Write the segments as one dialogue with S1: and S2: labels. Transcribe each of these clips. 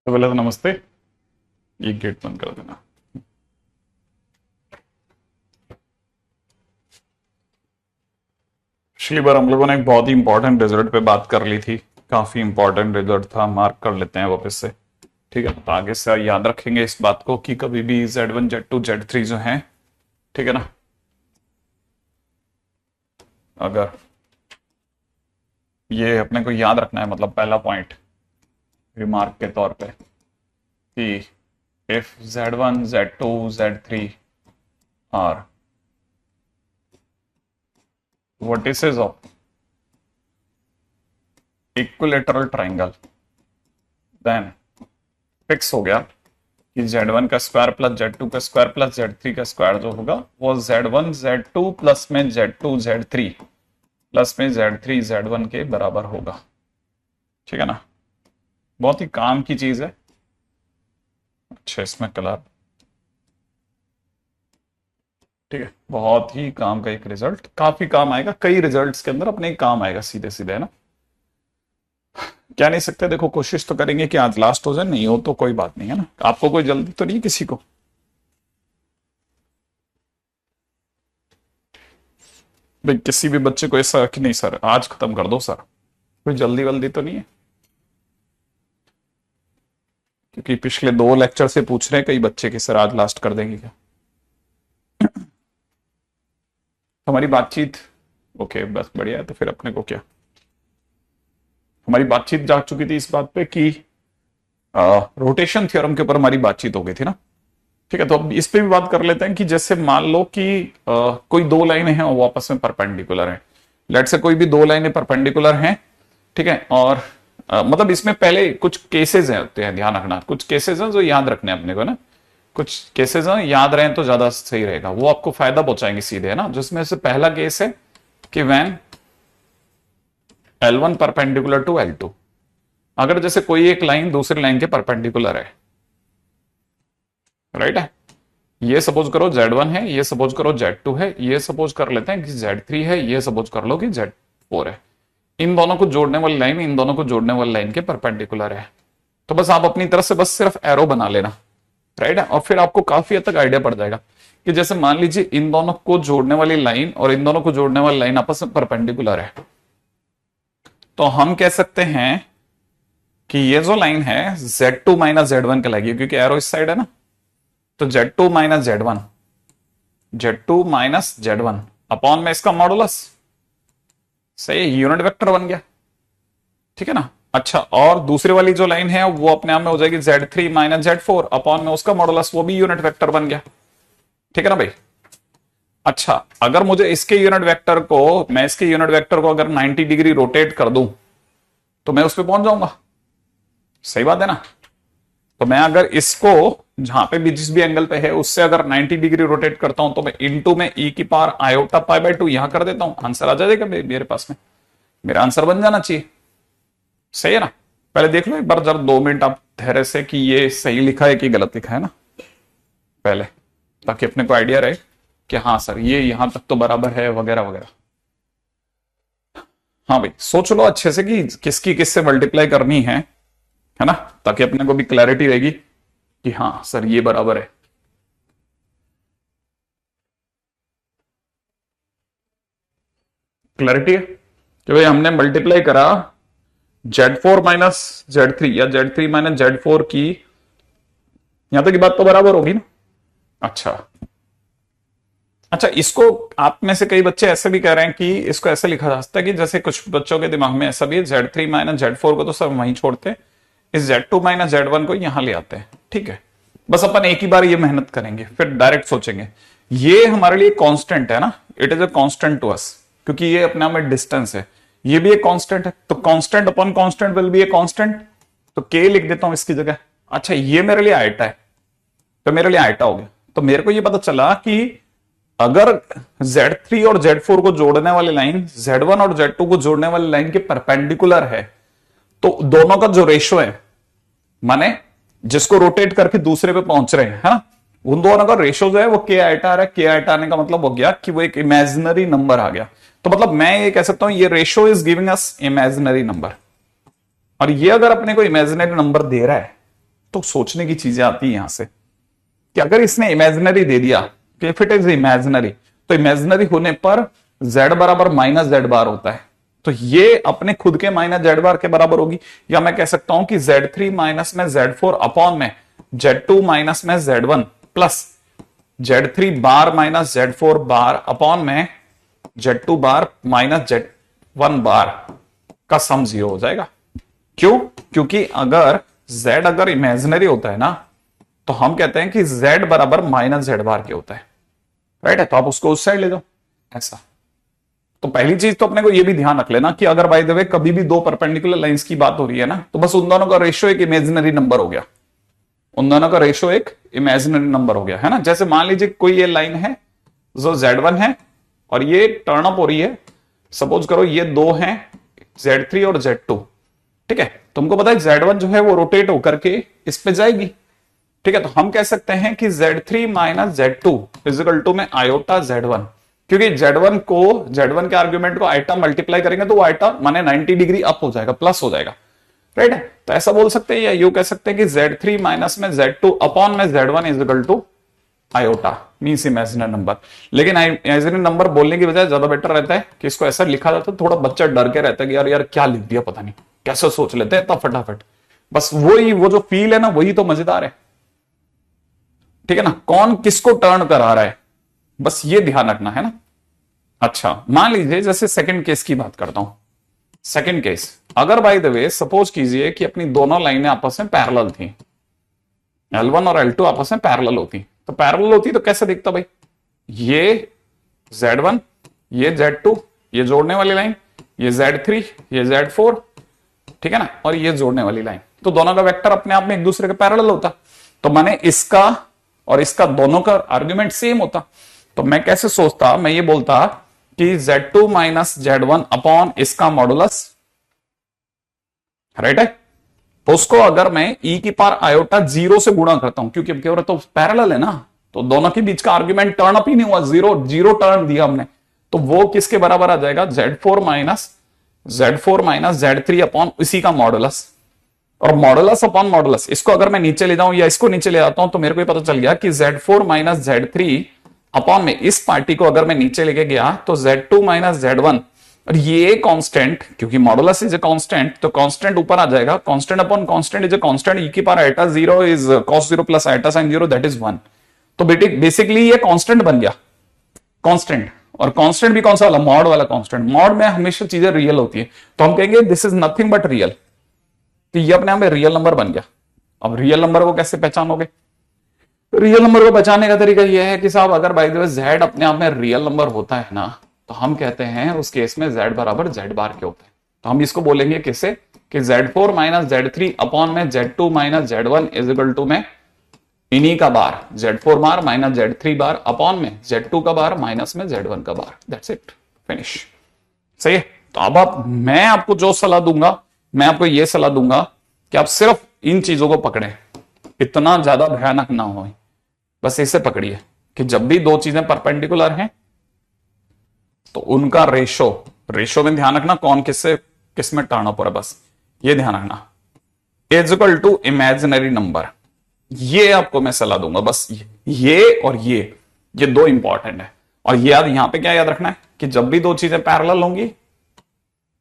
S1: तो पहले तो नमस्ते। ये गेट बंद कर देना। पिछली बार हम लोगों ने एक बहुत ही इंपॉर्टेंट रिजल्ट पे बात कर ली थी। काफी इंपॉर्टेंट रिजल्ट था, मार्क कर लेते हैं वापस से। ठीक है, तो आगे से याद रखेंगे इस बात को कि कभी भी Z1 Z2 Z3 जो है, ठीक है ना, अगर ये अपने को याद रखना है, मतलब पहला पॉइंट रिमार्क के तौर पे कि if Z1 Z2 Z3 are vertices of equilateral triangle, then fix हो गया कि Z1 का स्क्वायर प्लस Z2 का स्क्वायर प्लस Z3 का स्क्वायर जो होगा वो Z1 Z2 प्लस में Z2 Z3 प्लस में Z3 Z1 के बराबर होगा। ठीक है ना, बहुत ही काम की चीज है। अच्छा, इसमें कलर, ठीक है, बहुत ही काम का एक रिजल्ट, काफी काम आएगा, कई रिजल्ट्स के अंदर अपने काम आएगा सीधे सीधे, है ना। क्या नहीं सकते, देखो कोशिश तो करेंगे कि आज लास्ट हो जाए, नहीं हो तो कोई बात नहीं, है ना। आपको कोई जल्दी तो नहीं किसी को? भाई किसी भी बच्चे को ऐसा कि नहीं सर आज खत्म कर दो सर, कोई जल्दी वल्दी तो नहीं है? क्योंकि पिछले 2 लेक्चर से पूछ रहे हैं कई बच्चे कि सर आज लास्ट कर देंगे क्या। हमारी बातचीत ओके, बस बढ़िया है। तो फिर अपने को क्या, हमारी बातचीत जा चुकी थी इस बात पे कि रोटेशन थ्योरम के ऊपर हमारी बातचीत हो गई थी ना। ठीक है, तो अब इस पे भी बात कर लेते हैं कि जैसे मान लो कि कोई 2 लाइनें हैं और वो आपस में परपेंडिकुलर हैं। लेट से कोई भी 2 लाइनें परपेंडिकुलर हैं, ठीक है, और मतलब इसमें पहले कुछ केसेस हैं, ध्यान रखना, कुछ केसेस हैं जो याद रखने हैं अपने को ना। कुछ केसेस हैं याद रहे तो ज्यादा सही रहेगा, वो आपको फायदा पहुंचाएंगे सीधे, है ना। जिसमें से पहला केस है कि when L1 perpendicular to L2, अगर जैसे कोई एक लाइन दूसरी लाइन के परपेंडिकुलर है, राइट है, ये सपोज करो Z1 है, ये सपोज करो Z2 है, ये सपोज कर लेते हैं कि Z3 है, ये सपोज कर लो कि Z4 है। इन दोनों को जोड़ने वाली लाइन इन दोनों को जोड़ने वाली लाइन के परपेंडिकुलर है। तो बस आप अपनी तरफ से बस सिर्फ एरो बना लेना, राइट है, और फिर आपको काफी हद तक आइडिया पड़ जाएगा कि जैसे मान लीजिए इन दोनों को जोड़ने वाली लाइन और इन दोनों को जोड़ने वाली लाइन आपस में परपेंडिकुलर है, तो हम कह सकते हैं कि ये जो लाइन है Z2 माइनस Z1 कहलाएगी, क्योंकि एरो इस साइड है ना। तो Z2 minus Z1, Z2 minus Z1 upon में इसका मॉडुलस, सही, यूनिट वेक्टर बन गया। ठीक है ना। अच्छा, और दूसरी वाली जो लाइन है वो अपने आप में हो जाएगी Z3 माइनस Z4 अपॉन में उसका मॉडुलस, वो भी यूनिट वेक्टर बन गया। ठीक है ना भाई। अच्छा, अगर मुझे इसके यूनिट वेक्टर को, मैं इसके यूनिट वेक्टर को अगर 90 डिग्री रोटेट कर दूं तो मैं उस पर पहुंच जाऊंगा, सही बात है ना। तो मैं अगर इसको जहां पे भी जिस भी एंगल पे है उससे अगर 90 डिग्री रोटेट करता हूं तो मैं इनटू में e की पावर आयोटा पाई बाय 2 यहां कर देता हूं, आंसर आ जाएगा मेरे पास में, मेरा आंसर बन जाना चाहिए, सही है ना। पहले देख लो एक बार जरा 2 मिनट आप धैर्य से कि ये सही लिखा है कि गलत लिखा है ना पहले, ताकि अपने को आइडिया रहे कि हाँ सर ये यहां तक तो बराबर है वगैरह वगैरह। हाँ भाई, सोच लो अच्छे से कि किसकी किससे मल्टीप्लाई करनी है ना, ताकि अपने को भी क्लैरिटी रहेगी कि हाँ सर ये बराबर है। क्लैरिटी है कि भाई हमने मल्टीप्लाई करा Z4 माइनस Z3 या Z3 माइनस Z4 की, यहां तक की बात तो बराबर होगी ना। अच्छा, इसको आप में से कई बच्चे ऐसे भी कह रहे हैं कि इसको ऐसे लिखा जा सकता है कि जैसे कुछ बच्चों के दिमाग में ऐसा भी है, Z3 माइनस Z4 को तो सब वहीं छोड़ते हैं, इस Z2 माइनस Z1 को यहां ले आते हैं। ठीक है, बस अपन एक ही बार ये मेहनत करेंगे, फिर डायरेक्ट सोचेंगे। ये हमारे लिए कांस्टेंट है ना, it is a constant to us, क्योंकि ये अपने आप में डिस्टेंस है, ये भी एक कांस्टेंट है, तो constant upon constant will be A constant, तो के लिख देता हूं इसकी जगह। अच्छा, ये मेरे लिए आयटा है, तो मेरे लिए आयटा हो गया। तो मेरे को ये पता चला कि अगर Z3 और Z4 को जोड़ने वाली लाइन Z1 और Z2 को जोड़ने वाली लाइन के परपेंडिकुलर है, तो दोनों का जो रेशो है, माने जिसको रोटेट करके दूसरे पे पहुंच रहे हैं, है ना, उन दोनों का रेशो जो है वो के आइटा आ रहा है। के आइटा आने का मतलब हो गया कि वो एक इमेजिनरी नंबर आ गया। तो मतलब मैं ये कह सकता हूं ये ratio is giving us imaginary number, और ये अगर अपने को इमेजिनरी नंबर दे रहा है तो सोचने की चीजें आती है यहां से कि अगर इसने इमेजिनरी दे दिया, इफ इट इज इमेजिनरी, तो इमेजिनरी होने पर z बराबर माइनस जेड बार होता है, तो ये अपने खुद के माइनस जेड बार के बराबर होगी। या मैं कह सकता हूं कि Z3 माइनस में Z4 अपॉन में Z2 माइनस में Z1 प्लस Z3 बार माइनस Z4 बार अपॉन में Z2 बार माइनस Z1 बार का सम 0 हो जाएगा। क्यों? क्योंकि अगर Z अगर इमेजिनरी होता है ना, तो हम कहते हैं कि Z बराबर माइनस जेड बार के होता है, राइट है, तो आप उसको उस साइड ले दो ऐसा। तो पहली चीज तो अपने को यह भी ध्यान रख लेना कि अगर बाय द वे कभी भी दो परपेंडिकुलर लाइंस की बात हो रही है ना, तो बस उन दोनों का रेशियो एक इमेजिनरी नंबर हो गया, उन दोनों का रेशियो एक इमेजिनरी नंबर हो गया, है ना। जैसे मान लीजिए कोई ये लाइन है जो Z1 है और ये टर्न अप हो रही है, सपोज करो ये दो हैं Z3 और Z2, ठीक है। तुमको पता है Z1 जो है वो रोटेट होकर के इस पे जाएगी, ठीक है। तो हम कह सकते हैं कि Z3 minus Z2 is equal to में आयोटा Z1, क्योंकि Z1 के आर्ग्यूमेंट को आइटा मल्टीप्लाई करेंगे तो वो आइटा माने 90 डिग्री अप हो जाएगा, प्लस हो जाएगा, राइट है। तो ऐसा बोल सकते हैं या यू कह सकते हैं कि Z3 माइनस में Z2 अपॉन में Z1 is equal to iota, means imaginary number. लेकिन इमेजिनरी नंबर बोलने की बजाय ज्यादा बेटर रहता है कि इसको ऐसा लिखा जाता है, थोड़ा बच्चा डर के रहता है कि यार यार क्या लिख दिया पता नहीं, कैसे सोच लेते हैं इतना फटाफट। बस वो जो फील है ना, वही तो मजेदार है, ठीक है ना। कौन किसको टर्न करा रहा है, बस ये ध्यान रखना है ना। अच्छा, मान लीजिए जैसे सेकंड केस की बात करता हूं। सेकंड केस, अगर बाय द वे सपोज कीजिए कि अपनी दोनों लाइनें आपस में पैरेलल थी, L1 और L2 आपस में पैरेलल होती, तो पैरेलल होती तो कैसे दिखता भाई, ये Z1 ये Z2 ये जोड़ने वाली लाइन, ये Z3 ये Z4, ठीक है ना, और ये जोड़ने वाली लाइन, तो दोनों का वेक्टर अपने आप में एक दूसरे के पैरेलल होता। तो माने इसका और इसका दोनों का आर्ग्यूमेंट सेम होता। तो मैं कैसे सोचता, मैं ये बोलता कि Z2 माइनस Z1 अपॉन इसका मॉडुलस, राइट है। उसको अगर मैं e की पावर आयोटा 0 से गुणा करता हूं, क्योंकि अब क्या हो रहा तो पैरेलल है ना, तो दोनों के बीच का आर्ग्यूमेंट टर्न अप ही नहीं हुआ, जीरो टर्न दिया हमने, तो वो किसके बराबर आ जाएगा, Z4 माइनस Z3 अपॉन इसी का मॉडुलस। और मॉडुलस अपॉन मॉडुलस, इसको अगर मैं नीचे ले जाऊं या इसको नीचे ले जाता हूं, तो मेरे को पता चल गया कि Z4 माइनस Z3 अपॉन में इस पार्टी को अगर मैं नीचे लेके गया तो Z2 माइनस Z1, और ये कांस्टेंट, क्योंकि मॉडुलस इज ए कांस्टेंट, तो कांस्टेंट ऊपर आ जाएगा, constant upon constant is a constant, e की पावर आइटा 0 इज cos 0 plus iota sin 0 that is 1। तो बेसिकली ये कांस्टेंट बन गया, कांस्टेंट। और कांस्टेंट भी कौन सा वाला, मॉड वाला कांस्टेंट। मॉड में हमेशा चीजें रियल होती है, तो हम कहेंगे this is nothing but real, तो ये अपने आप में रियल नंबर बन गया। अब रियल नंबर को कैसे पहचानोगे, रियल नंबर को पहचानने का तरीका यह है कि साहब अगर बाय द वे Z अपने आप में रियल नंबर होता है ना, तो हम कहते हैं उस केस में Z बराबर Z बार के होते हैं। तो हम इसको बोलेंगे किससे कि Z4 माइनस Z3 अपॉन में Z2 minus Z1 is equal to में इन्हीं का बार Z4 बार माइनस Z3 बार अपॉन में Z2 का बार माइनस में Z1 का बार, दैट्स इट, फिनिश। सही है। तो अब मैं आपको जो सलाह दूंगा, मैं आपको यह सलाह दूंगा कि आप सिर्फ इन चीजों को पकड़ें, इतना ज्यादा भयानक ना हो, बस इसे पकड़िए कि जब भी दो चीजें परपेंडिकुलर हैं तो उनका रेशो में ध्यान रखना कौन किस में टर्न अप हो रहा है, बस ये ध्यान रखना। Is equal to imaginary number, ये आपको मैं सलाह दूंगा, बस ये और ये दो इंपॉर्टेंट है। और ये याद, यहां पे क्या याद रखना है कि जब भी दो चीजें पैरेलल होंगी,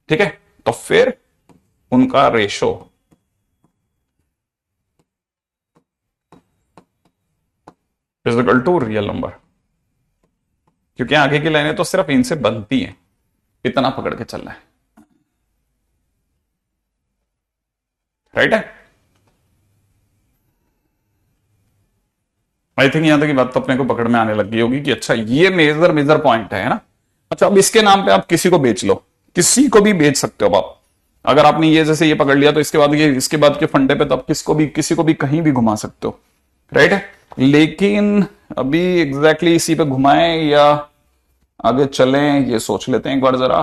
S1: ठीक है, तो फिर उनका ratio is equal to real number, क्योंकि आगे की लाइनें तो सिर्फ इनसे बनती हैं, इतना पकड़ के चलना है, राइट है। आई थिंक यहां तक की बात तो अपने को पकड़ में आने लग गई होगी कि अच्छा ये मेजर पॉइंट है ना। अच्छा, अब इसके नाम पे आप किसी को बेच लो, किसी को भी बेच सकते हो आप। अगर आपने ये जैसे ये पकड़ लिया तो इसके बाद के फंडे पे तो आप किसी को भी कहीं भी घुमा सकते हो, राइट है। लेकिन अभी एग्जैक्टली इसी पे घुमाएं या आगे चलें, ये सोच लेते हैं एक बार जरा।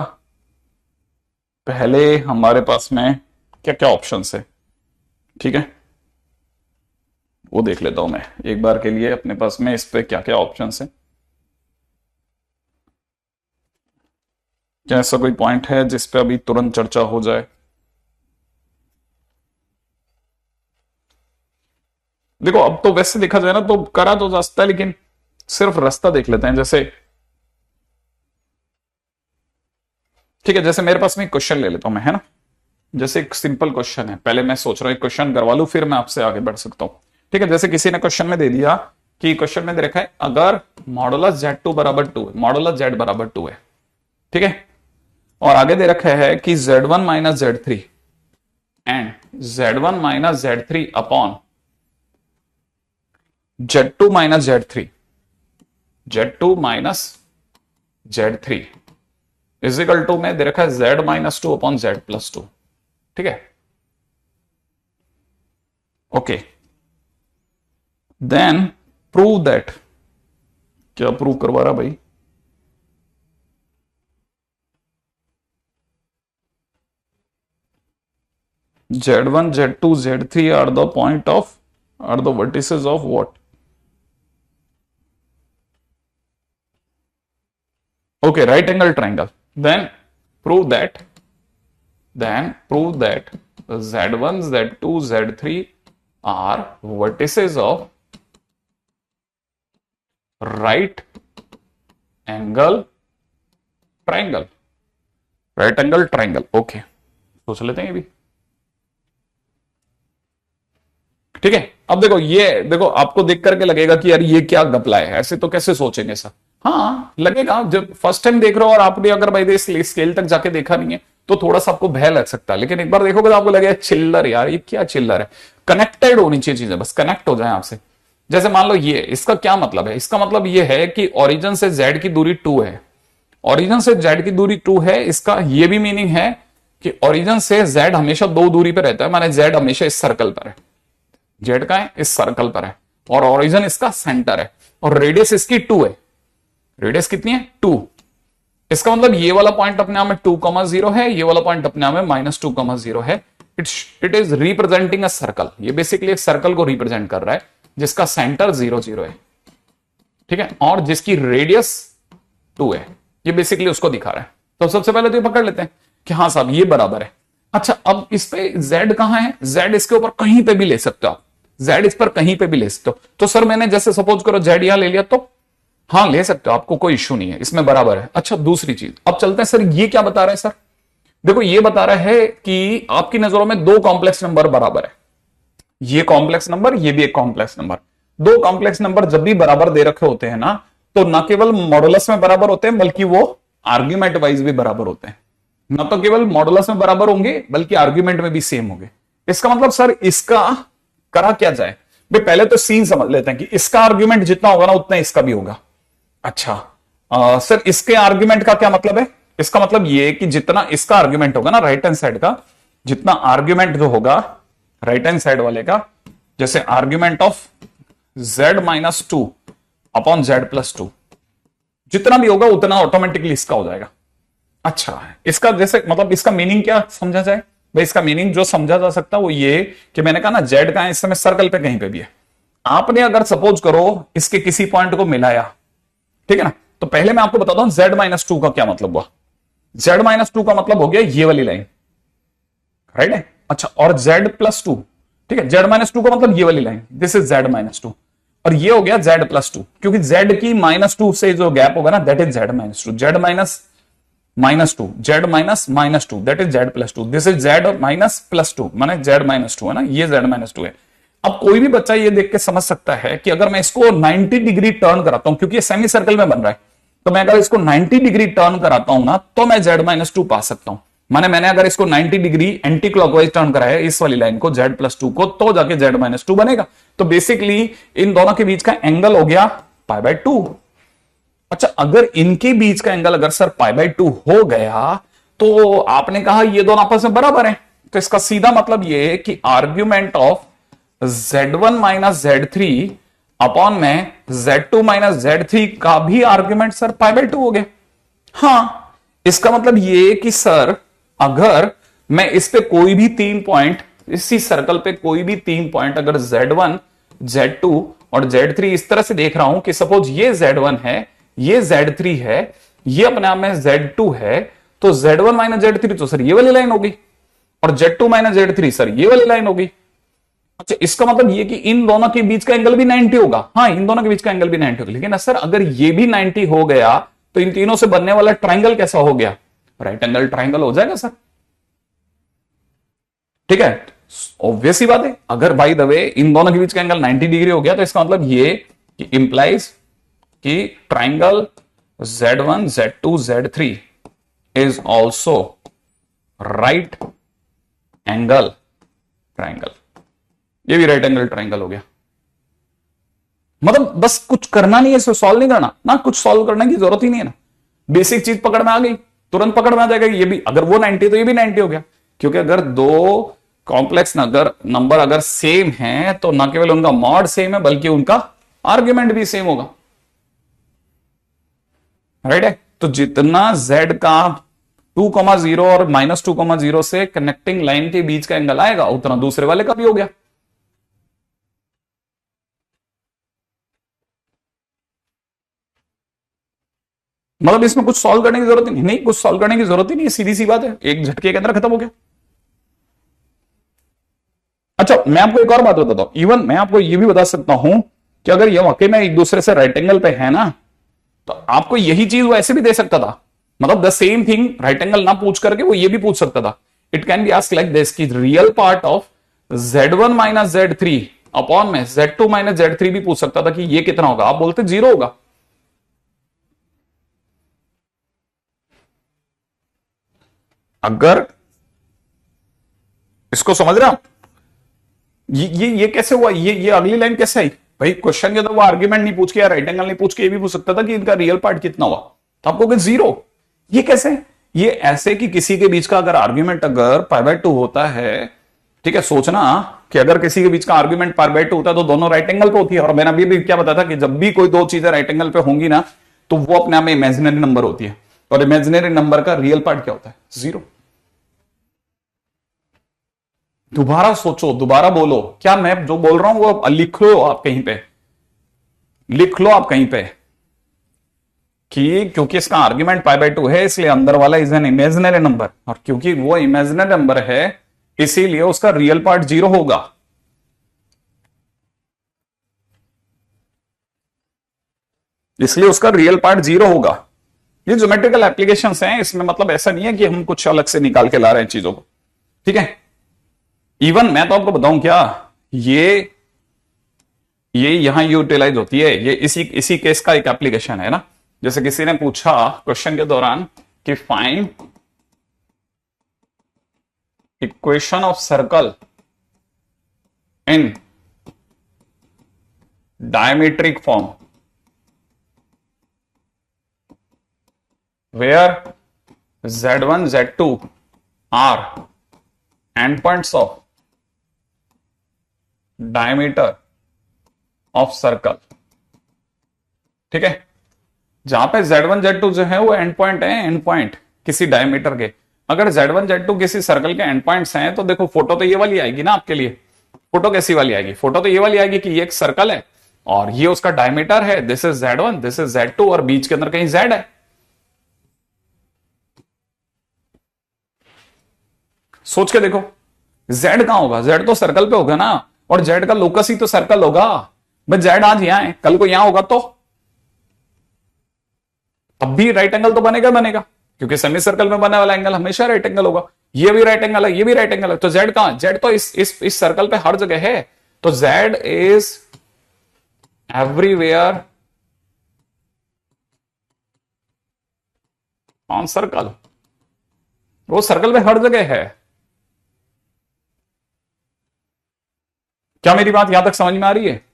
S1: पहले हमारे पास में क्या क्या ऑप्शंस है, ठीक है, वो देख लेता हूं मैं एक बार के लिए अपने पास में इस पे क्या क्या ऑप्शंस है। क्या ऐसा कोई पॉइंट है जिस पे अभी तुरंत चर्चा हो जाए? देखो अब तो वैसे देखा जाए ना तो करा तो जा सकता है, लेकिन सिर्फ रास्ता देख लेते हैं। जैसे ठीक है, जैसे मेरे पास में एक क्वेश्चन ले लेता हूं मैं, है ना। जैसे एक सिंपल क्वेश्चन है, पहले मैं सोच रहा हूं एक क्वेश्चन करवा लूं, फिर मैं आपसे आगे बढ़ सकता हूं। ठीक है, जैसे किसी ने क्वेश्चन में दे दिया कि क्वेश्चन में दे रखा है अगर मॉडुलस Z2 बराबर 2 है, मॉडुलस Z बराबर 2 है, ठीक है, और आगे दे रखा है कि Z1 minus Z3 and Z1 minus Z3 upon Z2 minus Z3, Z2 minus Z3 is equal to में दे रखा है Z minus 2 upon Z plus 2। ठीक है, ओके, देन प्रूव दैट, क्या प्रूव करवा रहा भाई, Z1, Z2, Z3 are the point of, are the vertices of what? Okay, right angle triangle. Then prove that Z1, Z2, Z3 are vertices of right angle triangle. Right angle triangle. Okay, सोच लेते हैं ये भी। ठीक है, अब देखो ये देखो, आपको देख करके लगेगा कि यार ये क्या गपला है, ऐसे तो कैसे सोचेंगे सर। हाँ लगेगा, जब फर्स्ट टाइम देख रहे हो और आपने अगर भाई इस स्केल तक जाके देखा नहीं है तो थोड़ा सा आपको भय लग सकता है, लेकिन एक बार देखोगे तो आपको लगेगा चिल्लर, यार ये क्या चिल्लर है। कनेक्टेड होनी चाहिए चीजें, बस कनेक्ट हो जाए आपसे। जैसे मान लो ये, इसका क्या मतलब है, इसका मतलब ये है कि ओरिजिन से जेड की दूरी 2 है, ओरिजिन से जेड की दूरी 2 है। इसका ये भी मीनिंग है कि ओरिजिन से जेड हमेशा 2 दूरी पर रहता है, माने जेड हमेशा इस सर्कल पर है, जेड का है इस सर्कल पर है, और ओरिजिन इसका सेंटर है, और रेडियस इसकी 2 है। रेडियस कितनी है 2। इसका मतलब ये वाला पॉइंट अपने आप में 2,0 है, ये वाला पॉइंट अपने आप में -2,0 है। It is representing a circle, ये बेसिकली एक सर्कल को रिप्रेजेंट कर रहा है जिसका सेंटर 0, 0 है। ठीक है, और जिसकी रेडियस 2 है, ये बेसिकली उसको दिखा रहा है। तो सबसे पहले तो ये पकड़ लेते हैं कि हाँ साहब ये बराबर है। अच्छा, अब इस पे z कहां है, z इसके ऊपर कहीं पे भी ले सकते हो आप, z इस पर कहीं पे भी ले सकते हो। तो सर मैंने जैसे सपोज करो z यहां ले लिया, तो हाँ ले सकते हो, आपको कोई इश्यू नहीं है, इसमें बराबर है। अच्छा दूसरी चीज, अब चलते हैं सर ये क्या बता रहा है। सर देखो ये बता रहा है कि आपकी नजरों में 2 कॉम्प्लेक्स नंबर बराबर है, ये कॉम्प्लेक्स नंबर, ये भी एक कॉम्प्लेक्स नंबर। 2 कॉम्प्लेक्स नंबर जब भी बराबर दे रखे होते हैं ना, तो ना केवल मॉडुलस में बराबर होते हैं बल्कि वो आर्ग्यूमेंट वाइज भी बराबर होते हैं। ना तो केवल मॉडुलस में बराबर होंगे बल्कि आर्ग्यूमेंट में भी सेम होंगे। इसका मतलब सर इसका करा क्या जाए, भाई पहले तो सीन समझ लेते हैं कि इसका आर्ग्यूमेंट जितना होगा ना उतना इसका भी होगा। अच्छा सर इसके आर्ग्यूमेंट का क्या मतलब है, इसका मतलब ये कि जितना इसका आर्ग्यूमेंट होगा ना राइट हैंड साइड का, जितना आर्ग्यूमेंट जो होगा राइट हैंड साइड वाले का, जैसे argument of z-2 upon z+2 जितना भी होगा उतना ऑटोमेटिकली इसका हो जाएगा। अच्छा इसका जैसे मतलब इसका मीनिंग क्या समझा जाए भाई, इसका मीनिंग जो समझा जा सकता है वो ये कि मैंने कहा ना z का इस समय सर्कल पे कहीं पे भी है। आपने अगर सपोज करो इसके किसी पॉइंट को मिलाया, ठीक है ना, तो पहले मैं आपको बताता हूं z-2 का क्या मतलब हुआ। z-2 का मतलब हो गया ये वाली लाइन, राइट है। अच्छा और z+2, ठीक है, z-2 का मतलब ये वाली लाइन, दिस इज z-2, और ये हो गया z+2, क्योंकि z की -2 से जो गैप होगा ना that is z-2, z-2, z-2 that is z+2, this is z-+2 माने z-2 है ना, ये z-2 है। अब कोई भी बच्चा ये देख के समझ सकता है कि अगर मैं इसको 90 डिग्री टर्न कराता हूं, क्योंकि ये सेमी सर्कल में बन रहा है, तो मैं अगर इसको 90 डिग्री टर्न कराता हूं ना तो मैं z-2 पा सकता हूं। माने मैंने अगर इसको 90 डिग्री एंटी क्लॉकवाइज टर्न कराया इस वाली लाइन को z+2 को, तो जाके z-2 बनेगा। तो बेसिकली इन दोनों के बीच का एंगल हो गया π/2। अच्छा अगर इनके बीच का एंगल अगर सर π/2 हो गया तो आपने कहा ये दोनों आपस में बराबर है, तो इसका सीधा मतलब ये है कि argument of z1 minus z3 upon में z2 माइनस z3 का भी आर्ग्यूमेंट सर π/2 हो गया। हाँ इसका मतलब ये कि सर अगर मैं इस पे कोई भी 3 पॉइंट, इसी सर्कल पे कोई भी 3 पॉइंट अगर z1, z2 और z3 इस तरह से देख रहा हूं कि सपोज ये z1 है, ये z3 है, ये अपने आप में z2 है, तो z1 माइनस z3 तो सर ये वाली लाइन होगी, और z2 माइनस z3 सर ये वाली लाइन होगी। अच्छा, इसका मतलब ये कि इन दोनों के बीच का एंगल भी 90 होगा। हाँ, इन दोनों के बीच का एंगल भी 90 होगा, लेकिन सर अगर ये भी 90 हो गया तो इन तीनों से बनने वाला ट्राइंगल कैसा हो गया? राइट एंगल ट्राइंगल हो जाएगा सर। ठीक है, ऑब्वियस ही बात है। अगर बाय द वे इन दोनों के बीच का एंगल 90 डिग्री हो गया तो इसका मतलब ये कि इंप्लाइज कि triangle Z1 Z2 Z3 is also right angle triangle. ये भी राइट एंगल ट्राइंगल हो गया। मतलब बस कुछ करना नहीं है, इसको सॉल्व नहीं करना ना, कुछ सॉल्व करने की जरूरत ही नहीं है ना, बेसिक चीज पकड़ में आ गई, तुरंत पकड़ में आ जाएगा। ये भी अगर वो 90 तो ये भी 90 हो गया, क्योंकि अगर दो कॉम्प्लेक्स नंबर अगर सेम है तो ना केवल उनका मॉड सेम है बल्कि उनका आर्ग्यूमेंट भी सेम होगा। राइट है, तो जितना z का 2,0 और -2,0 से कनेक्टिंग लाइन के बीच का एंगल आएगा उतना दूसरे वाले का भी हो गया। मतलब इसमें कुछ सॉल्व करने की जरूरत नहीं, कुछ सॉल्व करने की जरूरत ही नहीं, सीधी सी बात है, एक झटके के अंदर खत्म हो गया। अच्छा, मैं आपको एक और बात बताता हूं, इवन मैं आपको ये भी बता सकता हूं कि अगर ये वाकई में एक दूसरे से राइट एंगल पे है ना, तो आपको यही चीज वो ऐसे भी दे सकता था। मतलब the same thing right angle ना पूछ करके वो ये भी पूछ सकता था। It can be asked like this कि real part of Z1 minus Z3 upon में Z2 माइनस Z3 भी पूछ सकता था कि ये कितना होगा, आप बोलते 0 होगा। अगर इसको समझ रहे आप, ये कैसे हुआ, ये अगली लाइन कैसे आई भाई? क्वेश्चन के तो वो आर्ग्यूमेंट नहीं पूछ के या राइट एंगल नहीं पूछ के ये भी पूछ सकता था कि इनका रियल पार्ट कितना हुआ, तो आपको 0। ये कैसे? ये ऐसे कि किसी के बीच का अगर आर्ग्यूमेंट अगर π/2 होता है, ठीक है, सोचना कि अगर किसी के बीच का आर्ग्यूमेंट π/2 होता है तो दोनों राइट एंगल पे होती है। और मैंने अभी भी क्या बताया था कि जब भी कोई दो चीजें राइट एंगल पे होंगी ना तो वो अपने आप में इमेजिनरी नंबर होती है, और इमेजिनरी नंबर का रियल पार्ट क्या होता है? 0। दोबारा सोचो, दोबारा बोलो, क्या मैं जो बोल रहा हूं वो लिख लो आप कहीं पे, लिख लो आप कहीं पे कि क्योंकि इसका आर्ग्यूमेंट π/2 है इसलिए अंदर वाला इज एन इमेजिनरी नंबर, और क्योंकि वो इमेजिनरी नंबर है इसीलिए उसका रियल पार्ट 0 होगा। इसलिए उसका रियल पार्ट 0 होगा। ये ज्योमेट्रिकल एप्लीकेशंस हैं, इसमें मतलब ऐसा नहीं है कि हम कुछ अलग से निकाल के ला रहे हैं चीजों को। ठीक है, इवन मैं तो आपको बताऊं क्या, ये यहां यूटिलाइज होती है, ये इसी केस का एक एप्लीकेशन है ना। जैसे किसी ने पूछा क्वेश्चन के दौरान कि find equation of circle in diametric form where Z1 Z2 are end points of diameter of circle. ठीक है, जहां पे Z1 Z2 जो है वो एंड पॉइंट है, एंड पॉइंट किसी डायमीटर के। अगर Z1 Z2 किसी सर्कल के एंड पॉइंट्स हैं तो देखो फोटो तो ये वाली आएगी ना आपके लिए। फोटो कैसी वाली आएगी? फोटो तो ये वाली आएगी कि ये एक सर्कल है और ये उसका डायमीटर है, this is Z1 this is Z2 और बीच के अंदर कहीं Z है। सोच के देखो, Z कहां होगा? Z तो सर्कल पे होगा ना, और Z का लोकस ही तो सर्कल होगा। बस Z आज यहां है, कल को यहां होगा तो तब भी राइट एंगल तो बनेगा बनेगा, क्योंकि सेमी सर्कल में बनने वाला एंगल हमेशा राइट एंगल होगा। ये भी राइट एंगल है, ये भी राइट एंगल है, तो Z कहां? Z तो इस सर्कल पे हर जगह है, तो Z is everywhere on circle. वो सर्कल पे हर जगह है। क्या मेरी बात यहां तक समझ में आ रही है?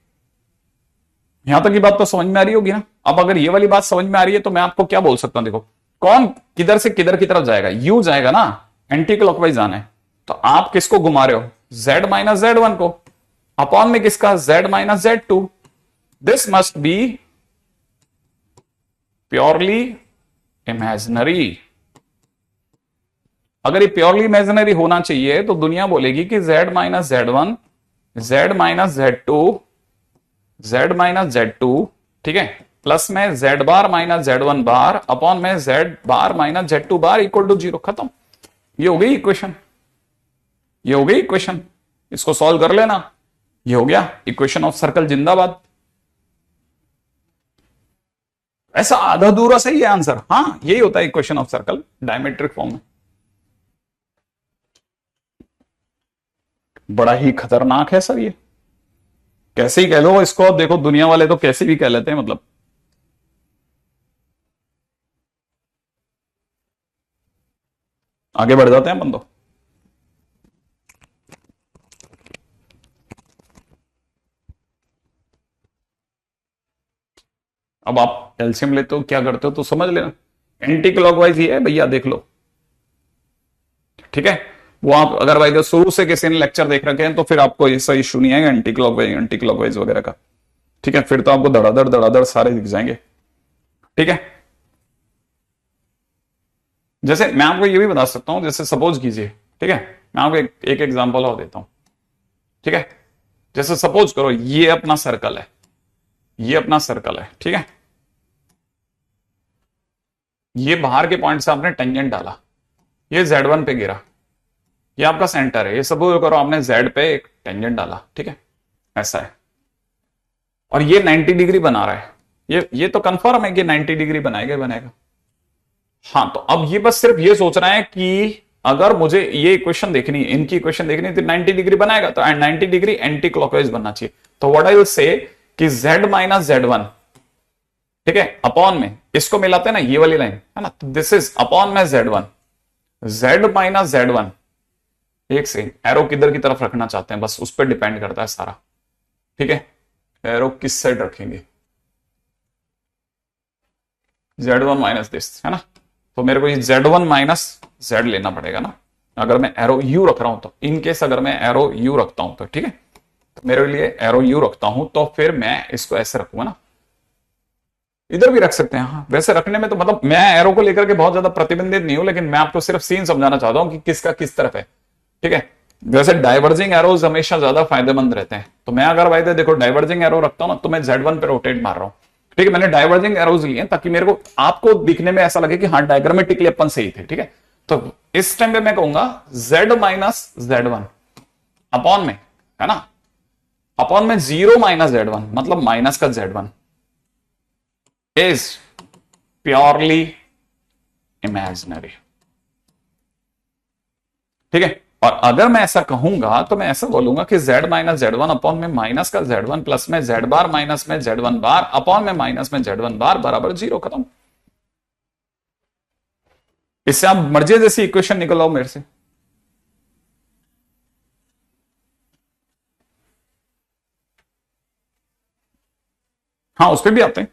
S1: यहां तक की बात तो समझ में आ रही होगी ना। अब अगर ये वाली बात समझ में आ रही है तो मैं आपको क्या बोल सकता हूं, देखो कौन किधर से किधर की तरफ जाएगा? यू जाएगा ना, एंटी क्लॉकवाइज जाना है, तो आप किसको घुमा रहे हो? Z माइनस Z1 को, अपॉन में किसका? Z minus Z2। This must be purely imaginary. अगर ये प्योरली इमेजिनरी होना चाहिए तो दुनिया बोलेगी कि Z minus Z1 Z minus Z2 Z minus Z2, ठीक है, प्लस में Z bar minus Z1 bar upon में Z bar minus Z2 bar equal to 0। खत्म। ये हो गई इक्वेशन, ये हो गई इक्वेशन। इसको सॉल्व कर लेना, ये हो गया इक्वेशन ऑफ सर्कल जिंदाबाद। ऐसा आधा अधूरा सही है आंसर। हाँ, यही होता है equation of circle diametric form में। बड़ा ही खतरनाक है सर ये, कैसे ही कह लो इसको। अब देखो दुनिया वाले तो कैसे भी कह लेते हैं, मतलब आगे बढ़ जाते हैं अपन तो। अब आप एलसीएम लेते हो, क्या करते हो तो समझ लेना। एंटी क्लॉकवाइज ही है भैया, देख लो, ठीक है। वो आप अगर भाई शुरू से किसी ने लेक्चर देख रखे हैं तो फिर आपको ऐसा इशू नहीं आएगा एंटी क्लॉकवाइज वगैरह का, ठीक है। फिर तो आपको धड़ाधड़ धड़ाधड़ सारे दिख जाएंगे, ठीक है। जैसे मैं आपको ये भी बता सकता हूं, जैसे सपोज कीजिए, ठीक है, मैं आपको एक एग्जांपल और देता हूं, ठीक है। जैसे सपोज करो ये अपना सर्कल है, ये अपना सर्कल है, ठीक है। ये बाहर के पॉइंट से आपने टेंजेंट डाला, ये Z1 पे गिरा, ये आपका सेंटर है। ये सपोज करो आपने Z पे एक टेंजेंट डाला, ठीक है, ऐसा है, और ये 90 डिग्री बना रहा है। ये तो कंफर्म है कि 90 डिग्री बनाएगा बनाएगा। हाँ, तो अब ये बस सिर्फ ये सोच रहा है कि अगर मुझे ये इक्वेशन देखनी है, इनकी इक्वेशन देखनी है, तो 90 डिग्री बनाएगा, तो 90 डिग्री एंटी क्लॉकवाइज बनना चाहिए। तो व्हाट आई विल से कि Z माइनस Z1, ठीक है, अपॉन में इसको मिलाते हैं ना, ये वाली लाइन है ना, तो दिस इज अपॉन में Z1, Z माइनस Z1। एक सेकंड, एरो किधर की तरफ रखना चाहते हैं बस उस पर डिपेंड करता है सारा, ठीक है। एरो किस साइड रखेंगे, Z1 माइनस दिस, है ना। तो मेरे को ये Z1 माइनस Z लेना पड़ेगा ना, अगर मैं एरो यू रख रहा हूं तो। इनकेस अगर मैं एरो यू रखता हूं तो, ठीक है, तो मेरे लिए एरो यू रखता हूं तो फिर मैं इसको ऐसे रखूंगा ना, इधर भी रख सकते हैं। हाँ, वैसे रखने में तो मतलब मैं एरो को लेकर के बहुत ज्यादा प्रतिबंधित नहीं हूं, लेकिन मैं आपको सिर्फ सीन समझाना चाहता हूं कि किसका किस तरफ है, ठीक है। वैसे डाइवर्जिंग एरोज हमेशा ज्यादा फायदेमंद रहते हैं। तो मैं अगर भाई देखो डाइवर्जिंग एरो रखता हूं ना, तो मैं Z1 पे रोटेट मार रहा हूं, ठीक है। मैंने डाइवर्जिंग एरोज लिए ताकि मेरे को आपको दिखने में ऐसा लगे कि हाँ डायग्रामेटिकली अपन सही थे, ठीक है। तो इस टाइम पे मैं कहूंगा Z माइनस Z1 अपॉन में, है ना, अपॉन में 0 माइनस Z1, मतलब माइनस का Z1 इज प्योरली इमेजिनरी, ठीक है। और अगर मैं ऐसा कहूंगा तो मैं ऐसा बोलूंगा कि Z माइनस Z1 अपॉन में माइनस का Z1 प्लस में Z बार माइनस में Z1 बार अपॉन में माइनस में Z1 बार बराबर 0, खत्म। इससे आप मर्जी जैसी इक्वेशन निकलाओ मेरे से। हाँ, उस पर भी आते हैं,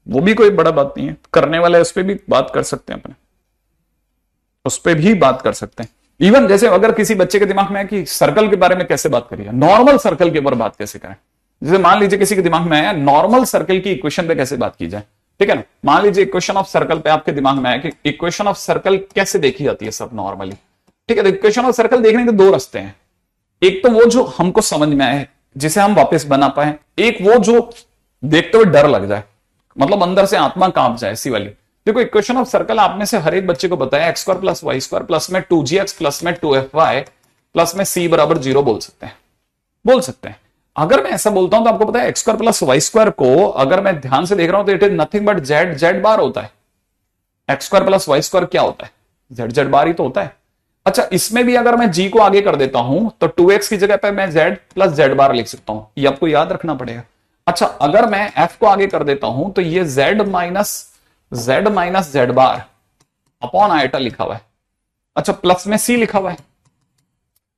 S1: वो भी कोई बड़ा बात नहीं है, करने वाले उस पर भी बात कर सकते हैं अपने, उस पर भी बात कर सकते हैं। इवन जैसे अगर किसी बच्चे के दिमाग में है कि सर्कल के बारे में कैसे बात करिए, नॉर्मल सर्कल के ऊपर बात कैसे करें। जैसे मान लीजिए किसी के दिमाग में है नॉर्मल सर्कल की इक्वेशन पे कैसे बात की जाए, ठीक है ना। मान लीजिए इक्वेशन ऑफ सर्कल पे आपके दिमाग में है कि इक्वेशन ऑफ सर्कल कैसे देखी जाती है सब नॉर्मली, ठीक है। तो इक्वेशन ऑफ सर्कल देखने के दो रास्ते हैं, एक तो वो जो हमको समझ में आए जिसे हम वापस बना पाए, एक वो जो देखते हुए डर लग जाए, मतलब अंदर से आत्मा कांप जाए, ऐसी वाली। देखो इक्वेशन ऑफ सर्कल आप में से हर एक बच्चे को बताया x square plus y square plus में 2gx प्लस में 2fy प्लस में c बराबर 0 बोल सकते हैं। अगर मैं ऐसा बोलता हूं तो आपको पता है x square plus y square को अगर मैं ध्यान से देख रहा हूं तो it is nothing but z bar होता है। X square plus y square क्या होता है, जेड बार ही तो होता है। अच्छा, इसमें भी अगर मैं g को आगे कर देता हूं तो 2x की जगह पे मैं z प्लस जेड बार लिख सकता हूं, ये आपको याद रखना पड़ेगा। अच्छा, अगर मैं f को आगे कर देता हूं तो ये z minus z bar upon eta लिखा हुआ है। अच्छा, प्लस में c लिखा हुआ है।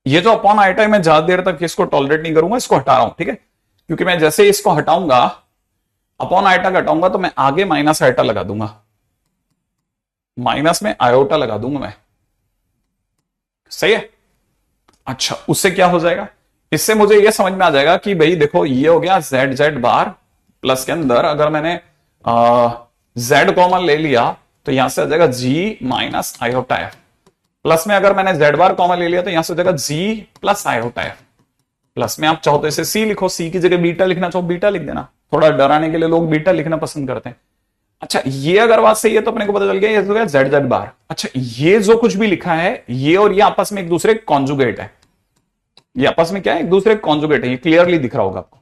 S1: ये जो अपॉन आयटा है मैं ज्यादा देर तक इसको टॉलरेट नहीं करूंगा, इसको हटा रहा हूं, ठीक है। क्योंकि मैं जैसे इसको हटाऊंगा, अपॉन आयटा घटाऊंगा तो मैं आगे माइनस आयटा लगा दूंगा, माइनस में आयोटा लगा दूंगा मैं, सही है। अच्छा, उससे क्या हो जाएगा, इससे मुझे यह समझ में आ जाएगा कि भाई देखो ये हो गया जेड बार, प्लस के अंदर अगर मैंने जेड कॉमन ले लिया तो यहां से आ जाएगा जी माइनस आयोटा एफ, प्लस में अगर मैंने जेड बार कॉमन ले लिया तो यहां से हो जाएगा जी प्लस आयोटा एफ, प्लस में आप चाहो तो इसे सी लिखो, सी की जगह बीटा लिखना चाहो बीटा लिख देना, थोड़ा डराने के लिए लोग बीटा लिखना पसंद करते हैं। अच्छा, ये अगर बात सही है तो अपने को पता चल गया ये हो गया जेड बार। अच्छा, ये जो कुछ भी लिखा है ये और ये आपस में एक दूसरे कॉन्जुगेट है, ये आपस में क्या है, एक दूसरे कॉन्जुगेट है, ये क्लियरली दिख रहा होगा आपको।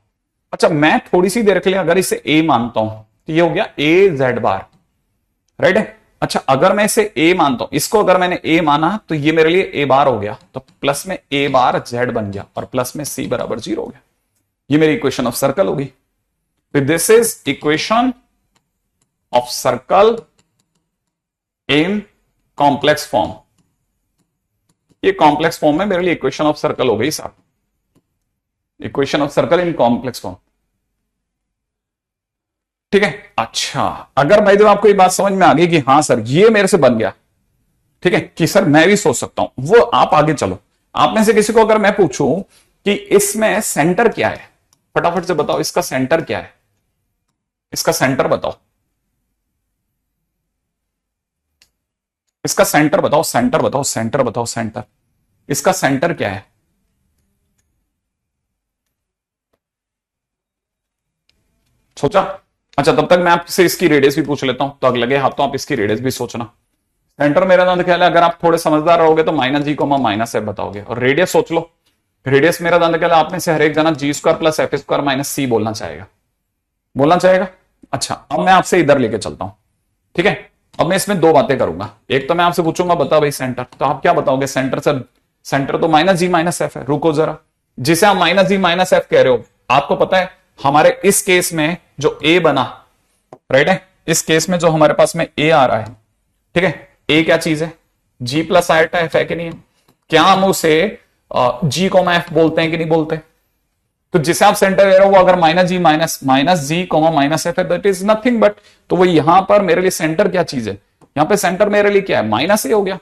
S1: अच्छा, मैं थोड़ी सी देर के लिए अगर इसे ए मानता हूं तो ये हो गया ए जेड बार, राइट है। अच्छा, अगर मैं इसे ए मानता हूं, इसको अगर मैंने ए माना तो ये मेरे लिए ए बार हो गया, तो प्लस में ए बार जेड बन गया और प्लस में सी बराबर 0 हो गया। ये मेरी इक्वेशन ऑफ सर्कल होगी। तो this is equation of circle in complex form. ये कॉम्प्लेक्स फॉर्म में मेरे लिए इक्वेशन ऑफ सर्कल हो गई साहब, equation of circle in complex form, ठीक है। अच्छा, अगर भाई आपको ये बात समझ में आ गई कि हाँ सर ये मेरे से बन गया, ठीक है, कि सर मैं भी सोच सकता हूं, वो आप आगे चलो। आप में से किसी को अगर मैं पूछूं कि इसमें सेंटर क्या है, फटाफट से बताओ इसका सेंटर क्या है, इसका सेंटर बताओ, इसका सेंटर बताओ, सेंटर बताओ, सेंटर बताओ, सेंटर, इसका सेंटर क्या है? सोचा? अच्छा, तब तक मैं आपसे इसकी रेडियस भी पूछ लेता हूं, तो लगे हाथों आप इसकी रेडियस भी सोचना। सेंटर मेरा दांत ख्याल है, अगर आप थोड़े समझदार रहोगे तो माइनस जी कोमा माइनस एफ बताओगे, और रेडियस सोच लो। रेडियस मेरा दांत ख्याल है आप में से हर एक जना g square plus f square minus c बोलना चाहेगा, बोलना चाहेगा। अच्छा, अब मैं आपसे इधर लेके चलता हूं, ठीक है। अब मैं इसमें दो बातें करूंगा, एक तो मैं आपसे पूछूंगा बता भाई सेंटर, तो आप क्या बताओगे सेंटर? सर सेंटर तो माइनस जी माइनस एफ है। रुको जरा, जिसे आप माइनस जी माइनस एफ कह रहे हो, आपको पता है हमारे इस केस में जो ए बना, राइट है, इस केस में जो हमारे पास में ए आ रहा है, ठीक है, ए क्या चीज है? जी प्लस आयटा एफ है कि नहीं है? क्या हम उसे जी कोमा एफ बोलते हैं कि नहीं बोलते? तो जिसे आप सेंटर ले रहे हो वो अगर माइनस जी माइनस जी कोमा माइनस एफ है, दैट इज नथिंग बट, तो वो यहां पर मेरे लिए सेंटर क्या चीज है? यहां पे सेंटर मेरे लिए क्या है? माइनस ए हो गया।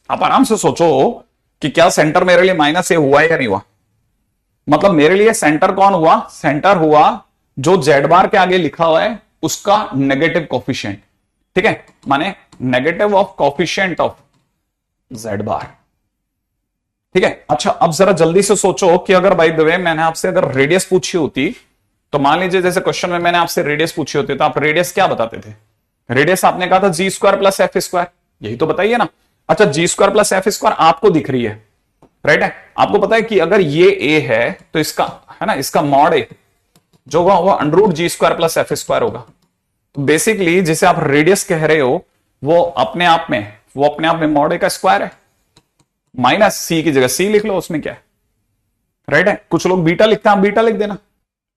S1: आप आराम से सोचो कि क्या सेंटर मेरे लिए माइनस ए हुआ है या नहीं हुआ। मतलब मेरे लिए सेंटर कौन हुआ? सेंटर हुआ जो जेड बार के आगे लिखा हुआ है उसका नेगेटिव कोफिशिएंट, ठीक है, माने negative of coefficient of z bar, ठीक है। अच्छा, अब जरा जल्दी से सोचो कि अगर बाय द वे मैंने आपसे अगर रेडियस पूछी होती, तो मान लीजिए जैसे क्वेश्चन में मैंने आपसे रेडियस पूछी होती, तो आप रेडियस क्या बताते थे? रेडियस आपने कहा था जी स्क्वायर प्लस एफ स्क्वायर, यही तो बताइए ना। अच्छा, जी स्क्वायर प्लस एफ स्क्वायर आपको दिख रही है, राइट है, आपको पता है कि अगर ये ए है तो इसका है ना, इसका मॉड ए जो होगा वो अंडर रूट जी स्क्वायर प्लस एफ स्क्वायर होगा। तो बेसिकली जिसे आप रेडियस कह रहे हो वो अपने आप में मॉड ए का स्क्वायर है। माइनस सी की जगह सी लिख लो, उसमें क्या है, राइट है। कुछ लोग बीटा लिखते हैं, आप बीटा लिख देना।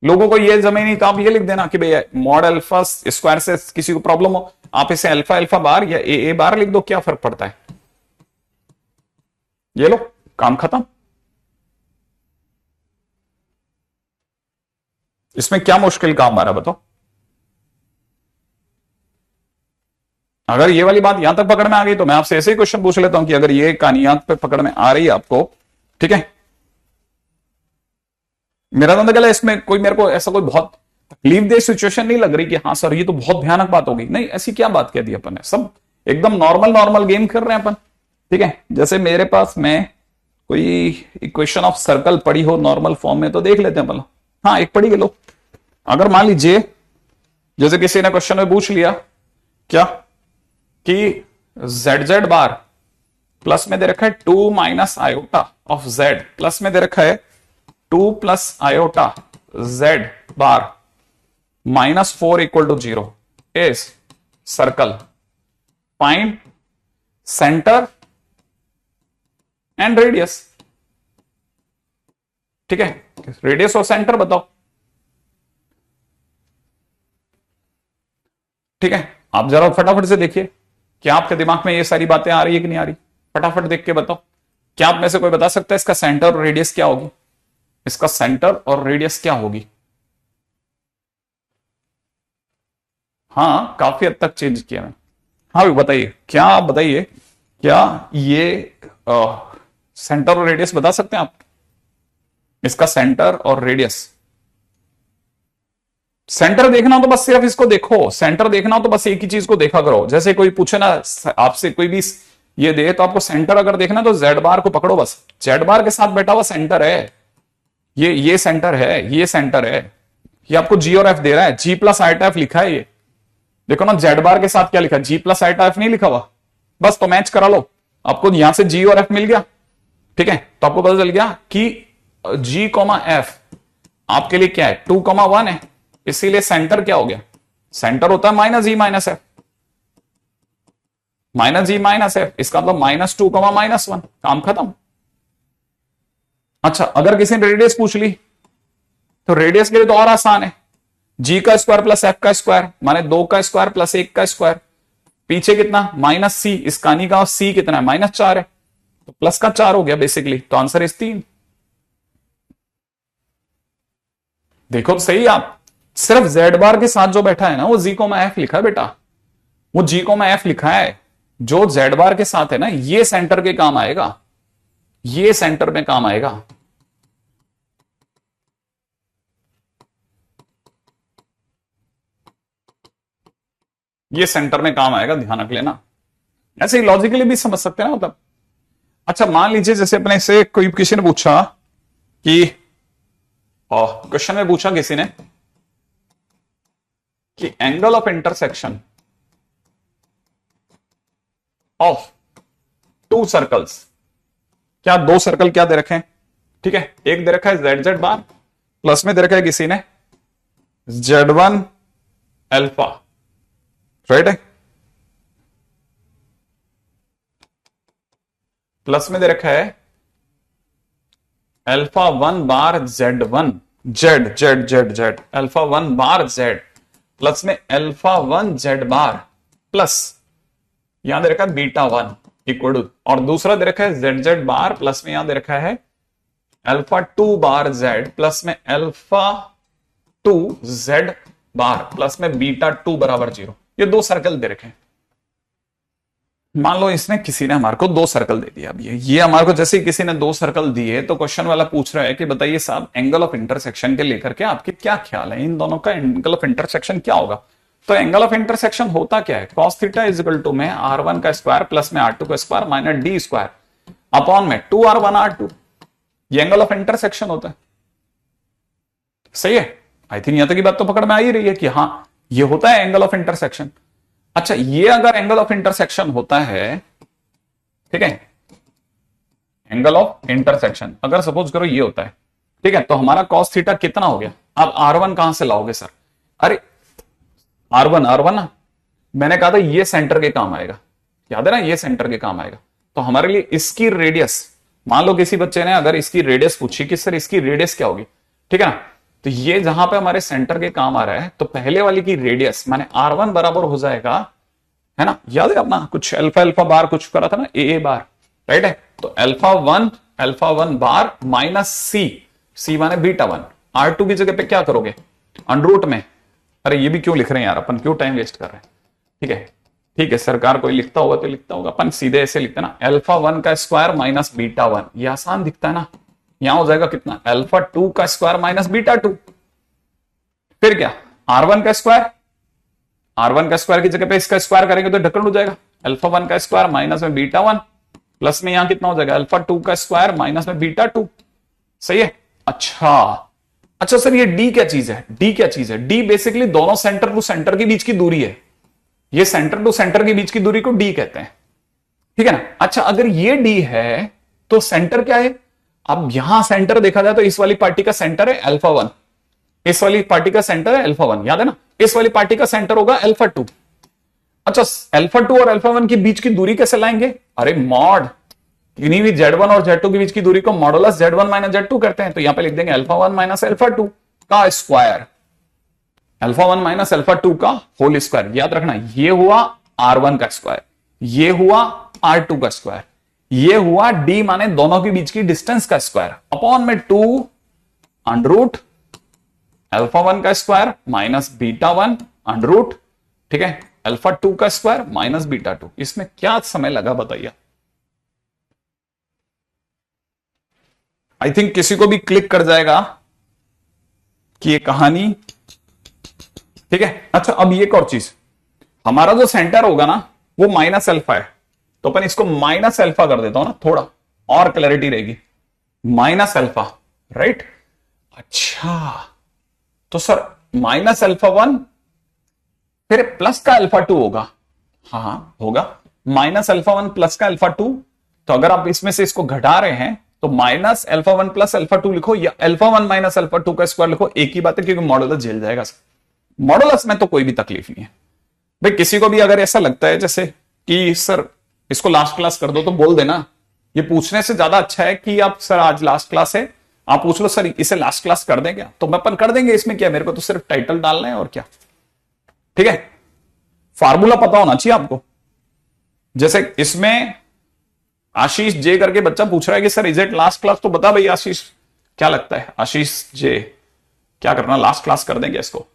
S1: लोगों को ये जमे नहीं तो आप ये लिख देना कि भैया मॉड अल्फा स्क्वायर से किसी को प्रॉब्लम हो, आप इसे अल्फा अल्फा बार या ए बार लिख दो, क्या फर्क पड़ता है। ये लो, काम खत्म। इसमें क्या मुश्किल काम आ रहा है बताओ। अगर ये वाली बात यहां तक पकड़ में आ गई तो मैं आपसे ऐसे ही क्वेश्चन पूछ लेता हूं कि अगर ये कहानी यहां पे पकड़ में आ रही है आपको, ठीक है, मेरा तो गला इसमें कोई मेरे को ऐसा कोई बहुत तकलीफ दे सिचुएशन नहीं लग रही कि हाँ सर ये तो बहुत भयानक बात हो गई, नहीं ऐसी क्या बात कह दी अपन ने, सब एकदम नॉर्मल गेम कर रहे हैं अपन, ठीक है। जैसे मेरे पास में कोई इक्वेशन ऑफ सर्कल पड़ी हो नॉर्मल फॉर्म में तो देख लेते हैं भला। हाँ, एक पड़ी लो। अगर मान लीजिए जैसे किसी ने क्वेश्चन में पूछ लिया क्या कि जेड जेड बार प्लस में दे रखा है 2 minus iota of z, plus में दे रखा है 2 plus iota z bar minus 4 equal to 0 is circle, find centre and radius, ठीक है, रेडियस और सेंटर बताओ, ठीक है। आप जरा फटाफट से देखिए क्या आपके दिमाग में ये सारी बातें आ रही है कि नहीं आ रही, फटाफट देख के बताओ। क्या आप में से कोई बता सकता है इसका सेंटर और रेडियस क्या होगी? इसका सेंटर और रेडियस क्या होगी? हाँ, काफी हद तक चेंज किया मैंने। हाँ भी बताइए, क्या आप बताइए, क्या ये सेंटर और रेडियस बता सकते हैं आप? इसका सेंटर और रेडियस, सेंटर देखना हो तो बस सिर्फ इसको देखो, सेंटर देखना हो तो बस एक ही चीज को देखा करो। जैसे कोई पूछे ना आपसे कोई भी ये दे, तो आपको सेंटर अगर देखना तो जेड बार को पकड़ो, बस जेड बार के साथ बैठा हुआ सेंटर है, ये सेंटर है, ये सेंटर है, ये आपको जी और एफ दे रहा है, जी प्लस आइटा एफ लिखा है, ये देखो ना जेड बार के साथ क्या लिखा है, जी प्लस आइटा एफ नहीं लिखा हुआ, बस तो मैच करा लो। आपको यहां से जी और एफ मिल गया, ठीक है, तो आपको पता चल गया कि जी कॉमा एफ आपके लिए क्या है, 2,1 है, इसीलिए सेंटर क्या हो गया, सेंटर होता है माइनस जी माइनस एफ, माइनस जी माइनस एफ, इसका मतलब -2, -1, काम खत्म। अच्छा, अगर किसी ने रेडियस पूछ ली तो रेडियस के लिए तो और आसान है, जी का स्क्वायर प्लस एफ का स्क्वायर माने 2 का स्क्वायर प्लस 1 का स्क्वायर, पीछे कितना -c, इस कहानी का c कितना है -4 है, तो प्लस का 4 हो गया बेसिकली, तो आंसर इज 3। देखो तो सही, आप सिर्फ जेड बार के साथ जो बैठा है ना वो जी को एफ लिखा है बेटा, वो जी को एफ लिखा है, जो जेड बार के साथ है ना ये सेंटर के काम आएगा, ये सेंटर में काम आएगा। ये सेंटर में काम आएगा, ध्यान रख लेना, ऐसे ही लॉजिकली भी समझ सकते हैं ना मतलब। अच्छा मान लीजिए जैसे अपने से कोई किसी ने पूछा कि क्वेश्चन में पूछा किसी ने कि angle of intersection of 2 circles, क्या 2 सर्कल क्या दे रखे हैं, ठीक है, एक दे रखा है जेड जेड बार, प्लस में दे रखा है किसी ने Z1 अल्फा, राइट है, प्लस में दे रखा है अल्फा 1 बार Z1 Z Z Z Z, alpha 1 बार जेड, प्लस में अल्फा 1 जेड बार, प्लस यहां दे रखा है बीटा 1 इक्वल टू, और दूसरा दे रखा है जेड जेड बार, प्लस में यहां दे रखा है अल्फा 2 बार जेड, प्लस में अल्फा 2 जेड बार, प्लस में बीटा 2 बराबर 0। ये 2 सर्कल दे रखे हैं। मान लो इसने किसी ने हमारे को 2 सर्कल दे दिया, अब ये हमारे को जैसे ही किसी ने 2 सर्कल दिए तो क्वेश्चन वाला पूछ रहा है कि बताइए साहब एंगल ऑफ इंटरसेक्शन के लेकर के आपके क्या ख्याल है, इन दोनों का एंगल ऑफ इंटरसेक्शन क्या होगा। तो एंगल ऑफ इंटरसेक्शन होता क्या है, cos theta is equal to में r1 का स्क्वायर प्लस में r2 का square minus d square upon में 2r1 r2, ये एंगल ऑफ इंटरसेक्शन होता है। सही है, आई थिंक यहां तक की बात तो पकड़ में आ ही रही है कि हाँ ये होता है एंगल ऑफ इंटरसेक्शन। अच्छा, ये अगर एंगल ऑफ इंटरसेक्शन होता है, ठीक है, एंगल ऑफ इंटरसेक्शन अगर सपोज करो ये होता है, ठीक है, तो हमारा cos थीटा कितना हो गया। अब r1 कहां से लाओगे सर, अरे R1 ना, मैंने कहा था ये सेंटर के काम आएगा, याद है ना, ये सेंटर के काम आएगा। तो हमारे लिए इसकी रेडियस, मान लो किसी बच्चे ने अगर इसकी रेडियस पूछी कि सर इसकी रेडियस क्या होगी, ठीक है ना, तो ये जहां पे हमारे सेंटर के काम आ रहा है, तो पहले वाली की रेडियस माने R1 बराबर हो जाएगा, है ना, याद है अपना कुछ अल्फा अल्फा बार कुछ करा था ना, ए बार, राइट है, तो अल्फा वन बार माइनस सी माने बीटा 1, R2 की जगह पे क्या करोगे अंडरूट में, अरे ये भी क्यों लिख रहे हैं यार, अपन क्यों टाइम वेस्ट कर रहे हैं, ठीक है सरकार कोई लिखता होगा तो लिखता होगा, अपन सीधे ऐसे लिखते हैं ना, अल्फा 1 का स्क्वायर माइनस बीटा 1, ये आसान दिखता है ना, यहां हो जाएगा कितना अल्फा 2 का स्क्वायर माइनस बीटा 2, फिर क्या R1 का स्क्वायर की जगह पे इसका स्क्वायर करेंगे तो ढक्कन हो जाएगा, अल्फा 1 का स्क्वायर माइनस में बीटा 1, प्लस में यहां कितना हो जाएगा अल्फा 2 का स्क्वायर माइनस में बीटा 2। सही है। अच्छा सर ये डी क्या चीज है, डी बेसिकली दोनों सेंटर टू सेंटर के बीच की दूरी है, ये सेंटर टू सेंटर के बीच की दूरी को डी कहते हैं, ठीक है ना। अच्छा अगर ये डी है तो सेंटर क्या है, अब यहां सेंटर देखा जाए तो इस वाली पार्टी का सेंटर है अल्फा 1, इस वाली पार्टी का सेंटर है अल्फा 1, याद है ना, इस वाली पार्टी का सेंटर होगा अल्फा 2। अच्छा अल्फा 2 और अल्फा 1 के बीच की दूरी कैसे लाएंगे, अरे मॉड इन्हीं भी Z1 और Z2 के बीच की दूरी को मॉडुलस Z1 माइनस Z2 करते हैं, तो यहां पे लिख देंगे अल्फा 1 माइनस अल्फा 2 का स्क्वायर, अल्फा 1 माइनस अल्फा 2 का होल स्क्वायर। याद रखना ये हुआ R1 का स्क्वायर, ये हुआ R2 का स्क्वायर, ये हुआ D माने दोनों के बीच की डिस्टेंस का स्क्वायर अपॉन में 2 अंडरूट अल्फा 1 का स्क्वायर माइनस बीटा 1 अंडरूट, ठीक है, अल्फा 2 का स्क्वायर माइनस बीटा 2। इसमें क्या समय लगा बताइए, आई थिंक किसी को भी क्लिक कर जाएगा कि ये कहानी, ठीक है। अच्छा अब ये एक और चीज, हमारा जो सेंटर होगा ना वो माइनस अल्फा है, तो अपन इसको माइनस अल्फा कर देता हूं ना, थोड़ा और क्लैरिटी रहेगी, माइनस अल्फा, राइट। अच्छा तो सर माइनस अल्फा 1 फिर प्लस का अल्फा 2 होगा, हाँ होगा, माइनस अल्फा 1 प्लस का अल्फा 2 तो अगर आप इसमें से इसको घटा रहे हैं तो माइनस अल्फा 1 प्लस अल्फा 2 लिखो या अल्फा 1 माइनस अल्फा 2 का स्क्वायर लिखो, एक ही बात है, क्योंकि मॉडुलस झेल जाएगा। मॉडुलस में तो कोई भी तकलीफ नहीं है भाई। किसी को भी अगर ऐसा लगता है जैसे कि सर इसको लास्ट क्लास कर दो, तो बोल देना। ये पूछने से ज्यादा अच्छा है कि आप सर आज लास्ट क्लास है, आप पूछ लो सर इसे लास्ट क्लास कर दें क्या, तो मैं अपन कर देंगे, इसमें क्या, मेरे को तो सिर्फ टाइटल डालना है और क्या। ठीक है, फार्मूला पता होना चाहिए आपको। जैसे इसमें आशीष जे करके बच्चा पूछ रहा है कि sir is it last class, तो बता भाई आशीष क्या लगता है, आशीष जे क्या करना, लास्ट क्लास कर देंगे इसको,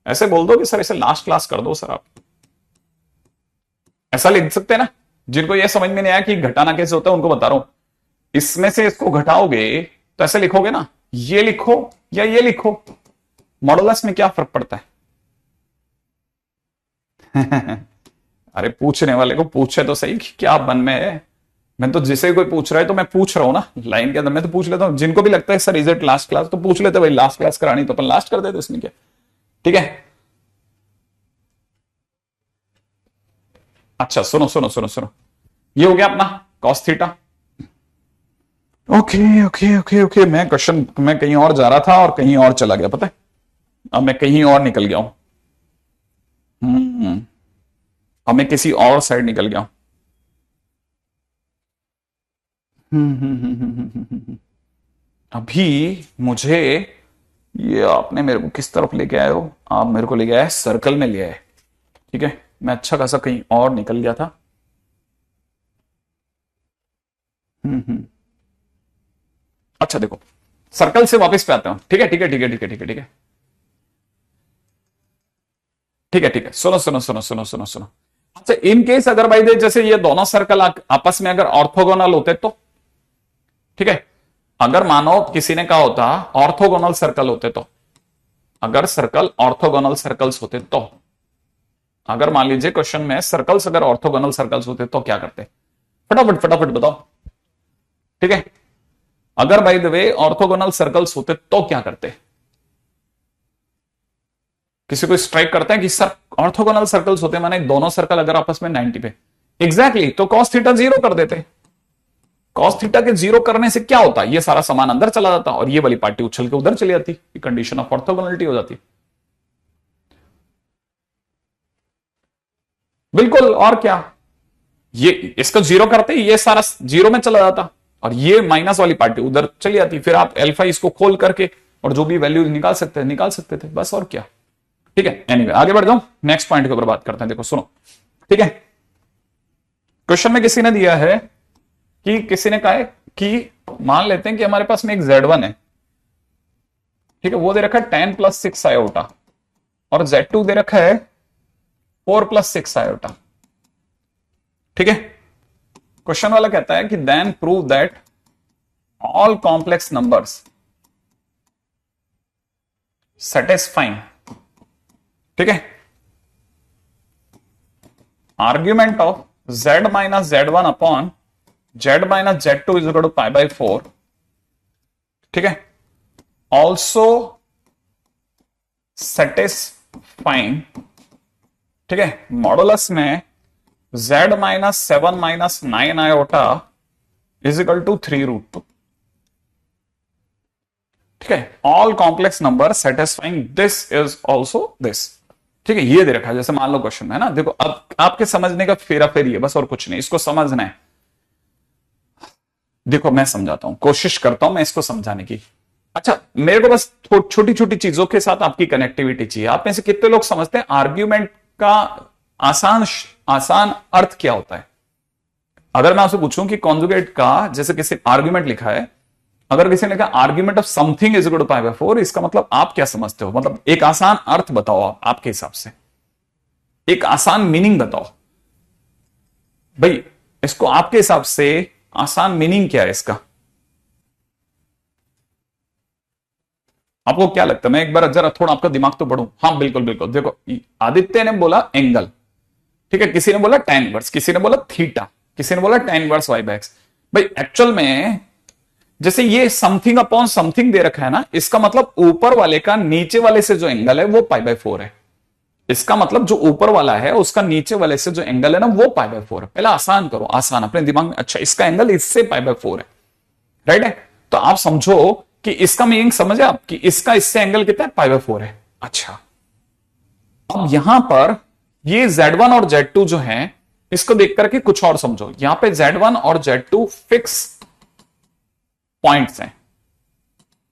S1: ऐसे बोल दो कि सर इसे लास्ट क्लास कर दो सर। आप ऐसा लिख सकते हैं ना। जिनको यह समझ में नहीं आया कि घटाना कैसे होता है उनको बता रहा हूं, इसमें से इसको घटाओगे तो ऐसे लिखोगे ना, ये लिखो या ये लिखो, मॉडुलस में क्या फर्क पड़ता है। अरे पूछने वाले को पूछे तो सही कि क्या मन में है। मैं तो जिसे कोई पूछ रहा है तो मैं पूछ रहा हूं ना, लाइन के अंदर मैं तो पूछ लेता हूं। जिनको भी लगता है sir is it last class, तो पूछ लेते भाई, लास्ट क्लास करानी तो अपन लास्ट कर देते, इसमें क्या। ठीक है, अच्छा सुनो सुनो सुनो सुनो, ये हो गया अपना cos theta. Okay okay okay okay, मैं क्वेश्चन मैं कहीं और जा रहा था और कहीं और चला गया, पता है, अब मैं कहीं और निकल गया हूं। अब मैं किसी और साइड निकल गया हूं। अभी मुझे ये आपने मेरे को किस तरफ लेके आए हो, आप मेरे को ले गया है सर्कल में ले आए। ठीक है, मैं अच्छा खासा कहीं और निकल गया था। अच्छा देखो, सर्कल से वापस पे आते हैं। ठीक है ठीक है ठीक है ठीक है ठीक है ठीक है ठीक है ठीक है, सुनो सुनो सुनो सुनो सुनो सुनो। अच्छा, इन केस अगर भाई जैसे ये दोनों सर्कल आपस में अगर ऑर्थोगोनल होते तो, ठीक है, अगर मानो किसी ने कहा होता ऑर्थोगोनल सर्कल होते तो, अगर सर्कल ऑर्थोगोनल सर्कल्स होते तो, अगर मान लीजिए क्वेश्चन में सर्कल्स अगर ऑर्थोगोनल सर्कल्स होते तो क्या करते, फटाफट फटाफट बताओ। ठीक है, अगर by the way orthogonal circles होते तो क्या करते। किसी को स्ट्राइक करता है कि सर ऑर्थोगोनल सर्कल्स होते माने दोनों सर्कल अगर आपस में 90 पे, एग्जैक्टली तो कॉस थीटा 0 कर देते। कॉस थीटा के 0 करने से क्या होता, ये सारा सामान अंदर चला जाता और ये वाली पार्टी उछल के उधर चली जाती, कंडीशन ऑफ ऑर्थोगोनलिटी हो जाती। बिल्कुल, और क्या, ये इसको 0 करते ये सारा 0 में चला जाता और ये माइनस वाली पार्टी उधर चली जाती। फिर आप अल्फा इसको खोल करके और जो भी वैल्यू निकाल सकते थे, बस और क्या। ठीक है, एनीवे आगे बढ़ जाऊं, नेक्स्ट पॉइंट के ऊपर बात करते हैं। देखो सुनो, ठीक है, क्वेश्चन में किसी ने दिया है कि किसी ने कहा है कि मान लेते हैं कि हमारे पास में एक Z1 है, ठीक है, वो दे रखा है 10 + 6 आयोटा और Z2 दे रखा है 4 + 6 आयोटा। ठीक है, क्वेश्चन वाला कहता है कि then prove that all complex numbers satisfying, ठीक है, argument of z - z1 upon z - z2 is equal to π/4, ठीक है, ऑल्सो सेटिस्फाइंग, ठीक है, मॉडुलस में z - 7 - 9 iota is equal to 3√2, ठीक है, all complex number satisfying this is also this. ठीक है, ये दे रखा है, जैसे मान लो क्वेश्चन में है ना, देखो अब आपके समझने का फेरा फेरी है बस, और कुछ नहीं, इसको समझना है। देखो मैं समझाता हूं, कोशिश करता हूं मैं इसको समझाने की। अच्छा, मेरे को बस छोटी छोटी चीजों के साथ आपकी कनेक्टिविटी चाहिए। आप में से कितने लोग समझते हैं आर्ग्यूमेंट का आसान अर्थ क्या होता है। अगर मैं आपसे पूछूं कि कॉन्जुगेट का, जैसे किसी आर्ग्यूमेंट लिखा है, अगर किसी ने कहा argument of something is equal to π/4, इसका मतलब आप क्या समझते हो, मतलब एक आसान अर्थ बताओ आपके हिसाब से, एक आसान मीनिंग बताओ भाई, इसको आपके हिसाब से आसान मीनिंग क्या है इसका, आपको क्या लगता है। मैं एक बार जरा थोड़ा आपका दिमाग तो बढ़ू। हाँ बिल्कुल बिल्कुल, देखो आदित्य ने बोला एंगल, ठीक है, किसी ने बोला tan इनवर्स, किसी ने बोला थीटा, किसी ने बोला tan इनवर्स y/x। भाई एक्चुअल में जैसे ये समथिंग अपॉन समथिंग दे रखा है ना, इसका मतलब ऊपर वाले का नीचे वाले से जो एंगल है वो π/4 है। इसका मतलब जो ऊपर वाला है उसका नीचे वाले से जो एंगल है ना वो पाई बाय 4 है। पहले आसान करो, आसान अपने दिमाग में, अच्छा इसका एंगल इससे पाई बाय 4 है, राइट है। तो आप समझो कि इसका मीनिंग समझे आप कि इसका इससे एंगल कितना है, पाई बाय 4 है। अच्छा अब यहां पर ये Z1 और Z2 जो है इसको देख करके कुछ और समझो। यहां पे Z1 और Z2 फिक्स पॉइंट्स हैं,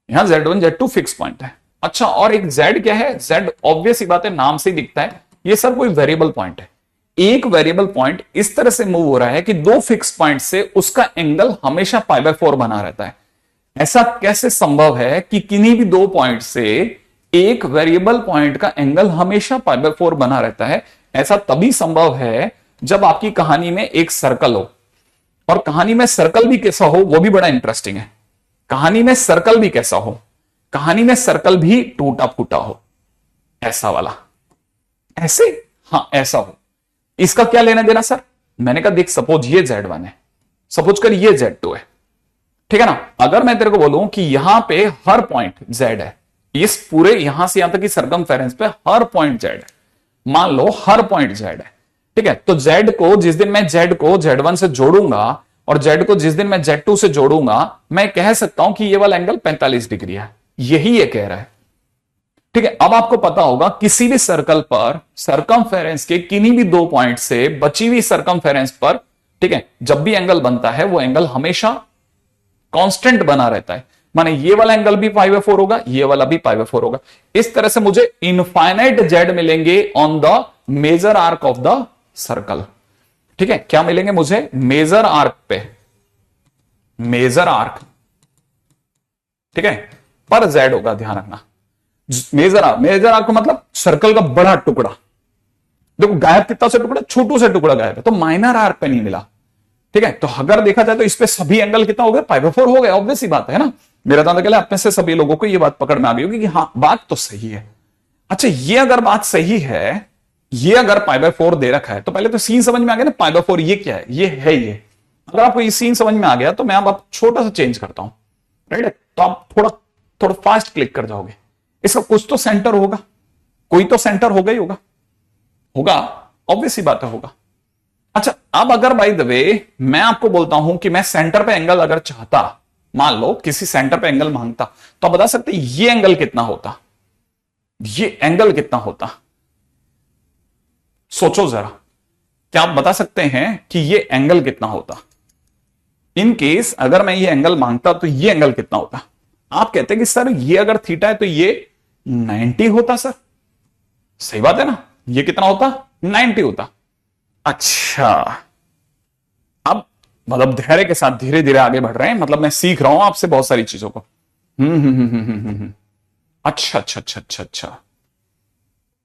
S1: यहां Z1 Z2 फिक्स पॉइंट है। अच्छा और एक Z क्या है, Z ऑब्वियस ही बात है, नाम से ही दिखता है, ये सर कोई वेरिएबल पॉइंट है। एक वेरिएबल पॉइंट इस तरह से मूव हो रहा है कि दो फिक्स पॉइंट से उसका एंगल हमेशा पाई बाय 4 बना रहता है। ऐसा कैसे संभव है कि किन्हीं भी दो पॉइंट से एक वेरिएबल पॉइंट का एंगल हमेशा पाई बाय 4 बना रहता है? ऐसा तभी संभव है जब आपकी कहानी में एक सर्कल हो, और कहानी में सर्कल भी कैसा हो वो भी बड़ा इंटरेस्टिंग है। कहानी में सर्कल भी कैसा हो, कहानी में सर्कल भी टूटा फूटा हो, ऐसा वाला, ऐसे, हाँ ऐसा हो। इसका क्या लेना देना सर? मैंने कहा देख सपोज ये Z1 है, सपोज कर ये Z2 है, ठीक है ना। अगर मैं तेरे को बोलूं कि यहां पे हर पॉइंट Z है, इस पूरे यहां से यहां तक की सरकमफेरेंस पे हर पॉइंट Z है, मान लो हर पॉइंट Z है, ठीक है। तो Z को जिस दिन मैं Z को Z1 से जोड़ूंगा और Z को जिस दिन मैं Z2 से जोड़ूंगा, मैं कह सकता हूं कि ये वाला एंगल 45 डिग्री है। यही ये कह रहा है, ठीक है। अब आपको पता होगा किसी भी सर्कल पर सरकमफेरेंस के किन्हीं भी दो पॉइंट से बची हुई सरकमफेरेंस पर, ठीक है, जब भी एंगल बनता है वो एंगल हमेशा कांस्टेंट बना रहता है। माने ये वाला एंगल भी पाई बाय 4 होगा, ये वाला भी पाई बाय 4 होगा। इस तरह से मुझे इनफाइनाइट Z मिलेंगे on the major arc of the circle, ठीक है। क्या मिलेंगे मुझे? मेजर आर्क पे, मेजर आर्क, ठीक है, पर Z होगा, ध्यान रखना। मेजर आर्क का मतलब सर्कल का बड़ा टुकड़ा। देखो गायब कितना से टुकड़ा, छोटू से टुकड़ा गायब है, तो माइनर आर्क पे नहीं मिला, ठीक है। तो अगर देखा जाए तो इस पे सभी एंगल कितना हो गया, पाई बाय 4 हो गया। ऑब्वियस ही बात है ना। मेरा तो अंदाजा आप में से सभी लोगों को ये बात पकड़ में आ गई होगी कि हाँ बात तो सही है। अच्छा ये अगर बात सही है, ये अगर पाई बाय 4 दे रखा है, तो पहले तो सीन समझ में आ गया ना, पाई बाय 4 ये क्या है, ये है ये। अगर आपको ये सीन समझ में आ गया तो मैं अब छोटा सा चेंज करता हूं, राइट। तो आप थोड़ा थोड़ा फास्ट क्लिक कर जाओगे। इसका कुछ तो सेंटर होगा, कोई तो सेंटर होगा ही होगा, होगा, ऑब्वियस ही बात है, होगा। अच्छा अब अगर बाय द वे मैं आपको बोलता हूं कि मैं सेंटर पे एंगल अगर चाहता, मान लो किसी सेंटर पे एंगल मांगता, तो आप बता सकते ये एंगल कितना होता, ये एंगल कितना होता? सोचो जरा, क्या आप बता सकते हैं कि ये एंगल कितना होता? इन केस अगर मैं ये एंगल मांगता तो ये एंगल कितना होता? आप कहते हैं कि सर ये अगर थीटा है तो ये 90 होता। सर सही बात है ना, ये कितना होता? 90 होता। अच्छा अब मतलब धैर्य के साथ धीरे धीरे आगे बढ़ रहे हैं, मतलब मैं सीख रहा हूं आपसे बहुत सारी चीजों को। अच्छा अच्छा अच्छा अच्छा अच्छा,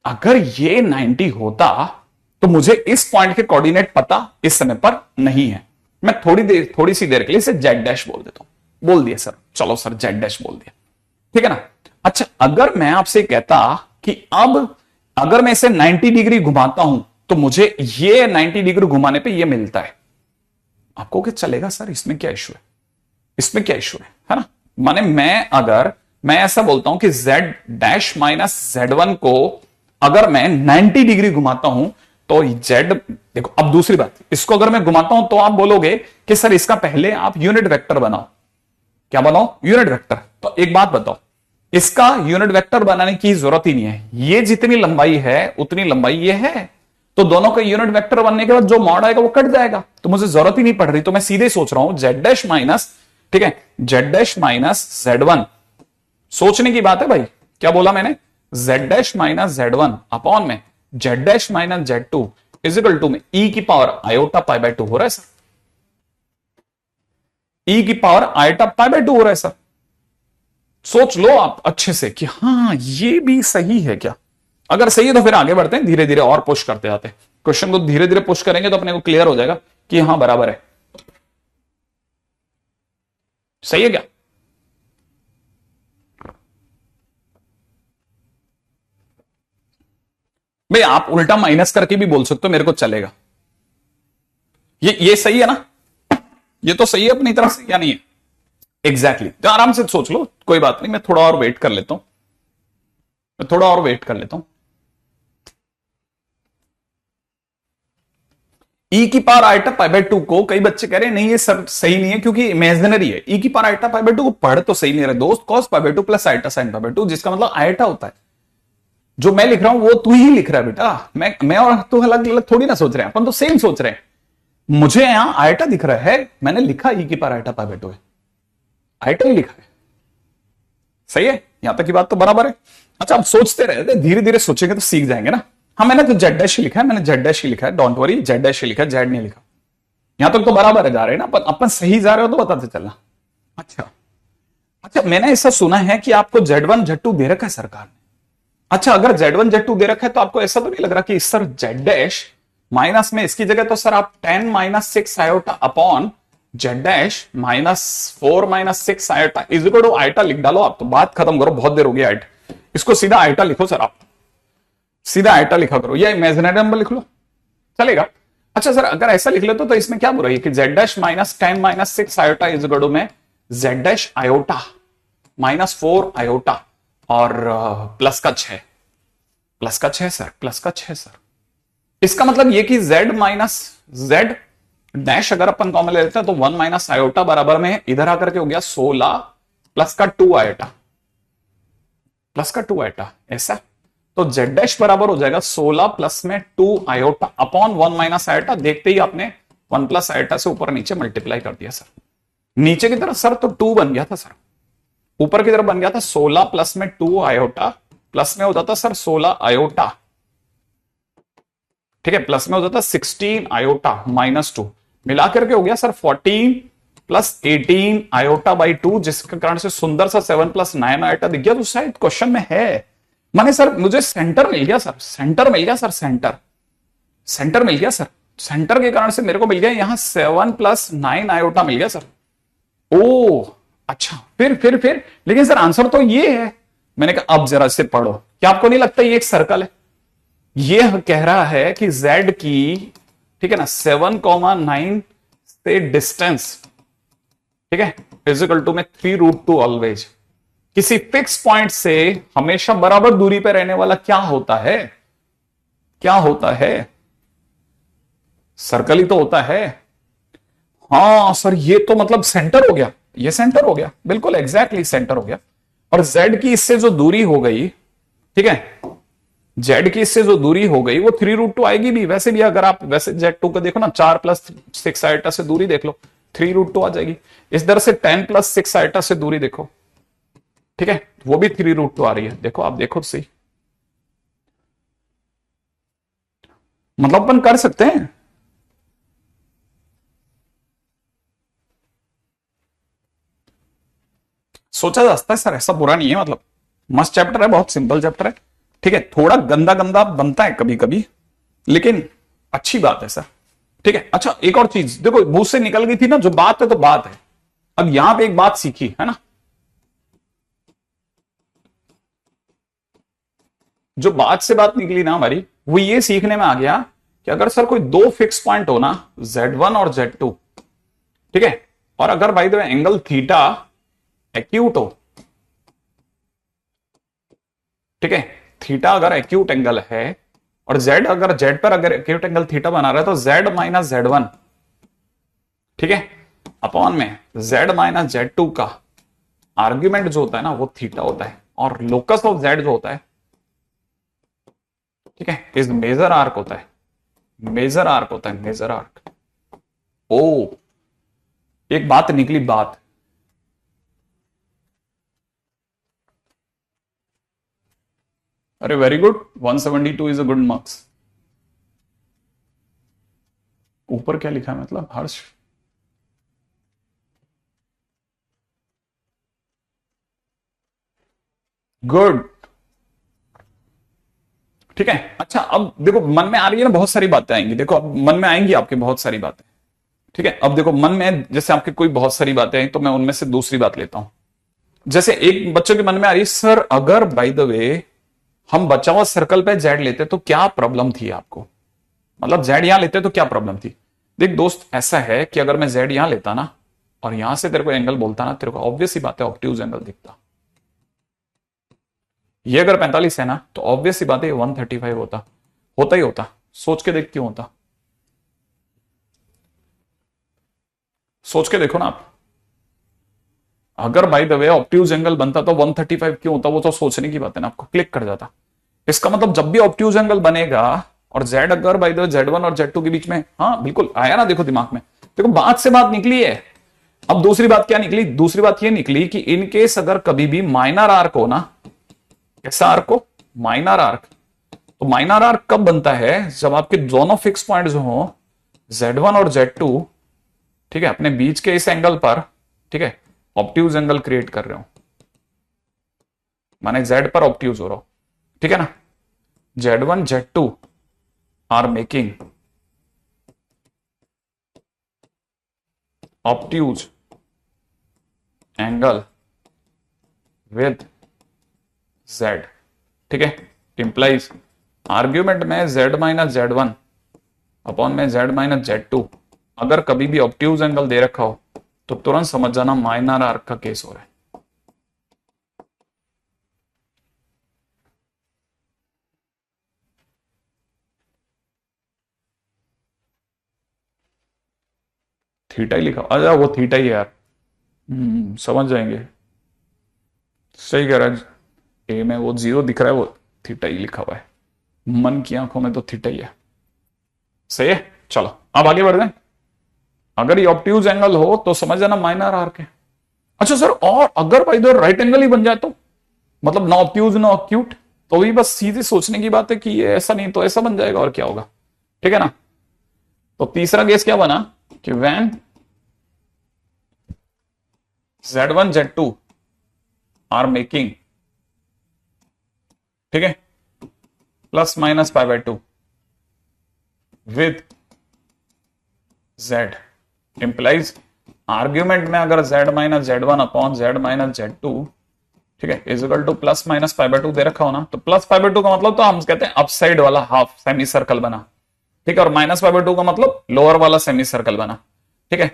S1: अगर ये 90 होता तो मुझे इस पॉइंट के कोऑर्डिनेट पता इस समय पर नहीं है। मैं थोड़ी सी देर के लिए इसे जेड डैश बोल देता हूं। बोल दिया सर, चलो सर जेड डैश बोल दिया, ठीक है ना। अच्छा अगर मैं आपसे कहता कि अब अगर मैं इसे 90 डिग्री घुमाता हूं तो मुझे ये 90 डिग्री घुमाने पे ये मिलता है, आपको क्या चलेगा सर? इसमें क्या इशू है, इसमें क्या इशू है ना। माने मैं ऐसा बोलता हूं कि z डैश माइनस Z1 को अगर मैं 90 डिग्री घुमाता हूं तो z, देखो अब दूसरी बात, इसको अगर मैं घुमाता हूं तो आप बोलोगे कि सर इसका पहले आप यूनिट वेक्टर बनाओ। क्या बनाओ? Unit vector. तो एक बात बताओ, इसका यूनिट वेक्टर बनाने की जरूरत ही नहीं है, ये जितनी लंबाई है उतनी लंबाई ये है, तो दोनों का यूनिट वेक्टर बनने के बाद जो मॉड आएगा वो कट जाएगा, तो मुझे जरूरत ही नहीं पड़ रही। तो मैं सीधे सोच रहा हूं z डैश माइनस, ठीक है, z डैश माइनस Z1, सोचने की बात है भाई, क्या बोला मैंने? z dash minus Z1 upon में z dash minus Z2 is equal to में e की पावर आयोटा पाई बाय 2 हो रहा है सर, e की पावर आयोटा पाई बाय 2 हो रहा है सर। सोच लो आप अच्छे से कि हाँ ये भी सही है क्या। अगर सही है तो फिर आगे बढ़ते हैं, धीरे धीरे और पुश करते जाते हैं क्वेश्चन को, धीरे धीरे पुश करेंगे तो अपने को क्लियर हो जाएगा कि हाँ बराबर है। सही है क्या? भाई आप उल्टा माइनस करके भी बोल सकते हो, मेरे को चलेगा। ये सही है ना, ये तो सही है अपनी तरफ से, क्या नहीं है? एग्जैक्टली तो आराम से सोच लो, कोई बात नहीं, मैं थोड़ा और वेट कर लेता हूं, मैं थोड़ा और वेट कर लेता हूं। ई की पावर आइटा पाई बाय 2 को कई बच्चे कह रहे हैं नहीं ये सब सही नहीं है क्योंकि इमेजिनरी है। ई की पावर आइटा पाई बाय 2 को पढ़ तो सही नहीं रहे दोस्त, cos pi by 2 plus iota sine pi by 2, जिसका मतलब आइटा होता है। जो मैं लिख रहा हूं वो तू ही लिख रहा है बेटा, मैं और तू अलग अलग थोड़ी ना सोच रहे हैं, अपन तो सेम सोच रहे हैं। मुझे यहां आइटा दिख रहा है, मैंने लिखा ई की पावर आइटा पाई बाय 2 है, आइटा ही लिखा है। सही है, यहां तक की बात तो बराबर है। अच्छा अब सोचते रहे, धीरे धीरे सोचेंगे तो सीख जाएंगे ना। हाँ मैंने तो जेड डैश ही लिखा है, मैंने जेड डैश ही लिखा है, डोंट वरी, जेड डैश ही लिखा है, जेड नहीं लिखा। यहां तक तो बराबर है, जा रहे हैं ना अपन सही जा रहे हो तो बताते चलना। अच्छा अच्छा, मैंने ऐसा सुना है कि आपको Z1 Z2 दे रखा है सरकार ने। अच्छा अगर Z1 Z2 दे रखा है तो आपको ऐसा तो नहीं लग रहा कि सर जेड डैश माइनस में इसकी जगह तो सर आप 10 - 6 iota upon z dash -4 - 6 iota is equal to iota लिख डालो आप, तो बात खत्म करो, बहुत देर हो गई आइटा। इसको सीधा आइटा लिखो सर, आप सीधा आइटा लिखा करो, या इमेजिनरी नंबर लिख लो चलेगा। अच्छा सर अगर ऐसा लिख लेते तो इसमें क्या बुराई है कि z dash -10 - 6 iota is equal to में जेड डैश आयोटा -4 आयोटा और प्लस का 6, प्लस का 6 सर, प्लस का 6 सर। इसका मतलब ये कि z माइनस जेड डैश अगर अपन कॉमन ले लेते हैं तो 1 माइनस आयोटा बराबर में इधर आकर के हो गया 16 प्लस का 2 आयोटा, प्लस का 2 आयोटा ऐसा। तो z डैश बराबर हो जाएगा 16 प्लस में 2 आयोटा अपॉन 1 माइनस आयोटा। देखते ही आपने 1 प्लस आयोटा से ऊपर नीचे मल्टीप्लाई कर दिया सर। नीचे की तरफ सर तो 2 बन गया था सर, ऊपर की तरफ बन गया था 16 प्लस में 2 आयोटा, प्लस में हो जाता सर 16 आयोटा, ठीक है, प्लस में हो जाता 16 आयोटा -2, मिलाकर के हो गया सर 14 प्लस 18 आयोटा बाई 2, जिसके कारण से सुंदर सा 7 + 9 आयोटा दिख गया। तो शायद क्वेश्चन में है, माने सर मुझे सेंटर मिल गया सर, सेंटर मिल गया सर, सेंटर सेंटर मिल गया सर, सेंटर के कारण से मेरे को मिल गया यहां 7 + 9 आयोटा मिल गया सर। ओ अच्छा, फिर लेकिन सर आंसर तो ये है। मैंने कहा अब जरा इसे पढ़ो, क्या आपको नहीं लगता ये एक सर्कल है? ये कह रहा है कि z की, ठीक है ना, 7,9 से डिस्टेंस, ठीक है, इक्वल टू में 3√2 ऑलवेज, किसी फिक्स पॉइंट से हमेशा बराबर दूरी पर रहने वाला क्या होता है? क्या होता है? सर्कल ही तो होता है। हाँ सर ये तो मतलब सेंटर हो गया, ये सेंटर हो गया, बिल्कुल एग्जैक्टली सेंटर हो गया। और z की इससे जो दूरी हो गई, ठीक है, z की इससे जो दूरी हो गई वो 3√2 आएगी भी। वैसे भी अगर आप वैसे z2 को देखो ना, 4 + 6 आयोटा से दूरी देख लो, 3√2 आ जाएगी। इस तरह से 10 + 6 आयोटा से दूरी देखो, ठीक है, वो भी 3√2 आ रही है। देखो आप देखो सही, मतलब अपन कर सकते हैं। सोचा जा सकता है सर, ऐसा बुरा नहीं है, मतलब मस्त चैप्टर है, बहुत सिंपल चैप्टर है, ठीक है, थोड़ा गंदा गंदा बनता है कभी कभी, लेकिन अच्छी बात है सर, ठीक है। अच्छा एक और चीज देखो, मुंह से निकल गई थी ना, जो बात है तो बात है, अब यहां पे एक बात सीखी है ना, जो बात से बात निकली ना हमारी, वो ये सीखने में आ गया कि अगर सर कोई दो फिक्स पॉइंट हो ना, Z1 और Z2, ठीक है, और अगर by the way angle theta acute हो, ठीक है, थीटा अगर एक्यूट एंगल है और जेड अगर जेड पर अगर एक्यूट एंगल थीटा बना रहा है तो जेड माइनस Z1, ठीक है, अपॉन में जेड माइनस Z2 का आर्ग्यूमेंट जो होता है ना वो थीटा होता है, और लोकस ऑफ जेड जो होता है, ठीक है, इस मेजर आर्क होता है, मेजर आर्क होता है, मेजर आर्क। ओ एक बात निकली बात, अरे very good, 172 is a good marks. ऊपर क्या लिखा है मतलब हर्ष? गुड, ठीक है। अच्छा अब देखो मन में आ रही है ना, बहुत सारी बातें आएंगी, देखो अब मन में आएंगी आपके बहुत सारी बातें, ठीक है। अब देखो मन में जैसे आपके कोई बहुत सारी बातें आई तो मैं उनमें से दूसरी बात लेता हूं। जैसे एक बच्चों के मन में आ रही है, सर अगर बाय द वे हम बचा हुआ सर्कल पे जेड लेते तो क्या प्रॉब्लम थी आपको, मतलब जेड यहां लेते तो क्या प्रॉब्लम थी? देख दोस्त ऐसा है कि अगर मैं जेड यहां लेता ना और यहां से तेरे को एंगल बोलता ना, तेरे को ऑब्वियस ही बात है ऑब्ट्यूज एंगल दिखता। ये अगर 45 है ना तो ऑब्वियस ही बात है 135 होता, होता ही होता, सोच के देख क्यों होता। सोच के देखो ना आप, अगर by the way obtuse angle बनता तो 135 क्यों होता, वो तो सोचने की बात है ना, आपको क्लिक कर जाता। इसका मतलब जब भी ऑब्ट्यूज एंगल बनेगा और जेड अगर बाय द Z1 और Z2 के बीच में, हाँ बिल्कुल आया ना, देखो दिमाग में, देखो बात से बात निकली है। अब दूसरी बात क्या निकली, दूसरी बात ये निकली कि इन केस अगर कभी भी माइनर आर्क हो ना, कैसा आर्क हो, माइनर आर्क, तो माइनर आर्क कब बनता है, जब आपके दोनों फिक्स पॉइंट्स हो Z1 और Z2, ठीक है, अपने बीच के इस एंगल पर, ठीक है, ऑब्ट्यूज एंगल क्रिएट कर रहे हो, माने Z पर ऑब्ट्यूज हो रहा हो, ठीक है ना, Z1 Z2 are making obtuse angle with Z, ठीक है, इंप्लाइज आर्ग्यूमेंट में Z माइनस Z1 अपॉन में Z माइनस Z2 अगर कभी भी ऑब्ट्यूज एंगल दे रखा हो तो तुरंत समझ जाना माइनर आर्क का केस हो रहा है। थीटा ही लिखा, अच्छा वो थीटा ही है यार, समझ जाएंगे, सही कह रहा है, ए में वो जीरो दिख रहा है, वो थीटा ही लिखा हुआ है, मन की आंखों में तो थीटा ही है, सही है। चलो अब आगे बढ़ जाए, अगर ये ऑब्ट्यूज एंगल हो तो समझ जाना माइनर आर्क है। अच्छा सर, और अगर भाई इधर राइट एंगल ही बन जाए तो, मतलब नो ऑब्ट्यूज नो अक्यूट, तो भी बस सीधे सोचने की बात है कि ये ऐसा नहीं तो ऐसा बन जाएगा, और क्या होगा, ठीक है ना। तो तीसरा केस क्या बना कि when Z1 Z2 are making, ठीक है, plus minus pi by 2 with Z, implies argument में अगर Z minus Z1 upon Z minus Z2, ठीक है, is equal two plus minus pi by 2 दे रखा हो ना, तो प्लस पाई बाय 2 का मतलब तो हम कहते हैं अपसाइड वाला हाफ सेमी सर्कल बना, ठीक है, और माइनस पाई बाय 2 का मतलब लोअर वाला सेमी सर्कल बना, ठीक है।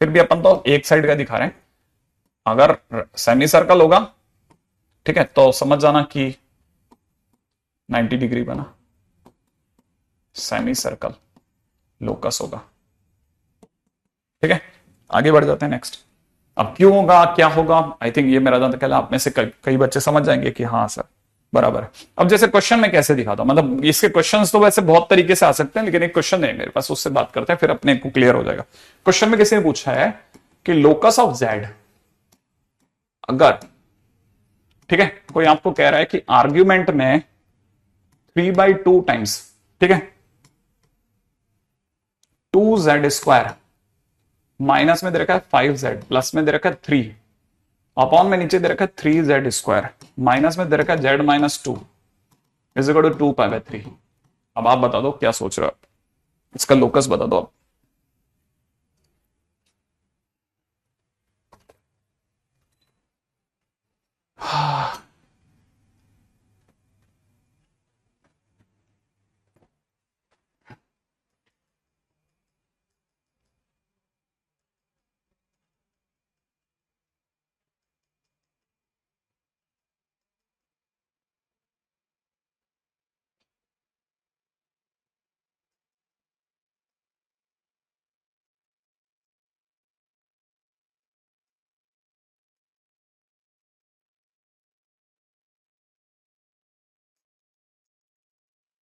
S1: फिर भी अपन तो एक साइड का दिखा रहे हैं, अगर सेमी सर्कल होगा, ठीक है, तो समझ जाना कि 90 डिग्री बना, सेमी सर्कल लोकस होगा, ठीक है। आगे बढ़ जाते हैं नेक्स्ट। अब क्यों होगा क्या होगा, आई थिंक ये मेरा जहां तक आप में से कई बच्चे समझ जाएंगे कि हाँ सर बराबर है। अब जैसे क्वेश्चन में कैसे दिखाता हूं, मतलब इसके क्वेश्चंस तो वैसे बहुत तरीके से आ सकते हैं, लेकिन एक क्वेश्चन है मेरे पास, उससे बात करते हैं, फिर अपने को क्लियर हो जाएगा। क्वेश्चन में किसी ने पूछा है कि लोकस ऑफ Z अगर, ठीक है, कोई आपको कह रहा है कि आर्ग्यूमेंट में 3/2 टाइम्स, ठीक है, 2Z², माइनस में दे रखा है 5Z, प्लस में दे रखा है 3, अपॉन में नीचे दे रखा है 3Z², माइनस में दे रखा है Z minus 2 is equal to 2 pi by 3। अब आप बता दो क्या सोच रहे हो, इसका लोकस बता दो आप।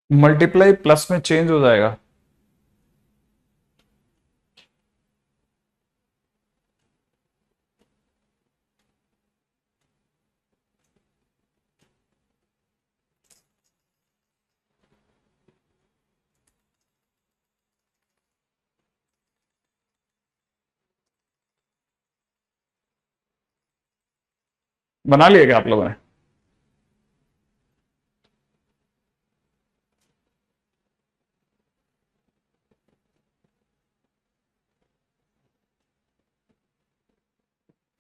S1: मल्टीप्लाई प्लस में चेंज हो जाएगा, बना लिया क्या आप लोगों ने।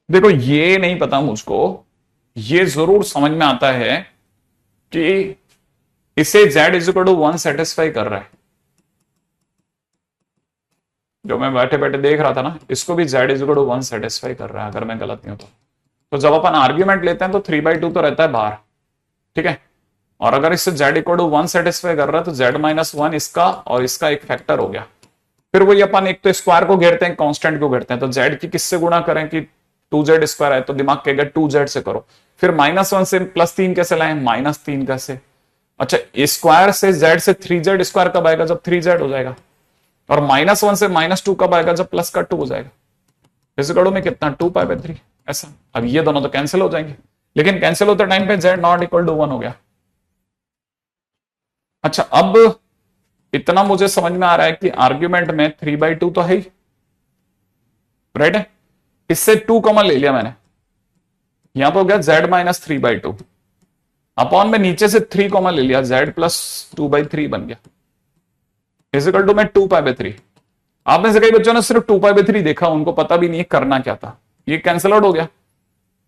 S1: देखो ये नहीं पता मुझको, ये जरूर समझ में आता है कि इसे Z is equal to 1 satisfy कर रहा है, जो मैं बैठे बैठे देख रहा था ना, इसको भी Z is equal to 1 satisfy कर रहा है, अगर मैं गलत नहीं हूं तो जब अपन आर्ग्यूमेंट लेते हैं तो 3/2 तो रहता है बाहर, ठीक है, और अगर इससे Z इक्वल टू 1 सेटिस्फाई कर रहा है तो Z माइनस 1 इसका और इसका एक फैक्टर हो गया, फिर वही अपन एक तो स्क्वायर को घेरते हैं, कांस्टेंट को घेरते हैं, तो जेड की किससे गुणा करें कि 2z स्क्वायर है, तो दिमाग कहेगा 2z से करो। फिर -1 से +3 कैसे लाएं, -3 कैसे। अच्छा, स्क्वायर से z से 3z स्क्वायर कब आएगा, जब 3z हो जाएगा। और -1 से -2 कब आएगा, जब प्लस का 2 हो जाएगा। इस गढ़ो में कितना 2π/3 ऐसा। अब ये दोनों तो कैंसिल हो जाएंगे, लेकिन कैंसिल होते टाइम पे z नॉट इक्वल टू 1 हो गया। अच्छा, अब इतना मुझे समझ में आ रहा है कि आर्ग्यूमेंट में 3/2 तो है ही, राइट है। इससे 2 कॉमन ले लिया मैंने, यहां पर हो गया z - 3/2 अपॉन में नीचे से 3 कॉमन ले लिया, z + 2/3 बन गया इक्वल टू में 2π/3। आप में से कई बच्चों ने सिर्फ 2π/3 देखा, उनको पता भी नहीं करना क्या था, ये कैंसिल आउट हो गया,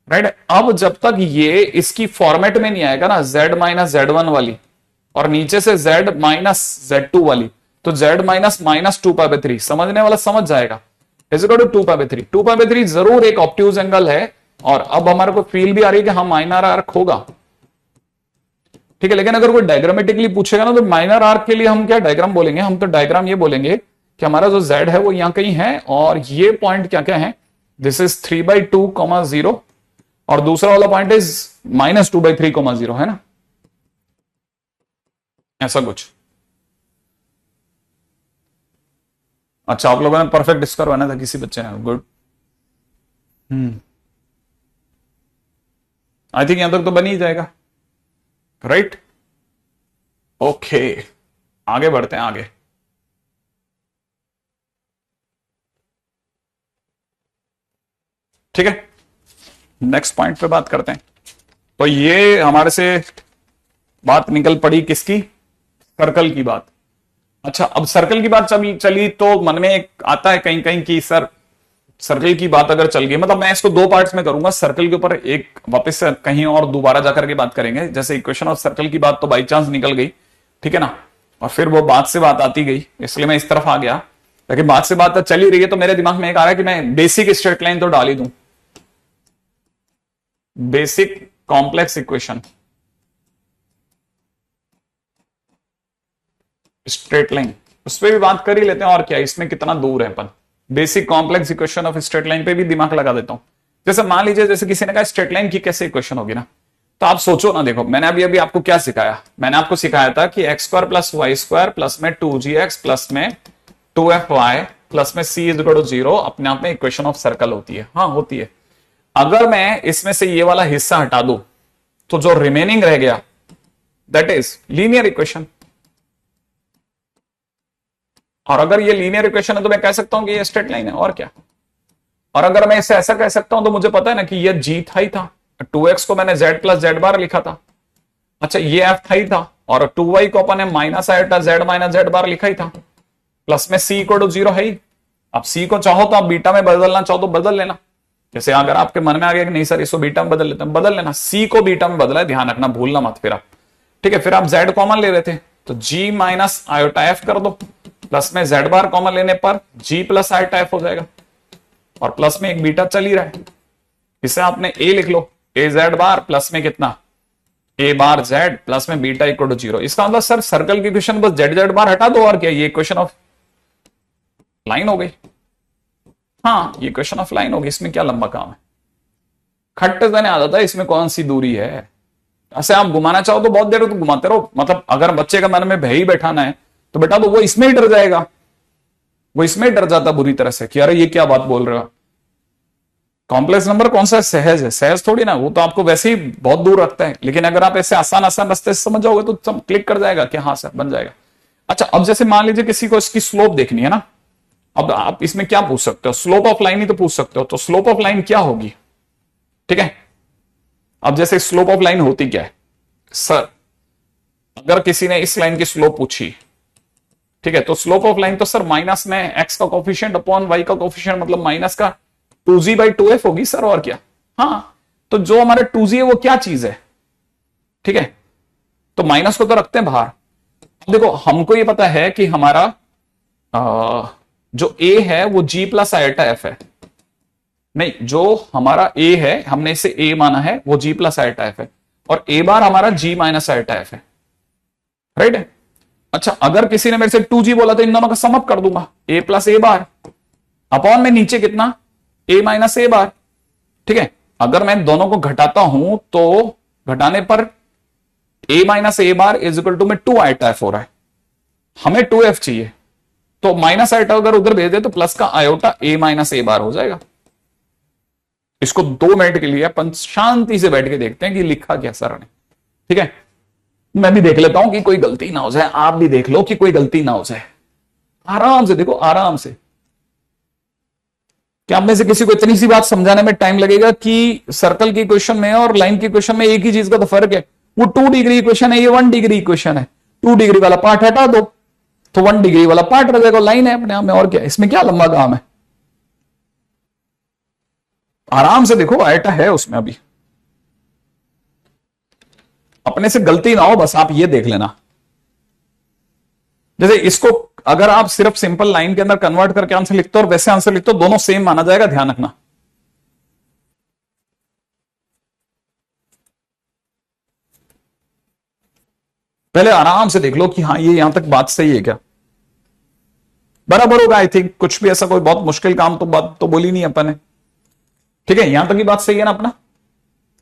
S1: राइट। अब जब तक ये इसकी फॉर्मेट में नहीं आएगा ना, z - z1 वाली और नीचे से z - z2 वाली, तो z - 2π/3 समझने वाला समझ जाएगा इक्वल टू 2π/3। 2π/3 जरूर एक ऑब्ट्यूज एंगल है, और अब हमारे को फील भी आ रही है कि हाँ माइनर आर्क होगा, ठीक है। लेकिन अगर कोई डायग्रामेटिकली पूछेगा ना, तो माइनर आर्क के लिए हम क्या डायग्राम बोलेंगे, हम तो डायग्राम ये बोलेंगे कि हमारा जो z है वो यहां कहीं है, और ये पॉइंट क्या क्या है, दिस इज 3/2, 0, और दूसरा वाला पॉइंट इज -2/3, 0, है ना, ऐसा कुछ। अच्छा, आप लोगों ने परफेक्ट डिस्कर बना था किसी बच्चे ने, गुड। आई थिंक यहां तक तो बन ही जाएगा, राइट। ओके, आगे बढ़ते हैं आगे। ठीक है, नेक्स्ट पॉइंट पे बात करते हैं। तो ये हमारे से बात निकल पड़ी किसकी, सर्कल की बात। अच्छा, अब सर्कल की बात चली तो मन में एक आता है कहीं कहीं कि सर सर्कल की बात अगर चल गई, मतलब मैं इसको 2 पार्ट्स में करूंगा, सर्कल के ऊपर एक वापस से कहीं और दोबारा जाकर के बात करेंगे। जैसे इक्वेशन ऑफ सर्कल की बात तो बाई चांस निकल गई, ठीक है ना, और फिर वो बात से बात आती गई, इसलिए मैं इस तरफ आ गया। लेकिन बात से बात चल ही रही है, तो मेरे दिमाग में एक आ रहा है कि मैं बेसिक स्ट्रेट लाइन तो डाल ही दूं, basic complex equation, straight line, उस पर भी बात कर ही लेते हैं। और क्या, इसमें कितना दूर है अपन, basic complex equation of straight line पे भी दिमाग लगा देता हूं। जैसे मान लीजिए, जैसे किसी ने कहा स्ट्रेट लाइन की कैसे इक्वेशन होगी ना, तो आप सोचो ना, देखो मैंने अभी आपको क्या सिखाया, मैंने आपको सिखाया था कि x² + y² प्लस में 2gx प्लस में 2fy प्लस में c = 0 अपने आप में इक्वेशन ऑफ सर्कल होती है। हाँ होती है। अगर मैं इसमें से ये वाला हिस्सा हटा दूं, तो जो रिमेनिंग रह गया दैट इज लीनियर इक्वेशन। और अगर ये लीनियर इक्वेशन है तो मैं कह सकता हूं कि ये स्ट्रेट लाइन है, और क्या। और अगर मैं इसे ऐसा कह सकता हूं, तो मुझे पता है ना कि ये g था ही था, 2x को मैंने z + z लिखा था। अच्छा, ये f था ही था, और 2y को अपन ने -z - z लिखा ही था, प्लस में c = 0 है ही। अब c को चाहो तो आप बीटा में बदलना चाहो तो बदल लेना। जैसे अगर आपके मन में आ गया कि नहीं सर इसको बीटा में बदल लेते हैं, बदल लेना। c को बीटा में बदला है, ध्यान रखना, भूलना मत। फिर आप ठीक है, फिर आप z कॉमन ले रहे थे, तो g - iota-f कर दो, प्लस में z कॉमन लेने पर g + iota-f हो जाएगा, और प्लस में एक बीटा चल ही रहा है, इसे आपने a लिख लो, az प्लस में कितना a z प्लस में बीटा = 0। इसका मतलब सर सर्कल की इक्वेशन बस z हटा दो, और क्या, ये इक्वेशन ऑफ लाइन हो गई। हाँ, ये इक्वेशन ऑफ लाइन होगी, इसमें क्या लंबा काम है, खट्टे देने आ जाता है, इसमें कौन सी दूरी है। ऐसे आप घुमाना चाहो तो बहुत देर तो घुमाते रहो, मतलब अगर बच्चे का मन में भय ही बैठाना है तो बेटा तो वो इसमें ही डर जाएगा, वो इसमें ही डर जाता बुरी तरह से कि अरे ये क्या बात बोल रहे हो। कॉम्प्लेक्स नंबर कौन सा सहज है, सहज थोड़ी ना, वो तो आपको वैसे ही बहुत दूर रखता है। लेकिन अगर आप ऐसे आसान आसान रास्ते से समझ जाओगे तो सब क्लिक कर जाएगा कि हाँ सर बन जाएगा। अच्छा, अब जैसे मान लीजिए किसी को इसकी स्लोप देखनी है ना, अब आप इसमें क्या पूछ सकते हो, स्लोप ऑफ लाइन ही तो पूछ सकते हो। तो स्लोप ऑफ लाइन क्या होगी, ठीक है। अब जैसे स्लोप ऑफ लाइन होती क्या है सर, अगर किसी ने इस लाइन की स्लोप पूछी, ठीक है, तो स्लोप ऑफ लाइन तो सर माइनस में x का कोफिशिएंट अपॉन y का कोफिशिएंट, मतलब माइनस का 2g/2f होगी सर, और क्या। हाँ, तो जो हमारा 2g है वो क्या चीज है, ठीक है, तो माइनस को तो रखते हैं बाहर। देखो हमको ये पता है कि हमारा जो a है वो g + iota-f है, नहीं, जो हमारा a है हमने इसे a माना है, वो g + iota-f है, और a बार हमारा g - iota-f है, राइट है। अच्छा, अच्छा, अगर किसी ने मेरे से 2g बोला तो इन दोनों का समअप कर दूंगा, a plus a bar upon में नीचे कितना a माइनस ए बार। ठीक है, अगर मैं दोनों को घटाता हूं तो घटाने पर a minus a bar is equal to में 2 आइटा एफ हो रहा है, हमें 2f चाहिए, तो माइनस आइटा अगर उधर भेज दे तो प्लस का आयोटा a माइनस ए बार हो जाएगा। इसको 2 मिनट के लिए अपन शांति से बैठ के देखते हैं कि लिखा क्या सर ने। ठीक है, मैं भी देख लेता हूं कि कोई गलती ना हो जाए, आप भी देख लो कि कोई गलती ना हो जाए। आराम से देखो, आराम से। क्या आप में से किसी को इतनी सी बात समझाने में टाइम लगेगा कि सर्कल की क्वेश्चन में और लाइन की क्वेश्चन में एक ही चीज का तो फर्क है, वो 2 डिग्री इक्वेशन है, ये 1 डिग्री इक्वेशन है। 2 डिग्री वाला पार्ट हटा दो तो 1 डिग्री वाला पार्ट रह जाएगा, लाइन है अपने आप में, और क्या, इसमें क्या लंबा काम है। आराम से देखो, आयटा है उसमें, अभी अपने से गलती ना हो, बस आप ये देख लेना। जैसे इसको अगर आप सिर्फ सिंपल लाइन के अंदर कन्वर्ट करके आंसर लिखते हो और वैसे आंसर लिखते हो, दोनों सेम माना जाएगा, ध्यान रखना। पहले आराम से देख लो कि हाँ ये यहां तक बात सही है क्या, बराबर होगा। आई थिंक कुछ भी ऐसा कोई बहुत मुश्किल काम तो बात तो बोली नहीं अपन ने। ठीक है, यहां तक की बात सही है ना अपना।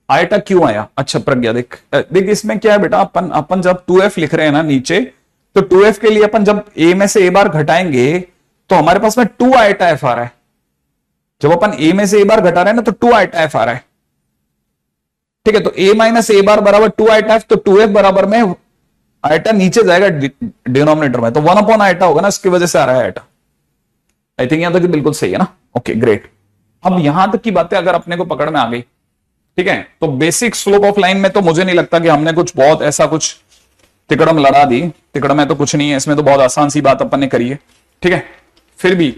S1: आयटा क्यों आया, अच्छा प्रज्ञा देख देख, इसमें क्या है बेटा, अपन जब 2f लिख रहे हैं ना नीचे, तो 2f के लिए अपन जब a में से a बार घटाएंगे तो हमारे पास में 2 आयटा f आ रहा है। जब अपन a में से a बार घटा रहे हैं ना तो 2 आयटा f आ रहा है। ठीक है, तो a माइनस a बार बराबर 2 आयटा f, तो 2f बराबर में आयटा नीचे जाएगा डिनोमिनेटर में, तो 1 अपॉन आयटा होगा ना, इसकी वजह से आ रहा है आयटा। आई थिंक यहां तक बिल्कुल सही है ना। Okay great. अब यहां तक की बातें अगर अपने को पकड़ में आ गई, ठीक है, तो बेसिक स्लोप ऑफ लाइन में तो मुझे नहीं लगता कि हमने कुछ बहुत ऐसा कुछ तिकड़म लड़ा दी। तिकड़म में तो कुछ नहीं है, इसमें तो बहुत आसान सी बात अपन ने करी है। ठीक है, फिर भी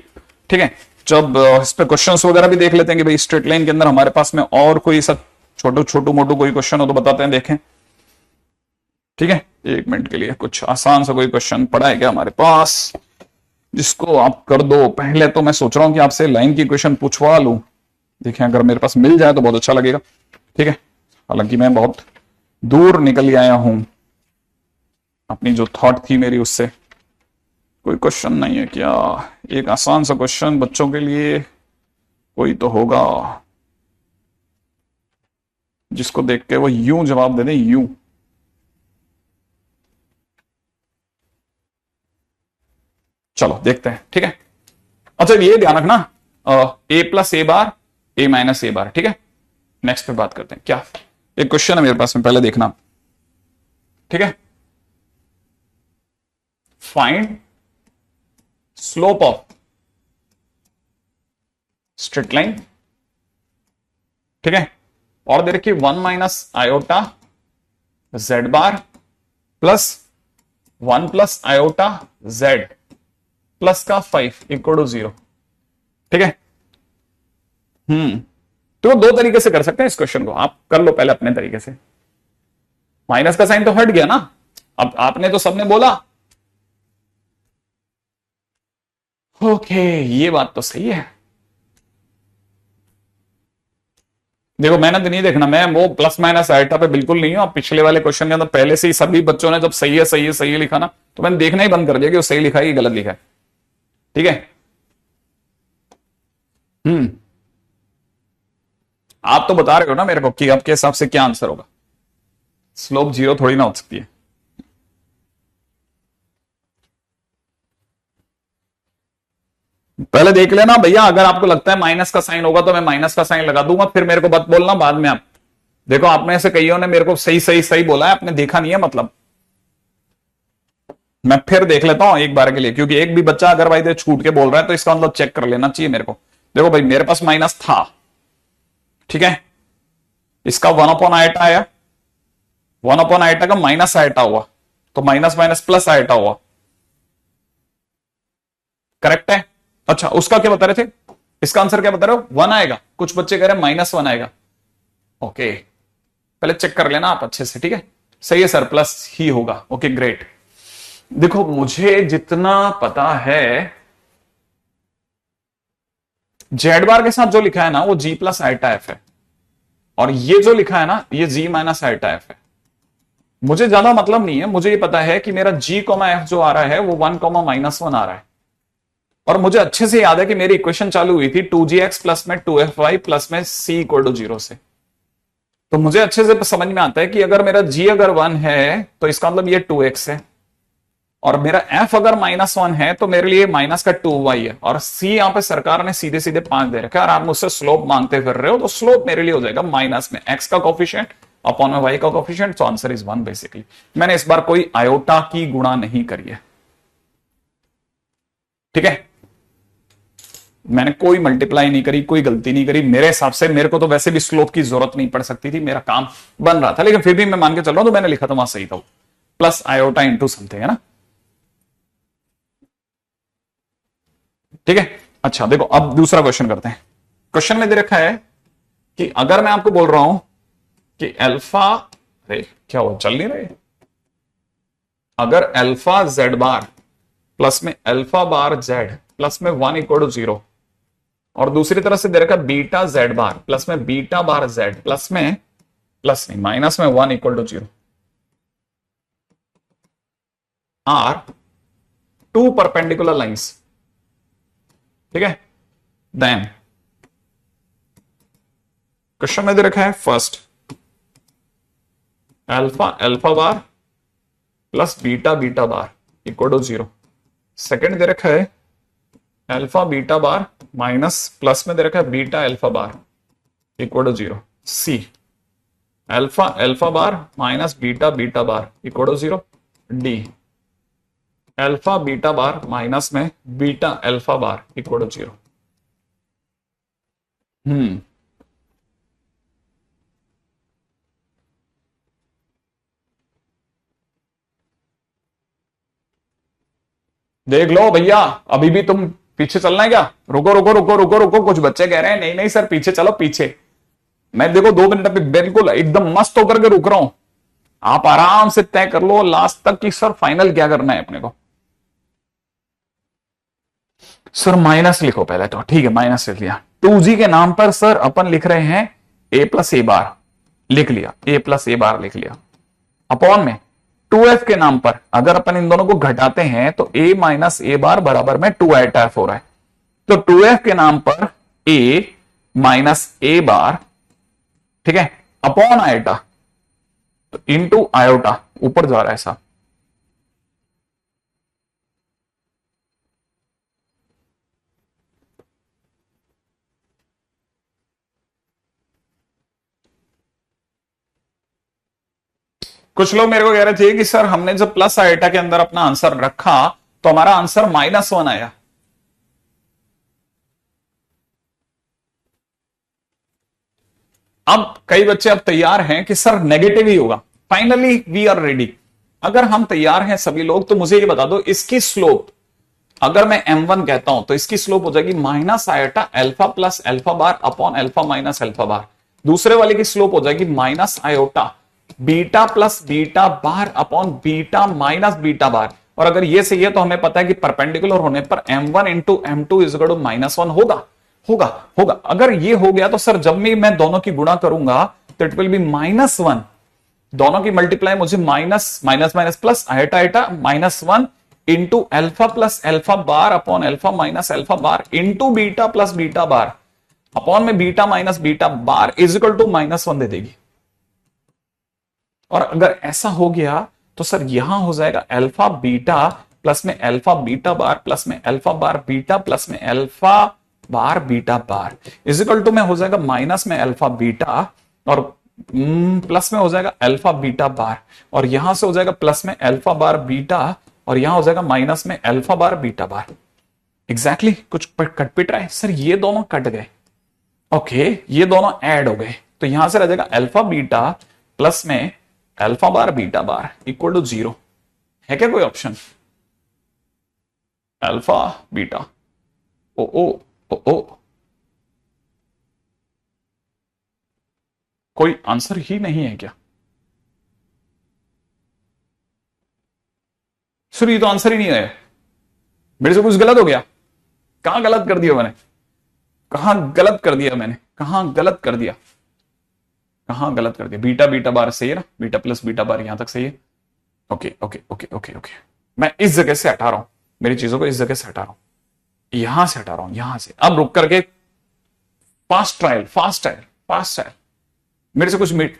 S1: ठीक है, जब इस पे क्वेश्चंस वगैरह भी देख लेते हैं कि भाई स्ट्रेट लाइन के अंदर हमारे पास में और कोई सब छोटू मोटू कोई क्वेश्चन हो तो बताते हैं, देखें। ठीक है, 1 मिनट के लिए कुछ आसान सा कोई क्वेश्चन पड़ा है क्या हमारे पास जिसको आप कर दो। पहले तो मैं सोच रहा हूं कि आपसे लाइन की क्वेश्चन पूछवा लूं, देखें अगर मेरे पास मिल जाए तो बहुत अच्छा लगेगा। ठीक है, हालांकि मैं बहुत दूर निकल आया हूं, अपनी जो थॉट थी मेरी उससे। कोई क्वेश्चन नहीं है क्या, एक आसान सा क्वेश्चन बच्चों के लिए कोई तो होगा जिसको देख के वो यूं जवाब दे दे, यूं। चलो देखते हैं। ठीक है, अच्छा ये ध्यान रखना, a plus a bar a minus a bar. ठीक है, नेक्स्ट पे बात करते हैं। क्या एक क्वेश्चन है मेरे पास में, पहले देखना। ठीक है, find slope of straight line. ठीक है, और दे रखी 1 minus iota z bar plus 1 plus iota z plus का 5 इक्वल टू 0। ठीक है, तो 2 तरीके से कर सकते हैं इस क्वेश्चन को, आप कर लो पहले अपने तरीके से। माइनस का साइन तो हट गया ना, अब आपने तो सबने बोला। ओके, ये बात तो सही है। देखो मेहनत नहीं देखना, मैं वो प्लस माइनस आइटा पे बिल्कुल नहीं हूं। आप पिछले वाले क्वेश्चन के अंदर पहले से ही सभी बच्चों ने जब सही है सही है सही है लिखा ना, तो मैंने देखना ही बंद कर दिया कि वो सही लिखा है कि गलत लिखा है। ठीक है, आप तो बता रहे हो ना मेरे को कि आपके हिसाब से क्या आंसर होगा। स्लोप 0 थोड़ी ना हो सकती है। पहले देख लेना भैया, अगर आपको लगता है माइनस का साइन होगा तो मैं माइनस का साइन लगा दूंगा, फिर मेरे को मत बोलना बाद में। आप देखो, आप में से कईयों ने मेरे को सही सही सही बोला है, आपने देखा नहीं है मतलब। मैं फिर देख लेता हूं एक बार के लिए, क्योंकि एक भी बच्चा अगर भाई दे छूट के बोल रहा है तो इसका मतलब चेक कर लेना चाहिए मेरे को। देखो भाई, मेरे पास माइनस था, ठीक है, इसका 1 अपॉन आयटा आया, 1 अपॉन आयटा का माइनस आयटा हुआ, तो माइनस माइनस प्लस आयटा हुआ। करेक्ट है। अच्छा, उसका क्या बता रहे थे, इसका आंसर क्या बता रहे हो, 1 आएगा। कुछ बच्चे कह रहे हैं -1 आएगा। ओके, पहले चेक कर लेना आप अच्छे से। ठीक है, सही है सर, प्लस ही होगा। Okay great. देखो मुझे जितना पता है, जेड बार के साथ जो लिखा है ना वो जी प्लस आइटा एफ है, और ये जो लिखा है ना ये जी माइनस आइटा एफ है। मुझे ज्यादा मतलब नहीं है, मुझे ये पता है कि मेरा g कॉमा एफ जो आ रहा है वो 1 कॉमा -1 आ रहा है। और मुझे अच्छे से याद है कि मेरी इक्वेशन चालू हुई थी 2gx प्लस में 2fy प्लस में c इक्वल टू 0 से। तो मुझे अच्छे से समझ में आता है कि अगर मेरा g अगर 1 है तो इसका मतलब ये 2x है, और मेरा f अगर -1 है तो मेरे लिए माइनस का 2y है, और c यहां पे सरकार ने सीधे सीधे 5 दे रखा है, और आप मुझसे स्लोप मांगते फिर रहे हो, तो स्लोप मेरे लिए हो जाएगा माइनस में x का कोफिशिएंट अपॉन में y का कोफिशिएंट, तो आंसर इज 1 बेसिकली। मैंने इस बार कोई आयोटा की गुणा नहीं करी है, ठीक है, मैंने कोई मल्टीप्लाई नहीं करी, कोई गलती नहीं करी। मेरे हिसाब से मेरे को तो वैसे भी स्लोप की जरूरत नहीं पड़ सकती थी, मेरा काम बन रहा था, लेकिन फिर भी मैं मान के चल रहा हूं तो मैंने लिखा था वहां सही था, प्लस आयोटा इंटू समथिंग, है ना, ठीक है। अच्छा देखो, अब दूसरा क्वेश्चन करते हैं। क्वेश्चन में दे रखा है कि अगर मैं आपको बोल रहा हूं कि अल्फा, अरे क्या हुआ, चल नहीं रहे, अगर अल्फा जेड बार प्लस में अल्फा बार जेड प्लस में 1 इक्वल टू 0, और दूसरी तरफ से दे रखा बीटा जेड बार प्लस में बीटा बार जेड प्लस में, प्लस नहीं माइनस में 1 equal to 0 are two perpendicular lines, ठीक है। देन क्वेश्चन में दे रखा है first alpha alpha bar plus beta beta bar equal to 0, second दे रखा है alpha beta bar minus plus में दे रखा है beta alpha bar equal to 0, c alpha alpha bar minus beta beta bar equal to 0, d alpha beta bar minus में beta alpha bar equal to 0। देख लो भैया, अभी भी तुम पीछे चलना है क्या? रुको रुको रुको रुको रुको, कुछ बच्चे कह रहे हैं नहीं नहीं सर पीछे चलो पीछे। मैं देखो 2 मिनट पे बिल्कुल एकदम मस्त होकर के रुक रहा हूं, आप आराम से तय कर लो लास्ट तक कि सर फाइनल क्या करना है अपने को। सर माइनस लिखो पहले तो, ठीक है माइनस लिख लिया। 2g के नाम पर सर अपन लिख रहे हैं a प्लस ए बार, लिख लिया a प्लस ए बार लिख लिया, अपॉन में 2f के नाम पर अगर अपन इन दोनों को घटाते हैं तो a माइनस ए बार बराबर में 2 आयोटा f हो रहा है, तो 2f के नाम पर a माइनस ए बार, ठीक है, अपॉन आयोटा, तो इनटू आयोटा ऊपर जा रहा है ऐसा। कुछ लोग मेरे को कह रहे थे कि सर हमने जब प्लस आयोटा के अंदर अपना आंसर रखा तो हमारा आंसर -1 आया। अब कई बच्चे अब तैयार हैं कि सर नेगेटिव ही होगा, फाइनली वी आर रेडी। अगर हम तैयार हैं सभी लोग तो मुझे ये बता दो इसकी स्लोप, अगर मैं m1 कहता हूं तो इसकी स्लोप हो जाएगी minus iota alpha plus alpha bar upon alpha minus alpha bar. दूसरे वाले की स्लोप हो जाएगी minus iota beta plus beta bar upon beta minus beta bar. और अगर ये सही है तो हमें पता है कि परपेंडिकुलर होने पर m1 into m2 is equal to -1 होगा होगा होगा। अगर ये हो गया तो सर जब भी मैं दोनों की गुणा करूंगा तो इट विल बी -1, दोनों की मल्टीप्लाई मुझे minus minus minus plus iota iota -1 into alpha plus alpha bar upon alpha minus alpha bar into beta plus beta bar upon में beta minus beta bar is equal to -1 दे देगी। और अगर ऐसा हो गया तो सर यहां हो जाएगा अल्फा बीटा प्लस में अल्फा बीटा बार प्लस में अल्फा बार बीटा प्लस में alpha bar beta bar is equal to में हो जाएगा माइनस में अल्फा बीटा और प्लस में हो जाएगा अल्फा बीटा बार, और यहां से हो जाएगा प्लस में अल्फा बार बीटा और यहां हो जाएगा माइनस में अल्फा बार बीटा बार। एग्जैक्टली कुछ कटपिट रहा है सर, ये दोनों कट गए, ओके ये दोनों ऐड हो गए, तो यहां से रह जाएगा अल्फा बीटा प्लस में alpha bar beta bar equal to 0। है क्या कोई ऑप्शन? अल्फा बीटा ओ ओ ओ ओ, कोई आंसर ही नहीं है क्या? सर ये तो आंसर ही नहीं है, मेरे से कुछ गलत हो गया? कहां गलत कर दिया मैंने, कहां गलत कर दिया मैंने, कहां गलत कर दिया? कहां गलत कर दिया? बीटा बीटा बार सही है ना, बीटा प्लस बीटा बार यहां तक सही है। Okay okay okay okay okay, मैं इस जगह से हटा रहा हूं, मेरी चीजों को इस जगह से हटा रहा हूं, यहां से हटा रहा हूं, यहां से। अब रुक करके fast trial, fast trial, fast trial, मेरे से कुछ मिट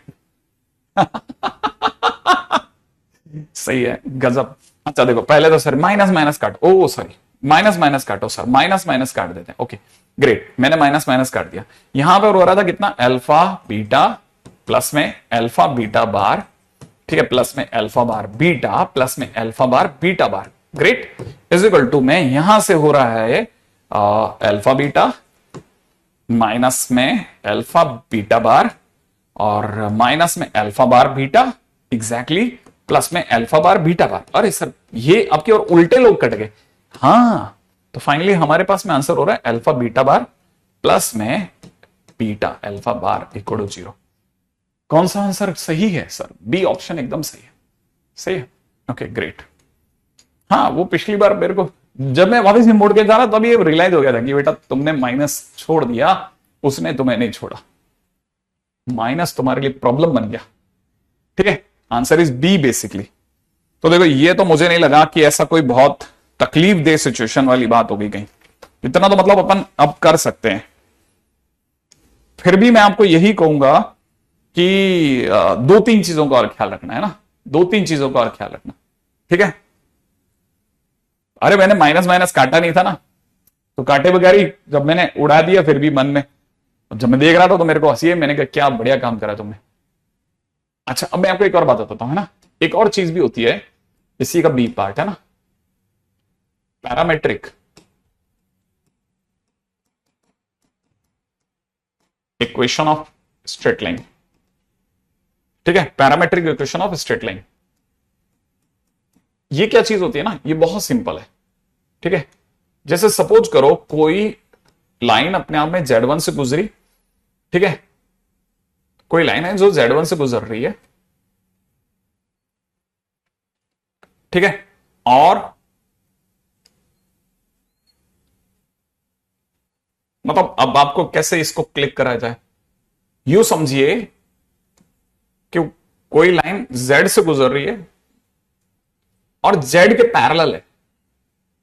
S1: सही है, गजब। अच्छा देखो, पहले तो सर माइनस माइनस काट, ओ सॉरी, माइनस माइनस काटो सर, माइनस माइनस काट देते हैं। ओके ग्रेट, मैंने माइनस माइनस काट दिया। यहां पर हो रहा था कितना? अल्फा बीटा प्लस में अल्फा बीटा बार, ठीक है, प्लस में अल्फा बार बीटा प्लस में alpha bar beta bar, great, is equal to में यहां से हो रहा है अल्फा बीटा माइनस में अल्फा बीटा बार और माइनस में alpha bar beta, exactly, plus में अल्फा बार बीटा बार। अरे सर ये आपके और उल्टे लोग कट गए। हाँ, तो फाइनली हमारे पास में आंसर हो रहा है अल्फा बीटा बार प्लस में beta alpha bar equal to 0। कौन सा आंसर सही है सर? बी ऑप्शन एकदम सही है, सही है। Okay great. हाँ, वो पिछली बार मेरे को जब मैं वापस मोड़ के जा रहा तब ये रियलाइज हो गया था कि बेटा तुमने माइनस छोड़ दिया, उसने तुम्हें नहीं छोड़ा, माइनस तुम्हारे लिए प्रॉब्लम बन गया। ठीक है, आंसर इज बी बेसिकली। तो देखो, ये तो मुझे नहीं लगा कि ऐसा कोई बहुत तकलीफ दे सिचुएशन वाली बात हो गई कहीं, इतना तो मतलब अपन अब कर सकते हैं। फिर भी मैं आपको यही कहूंगा कि दो तीन चीजों का और ख्याल रखना है ना, दो तीन चीजों का और ख्याल रखना, ठीक है। अरे मैंने माइनस माइनस काटा नहीं था ना, तो काटे बगैर ही जब मैंने उड़ा दिया, फिर भी मन में जब मैं देख रहा था तो मेरे को हंसी है, मैंने कहा क्या बढ़िया काम करा तुमने। अच्छा, अब मैं आपको एक और बात बताता हूं, है ना, एक और चीज भी होती है, इसी का बी पार्ट है ना, parametric equation of straight line. ठीक है, parametric equation of straight line, ये क्या चीज होती है ना, ये बहुत सिंपल है। ठीक है, जैसे सपोज करो कोई लाइन अपने आप में Z1 से गुजरी, ठीक है, कोई लाइन है जो Z1 से गुजर रही है, ठीक है, और मतलब अब आपको कैसे इसको क्लिक करा जाए, यू समझिए कि कोई लाइन Z से गुजर रही है और Z के पैरेलल है।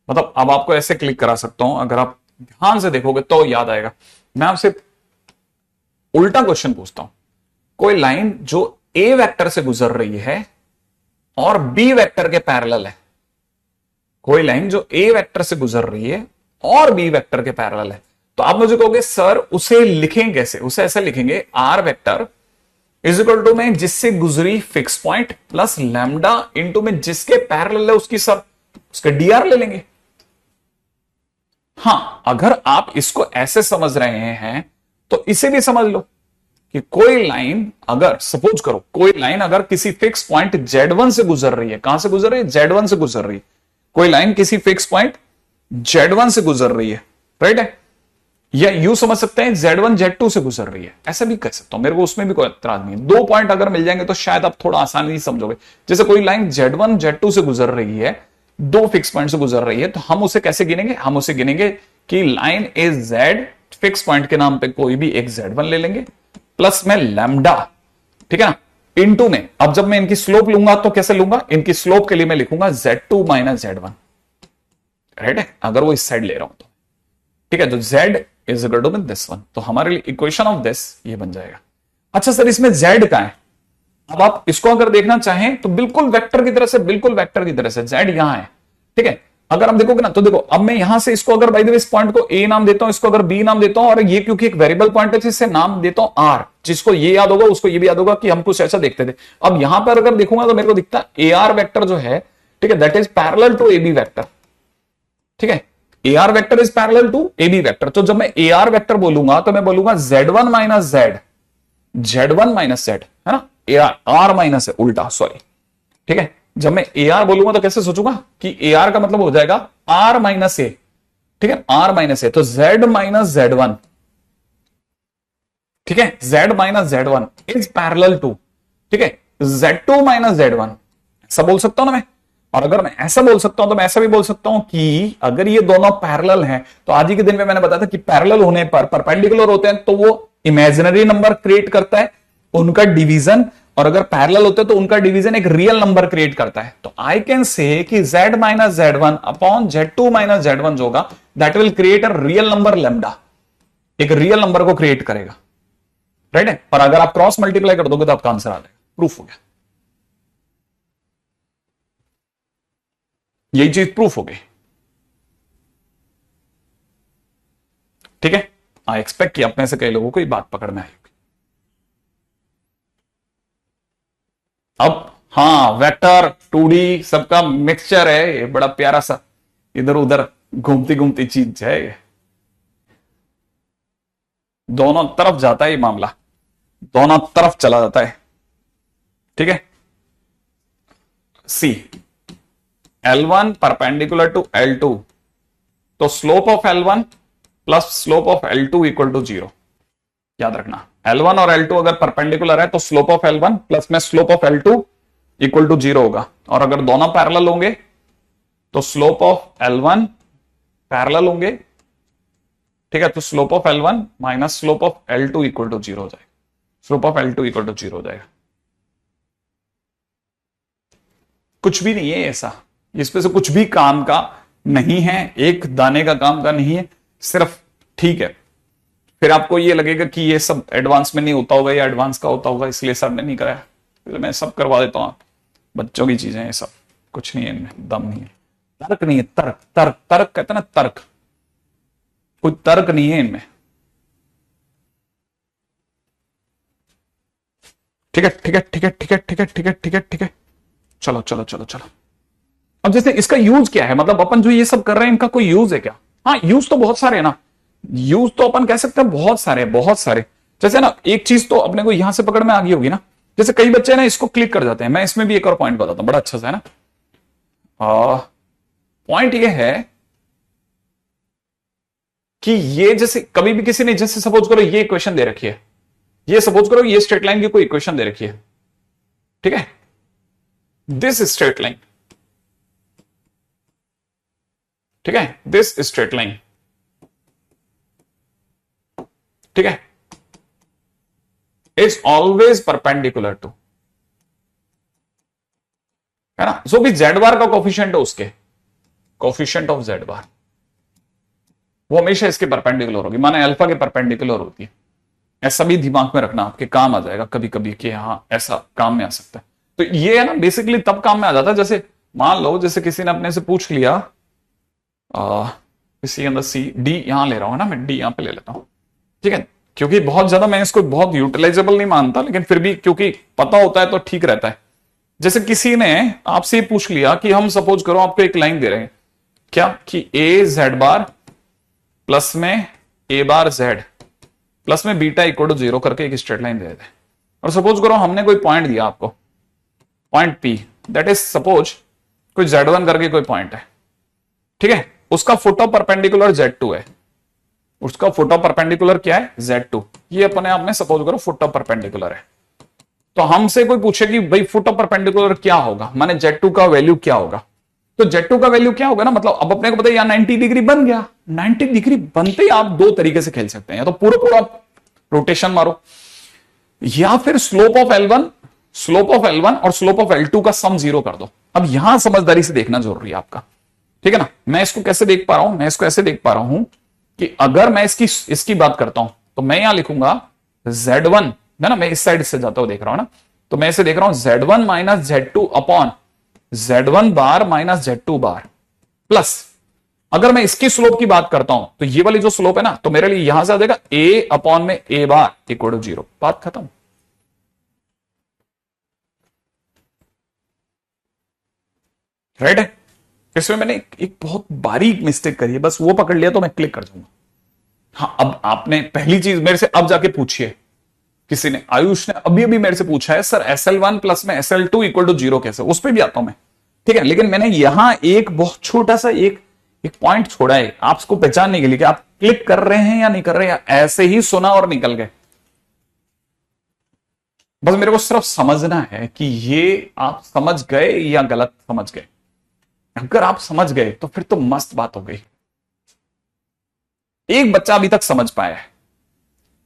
S1: मतलब अब आपको ऐसे क्लिक करा सकता हूं, अगर आप ध्यान से देखोगे तो याद आएगा। मैं आपसे उल्टा क्वेश्चन पूछता हूं, कोई लाइन जो A वेक्टर से गुजर रही है और B वेक्टर के पैरेलल है, कोई लाइन जो A वेक्टर से गुजर रही है और B वेक्टर के पैरेलल है, तो आप मुझे कहोगे सर उसे लिखेंगे कैसे? उसे ऐसे लिखेंगे, R vector is equal to में जिससे गुजरी fix point plus lambda into में जिसके पैरेलल है उसकी सर उसका dr ले लेंगे। हां, अगर आप इसको ऐसे समझ रहे हैं तो इसे भी समझ लो कि कोई लाइन अगर सपोज करो, कोई लाइन अगर किसी फिक्स पॉइंट Z1 से गुजर रही है, कहां से गुजर रही है? Z1 से गुजर रही है। कोई लाइन किसी फिक्स पॉइंट Z1 से गुजर रही है, राइट है, या यू समझ सकते हैं Z1 Z2 से गुजर रही है, ऐसा भी कह सकता हूं, मेरे को उसमें भी कोई एतराज नहीं है। दो पॉइंट अगर मिल जाएंगे तो शायद आप थोड़ा आसानी से समझोगे। जैसे कोई लाइन Z1 Z2 से गुजर रही है, दो फिक्स पॉइंट से गुजर रही है, तो हम उसे कैसे गिनेंगे? हम उसे गिनेंगे कि line is Z, fix point के नाम पे कोई भी एक Z1 ले लेंगे, प्लस में लैम्डा, ठीक है ना, इनटू में, अब जब मैं इनकी स्लोप लूंगा तो कैसे लूंगा? इनकी स्लोप के लिए मैं लिखूंगा Z2 माइनस Z1, राइट है, अगर वो इस साइड ले रहा हूं तो, ठीक है, तो Z is equal to with this one, तो हमारे लिए इक्वेशन ऑफ दिस ये बन जाएगा। अच्छा सर, इसमें Z का है, अब आप इसको अगर देखना चाहें तो बिल्कुल वेक्टर की तरह से, बिल्कुल वेक्टर की तरह से Z यहां है, ठीक है। अगर हम देखोगे ना तो देखो, अब मैं यहां से इसको अगर बाय द वे इस पॉइंट को A नाम देता हूं, इसको अगर B नाम देता हूं, और ये क्योंकि एक वेरिएबल पॉइंट है जिससे नाम देता हूं R, जिसको ये याद होगा उसको ये भी याद होगा कि हम कुछ ऐसा देखते थे। अब यहां पर अगर देखूंगा तो मेरे को दिखता AR वेक्टर जो है, ठीक है, that is parallel to AB vector, ठीक है, AR vector is parallel to AB vector. तो जब मैं AR वेक्टर बोलूंगा तो मैं बोलूंगा Z1 minus Z, Z1 minus Z, है ना, AR माइनस है उल्टा, सॉरी, ठीक है। जब मैं AR बोलूंगा तो कैसे सोचूंगा कि AR का मतलब हो जाएगा R माइनस A, ठीक है, R माइनस A, तो Z माइनस Z1, ठीक है, Z minus Z1 is parallel to, ठीक है, Z2 माइनस Z1, ऐसा बोल सकता हूं ना मैं। और अगर मैं ऐसा बोल सकता हूं तो मैं ऐसा भी बोल सकता हूं कि अगर ये दोनों पैरेलल हैं, तो आज ही के दिन में मैंने बताया था कि पैरेलल होने पर, परपेंडिकुलर होते हैं तो वो इमेजिनरी नंबर क्रिएट करता है, उनका डिवीजन, और अगर पैरेलल होते तो उनका डिवीजन एक रियल नंबर क्रिएट करता है। तो आई कैन से कि z minus z one upon z2 minus z one जो होगा that will create a real number lambda, एक रियल नंबर को क्रिएट करेगा, राइट है। पर अगर आप क्रॉस मल्टीप्लाई कर दोगे तो आपका आंसर आ जाएगा, प्रूफ हो गया, यही चीज प्रूफ हो गई, ठीक है। आई एक्सपेक्ट कि आप में से कई लोगों को ये बात पकड़ में आई। अब हाँ, वेक्टर 2D सबका मिक्सचर है, ये बड़ा प्यारा सा इधर उधर घूमती घूमती चीज है ये, दोनों तरफ जाता है ये मामला, दोनों तरफ चला जाता है, ठीक है। सी L1 परपेंडिकुलर टू L2, तो slope of L1 plus slope of L2 equal to 0, याद रखना। L1 और L2 अगर परपेंडिकुलर है तो स्लोप ऑफ L1 प्लस में slope of L2 equal to 0 होगा, और अगर दोनों पैरेलल होंगे तो स्लोप ऑफ L1 पैरेलल होंगे, ठीक है, तो slope of L1 minus slope of L2 equal to 0 हो जाएगा, slope of L2 equal to 0 हो जाएगा। कुछ भी नहीं है ऐसा, इसमें से कुछ भी काम का नहीं है, एक दाने का काम का नहीं है, सिर्फ ठीक है। फिर आपको ये लगेगा कि ये सब एडवांस में नहीं होता होगा या एडवांस का होता होगा इसलिए सर ने नहीं कराया, तो मैं सब करवा देता हूं, बच्चों की चीजें ये सब, कुछ नहीं है इनमें, दम नहीं है, तर्क नहीं है, तर्क तर्क तर्क कहते हैं ना, तर्क, कोई तर्क नहीं है इनमें, ठीक है ठीक है ठीक है ठीक है ठीक है ठीक है ठीक है ठीक है। चलो चलो चलो चलो, अब जैसे इसका यूज क्या है, मतलब अपन जो ये सब कर रहे हैं इनका कोई यूज है क्या? हाँ, यूज तो बहुत सारे है ना, यूज तो अपन कह सकते हैं बहुत सारे बहुत सारे। जैसे ना एक चीज तो अपने को यहां से पकड़ में आ गई होगी ना, जैसे कई बच्चे ना इसको क्लिक कर जाते हैं, मैं इसमें भी एक और पॉइंट बताता हूं बड़ा अच्छा सा है ना। पॉइंट ये है कि ये जैसे कभी भी किसी ने, जैसे सपोज करो ये इक्वेशन दे रखी है, ये सपोज करो ये स्ट्रेट लाइन की कोई इक्वेशन दे रखी है, ठीक है, दिस स्ट्रेट लाइन, ठीक है, दिस स्ट्रेट लाइन, ठीक है, इज ऑलवेज परपेंडिकुलर टू, है ना, जो भी जेड बार का कोफिशिएंट है उसके कोफिशिएंट ऑफ जेड बार वो हमेशा इसके परपेंडिकुलर होगी, माने अल्फा के परपेंडिकुलर होती है। ऐसा भी दिमाग में रखना, आपके काम आ जाएगा कभी कभी कि हाँ ऐसा काम में आ सकता है। तो ये है ना बेसिकली तब काम में आ जाता है, जैसे मान लो जैसे किसी ने अपने से पूछ लिया किसी अंदर सी डी यहां ले रहा हूं ना, मैं डी यहां पे ले लेता हूं, ठीक है, क्योंकि बहुत ज्यादा मैं इसको बहुत यूटिलाइजेबल नहीं मानता, लेकिन फिर भी क्योंकि पता होता है तो ठीक रहता है। जैसे किसी ने आपसे पूछ लिया कि हम सपोज करो आपको एक लाइन दे रहे हैं क्या कि ए जेड बार प्लस में ए बार जेड प्लस में बीटा इक्वल टू 0 करके एक स्ट्रेट लाइन दे देते हैं, और सपोज करो हमने कोई पॉइंट दिया आपको, point P, that is suppose कोई z1 करके कोई पॉइंट है, ठीक है, उसका फुट ऑफ परपेंडिकुलर z2 है, उसका फुट ऑफ परपेंडिकुलर क्या है z2, ये अपने आप में सपोज करो फुट ऑफ परपेंडिकुलर है। तो हमसे कोई पूछे कि भाई फुट ऑफ परपेंडिकुलर क्या होगा, माने z2 का वैल्यू क्या होगा, तो z2 का वैल्यू क्या होगा ना, मतलब अब अपने को पता है यहां 90 डिग्री बन गया, 90 डिग्री बनते ही आप दो तरीके से खेल सकते हैं, या तो पूरा पूरा रोटेशन मारो, या फिर स्लोप ऑफ L1 और स्लोप ऑफ L2 का सम 0 कर दो। अब यहां समझदारी से देखना जरूरी है आपका, ठीक है ना। मैं इसको कैसे देख पा रहा हूं, मैं इसको ऐसे देख पा रहा हूं कि अगर मैं इसकी बात करता हूं तो मैं यहां लिखूंगा Z1 ना, मैं इस साइड से जाता हुआ देख रहा हूं ना, तो मैं इसे देख रहा हूं Z1 minus Z2 upon Z1 बार माइनस Z2 बार प्लस, अगर मैं इसकी स्लोप की बात करता हूं तो ये वाली जो स्लोप है ना, तो मेरे लिए यहां से आ जाएगा A अपॉन में A बार इक्वल टू 0, बात खत्म। राइट है, इसमें मैंने एक बहुत बारीक मिस्टेक करी है, बस वो पकड़ लिया तो मैं क्लिक कर जाऊंगा। हाँ, अब आपने पहली चीज मेरे से अब जाके पूछिए, किसी ने, आयुष ने अभी अभी मेरे से पूछा है सर SL1 प्लस में SL2 इक्वल टू 0 कैसे, उस पर भी आता हूं मैं, ठीक है, लेकिन मैंने यहां एक बहुत छोटा सा एक पॉइंट छोड़ा है आपको पहचानने के लिए कि आप क्लिक कर रहे हैं या नहीं कर रहे हैं, या ऐसे ही सुना और निकल गए। बस मेरे को सिर्फ समझना है कि ये आप समझ गए या गलत समझ गए। अगर आप समझ गए तो फिर तो मस्त बात हो गई। एक बच्चा अभी तक समझ पाया है,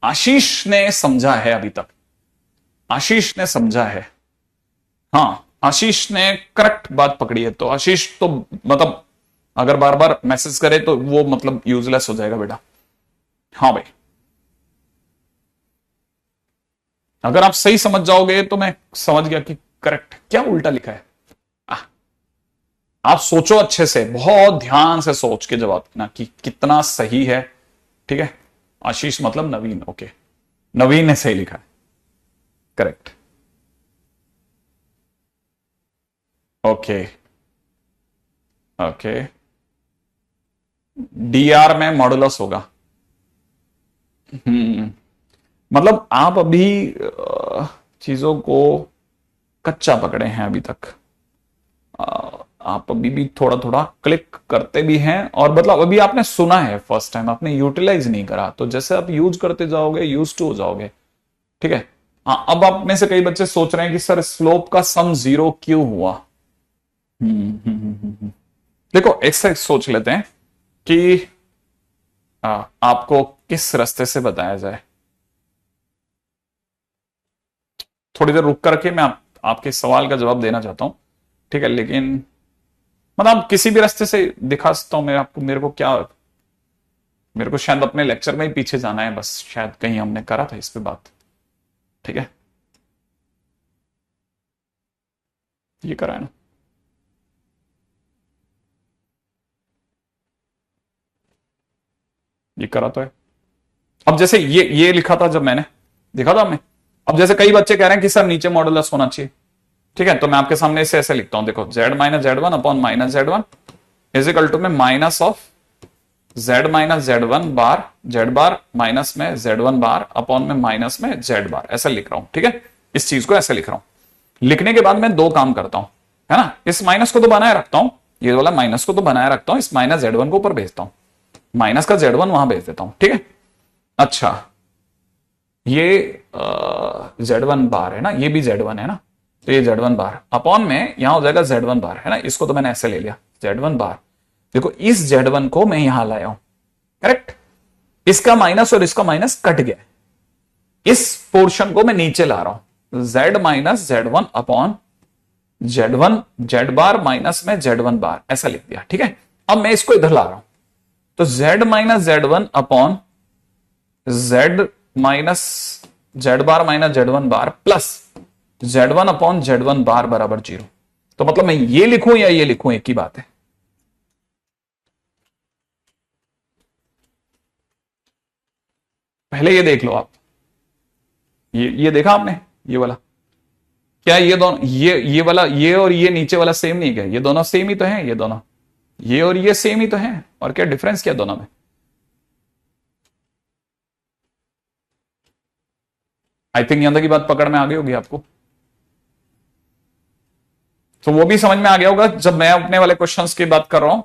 S1: आशीष ने समझा है अभी तक, आशीष ने समझा है। हाँ, आशीष ने करेक्ट बात पकड़ी है। तो आशीष तो मतलब अगर बार बार मैसेज करे तो वो मतलब यूजलेस हो जाएगा बेटा। हाँ भाई, अगर आप सही समझ जाओगे तो मैं समझ गया कि करेक्ट। क्या उल्टा लिखा है? आप सोचो अच्छे से, बहुत ध्यान से सोच के जवाब देना कि कितना सही है। ठीक है, आशीष मतलब नवीन। ओके, नवीन ने सही लिखा है, करेक्ट। ओके ओके, डीआर में मॉडुलस होगा। मतलब आप अभी चीजों को कच्चा पकड़े हैं अभी तक। आप अभी भी थोड़ा थोड़ा क्लिक करते भी हैं, और मतलब अभी आपने सुना है फर्स्ट टाइम, आपने यूटिलाइज नहीं करा। तो जैसे आप यूज करते जाओगे यूज टू हो जाओगे। ठीक है। हाँ, अब आप में से कई बच्चे सोच रहे हैं कि सर स्लोप का सम 0 क्यों हुआ। देखो एक से सोच लेते हैं कि आपको किस रास्ते से बताया जाए। थोड़ी देर रुक करके मैं आपके सवाल का जवाब देना चाहता हूं। ठीक है, लेकिन मतलब किसी भी रास्ते से दिखा सकता हूं मैं आपको। मेरे को शायद अपने लेक्चर में ही पीछे जाना है, बस शायद कहीं हमने करा था इस पे बात। ठीक है, ये करा है ना। ये करा तो है। अब जैसे ये लिखा था जब मैंने देखा था हमने। अब जैसे कई बच्चे कह रहे हैं कि सर नीचे मॉडुलस होना चाहिए। ठीक है, तो मैं आपके सामने इसे ऐसे लिखता हूं। देखो, z minus z one upon minus z one is equal to में minus of z minus z one bar z bar minus में जेड वन बार अपॉन में माइनस में जेड बार, ऐसा लिख रहा हूं। ठीक है, इस चीज को ऐसे लिख रहा हूं। लिखने के बाद मैं दो काम करता हूं, है ना। इस माइनस को तो बनाए रखता हूं, ये वाला माइनस को तो बनाए रखता हूं, इस माइनस जेड वन को ऊपर भेजता हूं, माइनस का जेड वन वहां भेज देता हूं। ठीक है, अच्छा ये जेड वन बार है ना, ये भी जेड वन है ना, तो ये जेड वन बार अपॉन में यहां हो जाएगा जेड वन बार, है ना। इसको तो मैंने ऐसे ले लिया जेड वन बार। देखो इस जेड वन को मैं यहां लाया हूं, करेक्ट। इसका माइनस और इसका माइनस कट गया, इस पोर्शन को मैं नीचे ला रहा हूं, z minus z one upon z one z bar minus में जेड वन बार, ऐसा लिख दिया। ठीक है, अब मैं इसको इधर ला रहा हूं, तो z minus z one upon z minus z bar minus z one bar plus z one upon z one bar बराबर 0। तो मतलब मैं ये लिखूं या ये लिखूं, एक ही बात है। पहले ये देख लो आप, ये देखा आपने, ये वाला क्या, ये दोनों ये वाला ये और ये नीचे वाला सेम नहीं क्या? ये दोनों सेम ही तो हैं, ये दोनों ये और ये सेम ही तो हैं, और क्या डिफरेंस क्या दोनों में? आई थिंक यहां तक की बात पकड़ में आ गई होगी आपको। तो वो भी समझ में आ गया होगा जब मैं अपने वाले क्वेश्चंस की बात कर रहा हूं।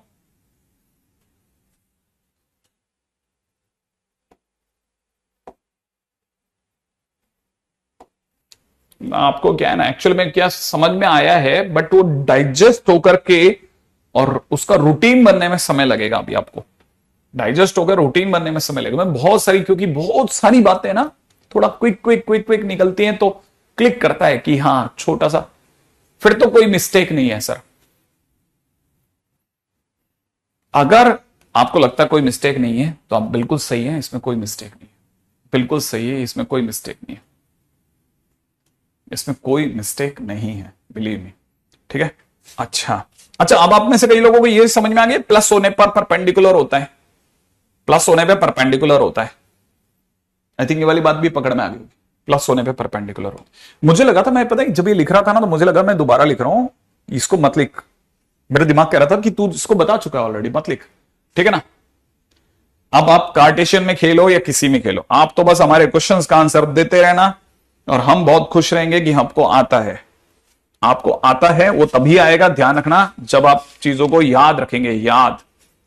S1: आपको क्या है ना, एक्चुअल में क्या समझ में आया है, बट वो डाइजेस्ट होकर के और उसका रूटीन बनने में समय लगेगा। अभी आपको डाइजेस्ट होकर रूटीन बनने में समय लगेगा। मैं बहुत सारी, क्योंकि बहुत सारी बातें ना थोड़ा क्विक क्विक क्विक क्विक निकलती हैं, तो क्लिक करता है कि हाँ छोटा सा, फिर तो कोई मिस्टेक नहीं है सर। अगर आपको लगता है कोई मिस्टेक नहीं है तो आप बिल्कुल सही है, इसमें कोई मिस्टेक नहीं है, बिल्कुल सही है, इसमें कोई मिस्टेक नहीं है, इसमें कोई मिस्टेक नहीं है, बिलीव मी। ठीक है, अच्छा अच्छा, अब आप में से कई लोगों को ये समझ में आ गया प्लस होने पर परपेंडिकुलर होता है, प्लस होने पे परपेंडिकुलर होता है। आई थिंक ये वाली बात भी पकड़ में आ गई, प्लस होने पे परपेंडिकुलर होता है। मुझे लगा था, मैं पता है जब ये लिख रहा था ना, तो मुझे लगा मैं दोबारा लिख रहा हूं, इसको मत लिख। मेरा दिमाग कह रहा था कि तू इसको बता चुका है ऑलरेडी, मत लिख। ठीक है ना। अब आप कार्टेशियन में खेलो या किसी में खेलो, आप तो बस हमारे क्वेश्चंस का आंसर देते रहना, और हम बहुत खुश रहेंगे कि हमको आता है। आपको आता है वो तभी आएगा, ध्यान रखना, जब आप चीजों को याद रखेंगे, याद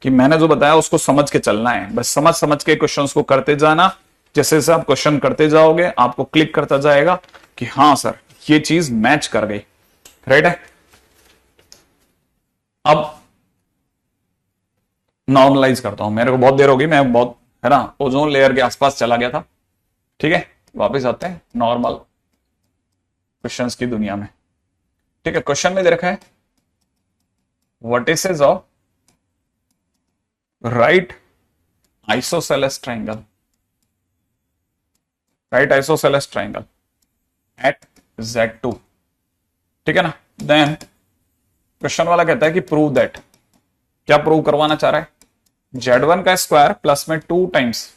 S1: कि मैंने जो बताया उसको समझ के चलना है। बस समझ समझ के क्वेश्चंस को करते जाना। जैसे जैसे आप क्वेश्चन करते जाओगे आपको क्लिक करता जाएगा कि हाँ सर ये चीज मैच कर गई, राइट है। अब नॉर्मलाइज करता हूं, मेरे को बहुत देर हो गई, मैं बहुत, है ना, ओजोन लेयर के आसपास चला गया था। ठीक है, वापस आते हैं नॉर्मल। क्वेश्चंस की दुनिया में। ठीक है, क्वेश्चन में दे रखा है vertices of right isosceles triangle, right isosceles triangle at Z2। ठीक है ना। देन क्वेश्चन वाला कहता है कि प्रूव दैट, क्या प्रूव करवाना चाह रहा है, Z1 का स्क्वायर प्लस में 2 टाइम्स,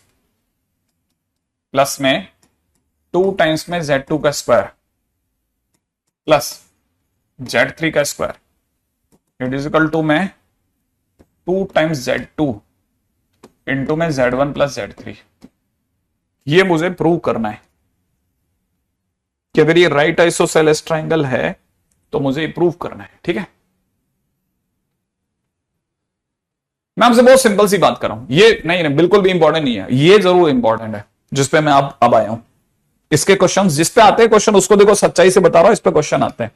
S1: प्लस में 2 टाइम्स में Z2 का स्क्वायर प्लस Z3 का square it is equal to में 2 टाइम्स Z2 इंटू में Z1 प्लस Z3। ये मुझे प्रूव करना है कि अगर ये राइट आइसोसेलेस ट्राइंगल है तो मुझे ये प्रूव करना है। ठीक है, मैं आपसे बहुत सिंपल सी बात कर रहा हूं, ये नहीं बिल्कुल भी इंपॉर्टेंट नहीं है, ये जरूर इंपॉर्टेंट है जिसपे मैं अब आया हूं। इसके क्वेश्चन जिस पे आते हैं क्वेश्चन उसको देखो, सच्चाई से बता रहा हूं, इस पे क्वेश्चन आते हैं।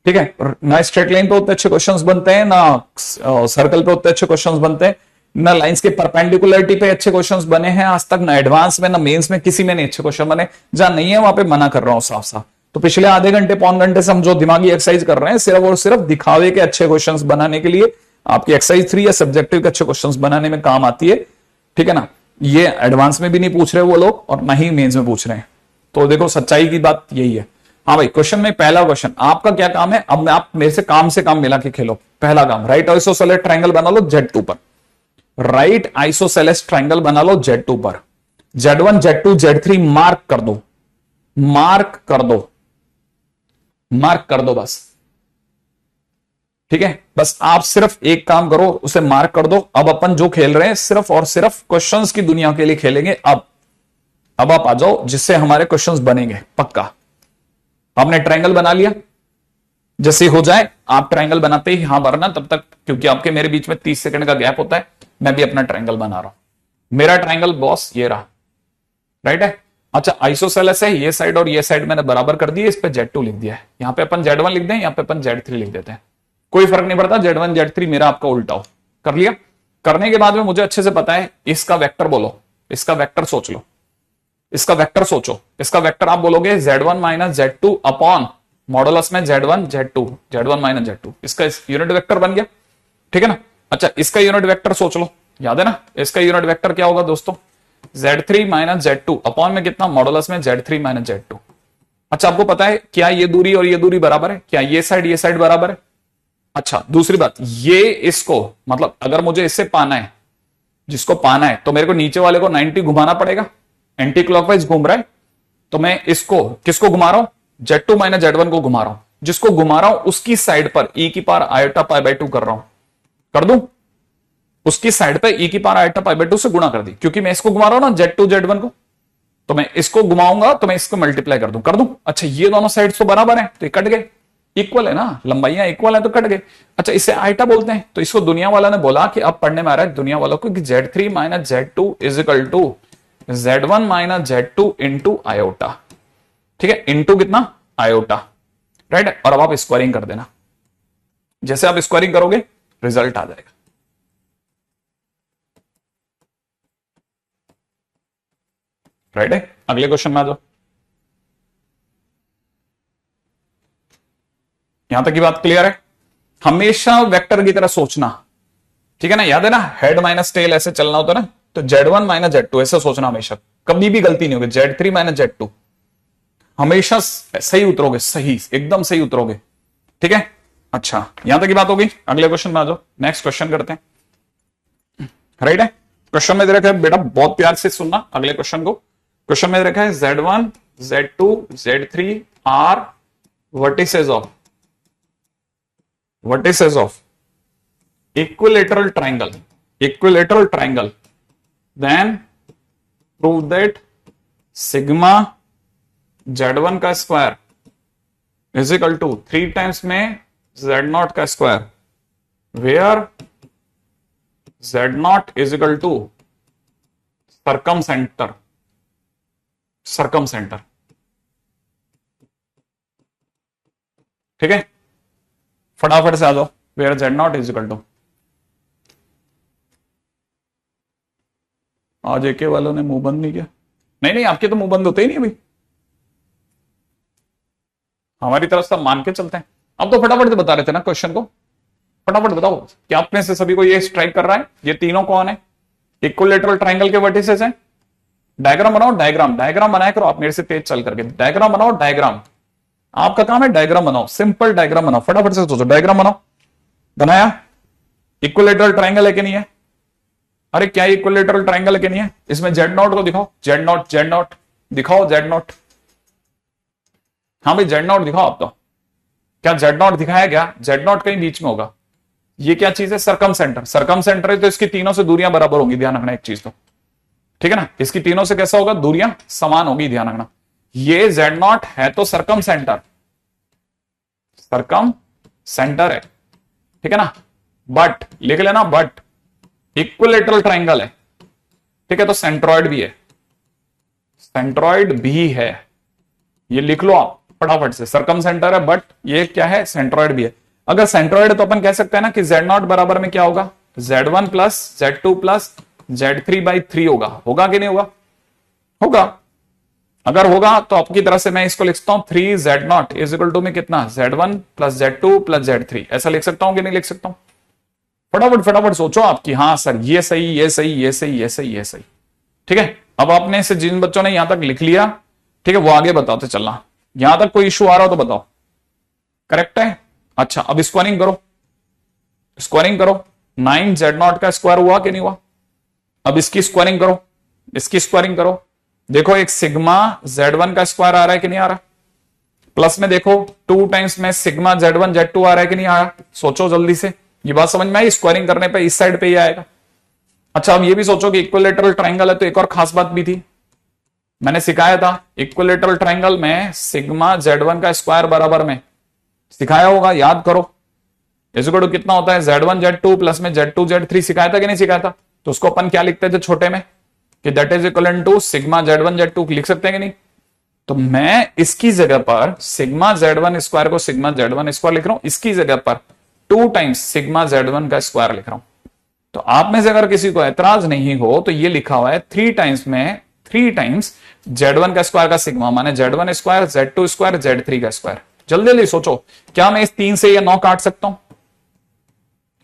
S1: ठीक है, ना स्ट्रेट लाइन पे उतने अच्छे क्वेश्चंस बनते हैं, ना सर्कल पे उतने अच्छे क्वेश्चंस बनते हैं, ना लाइंस के परपेंडिकुलरिटी पे अच्छे क्वेश्चंस बने हैं आज तक, ना एडवांस में ना मेंस में, किसी में नहीं अच्छे क्वेश्चन बने। जहां नहीं है वहां पे मना कर रहा हूं साफ साफ। तो पिछले आधे घंटे पौन घंटे से हम जो दिमागी एक्सरसाइज कर रहे हैं सिर्फ और सिर्फ दिखावे के अच्छे क्वेश्चंस बनाने के लिए, आपकी एक्सरसाइज 3 या सब्जेक्टिव के अच्छे क्वेश्चंस बनाने में काम आती है। ठीक है ना, ये एडवांस में भी नहीं पूछ रहे वो लोग और ना ही मेंस में पूछ रहे हैं। तो देखो सच्चाई की बात यही है। हाँ भाई, क्वेश्चन में पहला क्वेश्चन, आपका क्या काम है, अब आप मेरे से काम मिला के खेलो। पहला काम, राइट आइसोसेलेस ट्राइंगल बना लो Z2 पर, राइट आइसोसेलेस ट्राइंगल बना लो Z2 पर, Z1 Z2 Z3 मार्क कर दो, मार्क कर दो, मार्क कर दो बस। ठीक है, बस आप सिर्फ एक काम करो, उसे मार्क कर दो। अब अपन जो खेल रहे हैं सिर्फ और सिर्फ क्वेश्चंस की दुनिया के लिए खेलेंगे। अब आप आ जाओ जिससे हमारे क्वेश्चंस बनेंगे पक्का। आपने ट्रायंगल बना लिया, जैसे हो जाए आप ट्रायंगल बनाते ही हाँ भरना, तब तक क्योंकि आपके मेरे बीच में 30 सेकंड का गैप होता है, मैं भी अपना ट्रायंगल बना रहा हूं। मेरा ट्रायंगल बॉस ये रहा, राइट है। अच्छा, आइसोसेलेस है, ये साइड और ये साइड मैंने बराबर कर दी है, इस पे Z2 लिख दिया है। यहां पे अपन Z1 लिख दें, यहां पे अपन Z3 लिख देते हैं, कोई फर्क नहीं पड़ता, Z1 Z3 मेरा आपका उल्टा हो। कर लिया। करने के बाद में मुझे अच्छे से पता है इसका वेक्टर बोलो, इसका वेक्टर सोच लो, इसका वेक्टर सोचो। इसका वेक्टर आप बोलोगे Z1 minus Z2 upon modulus में Z1 Z2, Z1 minus Z2, इसका यूनिट वेक्टर बन गया। ठीक है ना। अच्छा, इसका यूनिट वेक्टर सोच लो, याद है ना, इसका यूनिट वेक्टर क्या होगा दोस्तों, Z3 माइनस Z2 अपॉन में कितना, मॉडुलस में Z3 माइनस Z2। अच्छा, आपको पता है क्या ये दूरी और ये दूरी बराबर है, क्या ये साइड बराबर है। अच्छा, दूसरी बात, ये इसको मतलब अगर मुझे इससे पाना है, जिसको पाना है, तो मेरे को नीचे वाले को 90 घुमाना पड़ेगा, एंटी क्लॉकवाइज घूम रहा है, तो मैं इसको किसको घुमा रहा हूं, Z2 माइनस Z1 को घुमा रहा हूं। जिसको घुमा रहा हूं उसकी साइड पर e की पावर आयोटा पाई बाय 2 कर रहा हूं, कर दूं, उसकी साइड पे e की पावर आयोटा पाई बाय 2 से गुणा कर दी, क्योंकि मैं इसको घुमा रहा हूं ना Z2 Z1 को, तो मैं इसको घुमाऊंगा तो मैं इसको मल्टीप्लाई कर दूं, कर दूं। अच्छा, ये दोनों साइड तो बराबर है, तो ये कट गए, इक्वल है ना, लंबाइयां इक्वल है तो कट गए। अच्छा, इसे आयटा बोलते हैं, तो इसको दुनिया वाला ने बोला कि अब पढ़ने में आ रहा है दुनिया वालों को कि Z3 minus Z2 is equal to Z1 minus Z2 into iota. ठीक है, इंटू कितना, आयोटा, राइट। और अब आप स्क्वायरिंग कर देना, जैसे आप स्क्वायरिंग करोगे रिजल्ट आ जाएगा, राइट है। अगले क्वेश्चन में आ जाओ। यहां तक की बात क्लियर है। हमेशा वेक्टर की तरह सोचना, ठीक है ना, याद है ना, हेड माइनस टेल ऐसे चलना होता है ना, तो Z1 माइनस Z2 ऐसे सोचना हमेशा, कभी भी गलती नहीं होगी। Z3 माइनस Z2 हमेशा सही उतरोगे, सही एकदम सही उतरोगे। ठीक है। अच्छा, यहां तक की बात होगी। अगले क्वेश्चन में आ जाओ, नेक्स्ट क्वेश्चन करते हैं, राइट है। क्वेश्चन में दे रखा है बेटा, बहुत प्यार से सुनना अगले क्वेश्चन को। क्वेश्चन में दे रखा है Z1 Z2 Z3 are vertices of equilateral triangle, then prove that sigma Z1 का square is equal to 3 times में Z0 का square, where Z0 is equal to circumcentre. ठीक है, फटाफट से आ जाओ, where Z0 is equal to, आज एके वालों ने मुंह बंद नहीं किया, नहीं आपके तो मुंह बंद होते ही नहीं अभी। हमारी तरफ से मान के चलते हैं। अब तो फटाफट से बता रहे थे ना क्वेश्चन को, फटाफट बताओ क्या आप में से सभी को ये स्ट्राइक कर रहा है? ये तीनों कौन है? इक्विलैटरल ट्रायंगल के वर्टिसेस हैं। डायग्राम बनाओ, डायग्राम डायग्राम बनाया करो आप मेरे से तेज चल करके। डायग्राम बनाओ, डायग्राम, आपका काम है डायग्राम बनाओ, सिंपल डायग्राम बनाओ, फटाफट से सोचो। डायग्राम बनाओ। बनाया? इक्विलैटरल ट्रायंगल है कि नहीं है? अरे क्या इक्विलैटरल ट्रायंगल है कि नहीं है? इसमें जेड नॉट को दिखाओ, जेड नॉट, जेड नॉट दिखाओ, जेड नॉट। हाँ भाई जेड नॉट दिखाओ आप तो। क्या जेड नॉट दिखाया? क्या जेड नॉट कहीं बीच में होगा? ये क्या चीज है? सरकम सेंटर। सरकम सेंटर है तो इसकी तीनों से दूरियां बराबर होंगी, ध्यान रखना एक चीज तो, ठीक है ना। इसकी तीनों से कैसा होगा? दूरियां समान होगी, ध्यान रखना। ये जेड नॉट है तो सरकम सेंटर, सरकम सेंटर है, ठीक है ना। बट लिख लेना, बट इक्विलैटरल ट्रायंगल है, ठीक है, तो सेंट्रॉइड भी है, सेंट्रॉइड भी है, ये लिख लो आप फटाफट से। सरकम सेंटर है बट ये क्या है? सेंट्रॉइड भी है। अगर सेंट्रॉइड है तो अपन कह सकते हैं ना कि जेड नॉट बराबर में क्या होगा? Z1 plus Z2 plus Z3/3 होगा। होगा कि नहीं होगा? होगा। अगर होगा तो आपकी तरह से मैं इसको लिखता हूं 3Z0 इज इक्वल टू में कितना? Z1 plus Z2 plus Z3। ऐसा लिख सकता हूं कि नहीं लिख सकता हूं? फटाफट फटाफट सोचो आपकी। हाँ सर ये सही, ये सही, ये सही, ये सही, ये सही, ठीक है। अब आपने से जिन बच्चों ने यहां तक लिख लिया, ठीक है, वो आगे बताते चलना। यहां तक कोई इश्यू आ रहा हो तो बताओ। करेक्ट है? अच्छा अब स्क्वायरिंग करो, स्क्वायरिंग करो। 9Z0 का स्क्वायर हुआ कि नहीं हुआ? अब इसकी स्क्वायरिंग करो, इसकी स्क्वायरिंग करो। देखो एक सिग्मा Z1 का स्क्वायर आ रहा है कि नहीं आ रहा? प्लस में देखो 2 टाइम्स में सिग्मा Z1 Z2 आ रहा है कि नहीं आ रहा? सोचो जल्दी से, ये बात समझ में आई? स्क्वायरिंग करने पे इस साइड पे ही आएगा। अच्छा अब ये भी सोचो कि इक्विलैटरल ट्रायंगल है तो एक और खास बात भी थी, मैंने सिखाया था इक्विलैटरल ट्रायंगल में सिग्मा Z1 का स्क्वायर बराबर में, सिखाया होगा, याद करो। इक्वल टू कितना होता है? Z1 Z2 प्लस में Z2 Z3, सिखाया था कि नहीं सिखाया था? तो उसको अपन क्या लिखते थे छोटे में कि that is equal to sigma Z1 Z2 लिख सकते हैं कि नहीं? तो मैं इसकी जगह पर सिग्मा Z1 स्क्वायर को सिग्मा Z1 स्क्वायर लिख रहा हूं, इसकी जगह पर 2 टाइम्स सिग्मा Z1 का स्क्वायर लिख रहा हूं। तो आप में से अगर किसी को ऐतराज नहीं हो तो ये लिखा हुआ है 3 टाइम्स में 3 टाइम्स Z1 का स्क्वायर का सिग्मा माने Z1 square, Z2 square, Z3 का स्क्वायर। जल्दी जल्दी सोचो, क्या मैं इस 3 से ये 9 काट सकता हूं?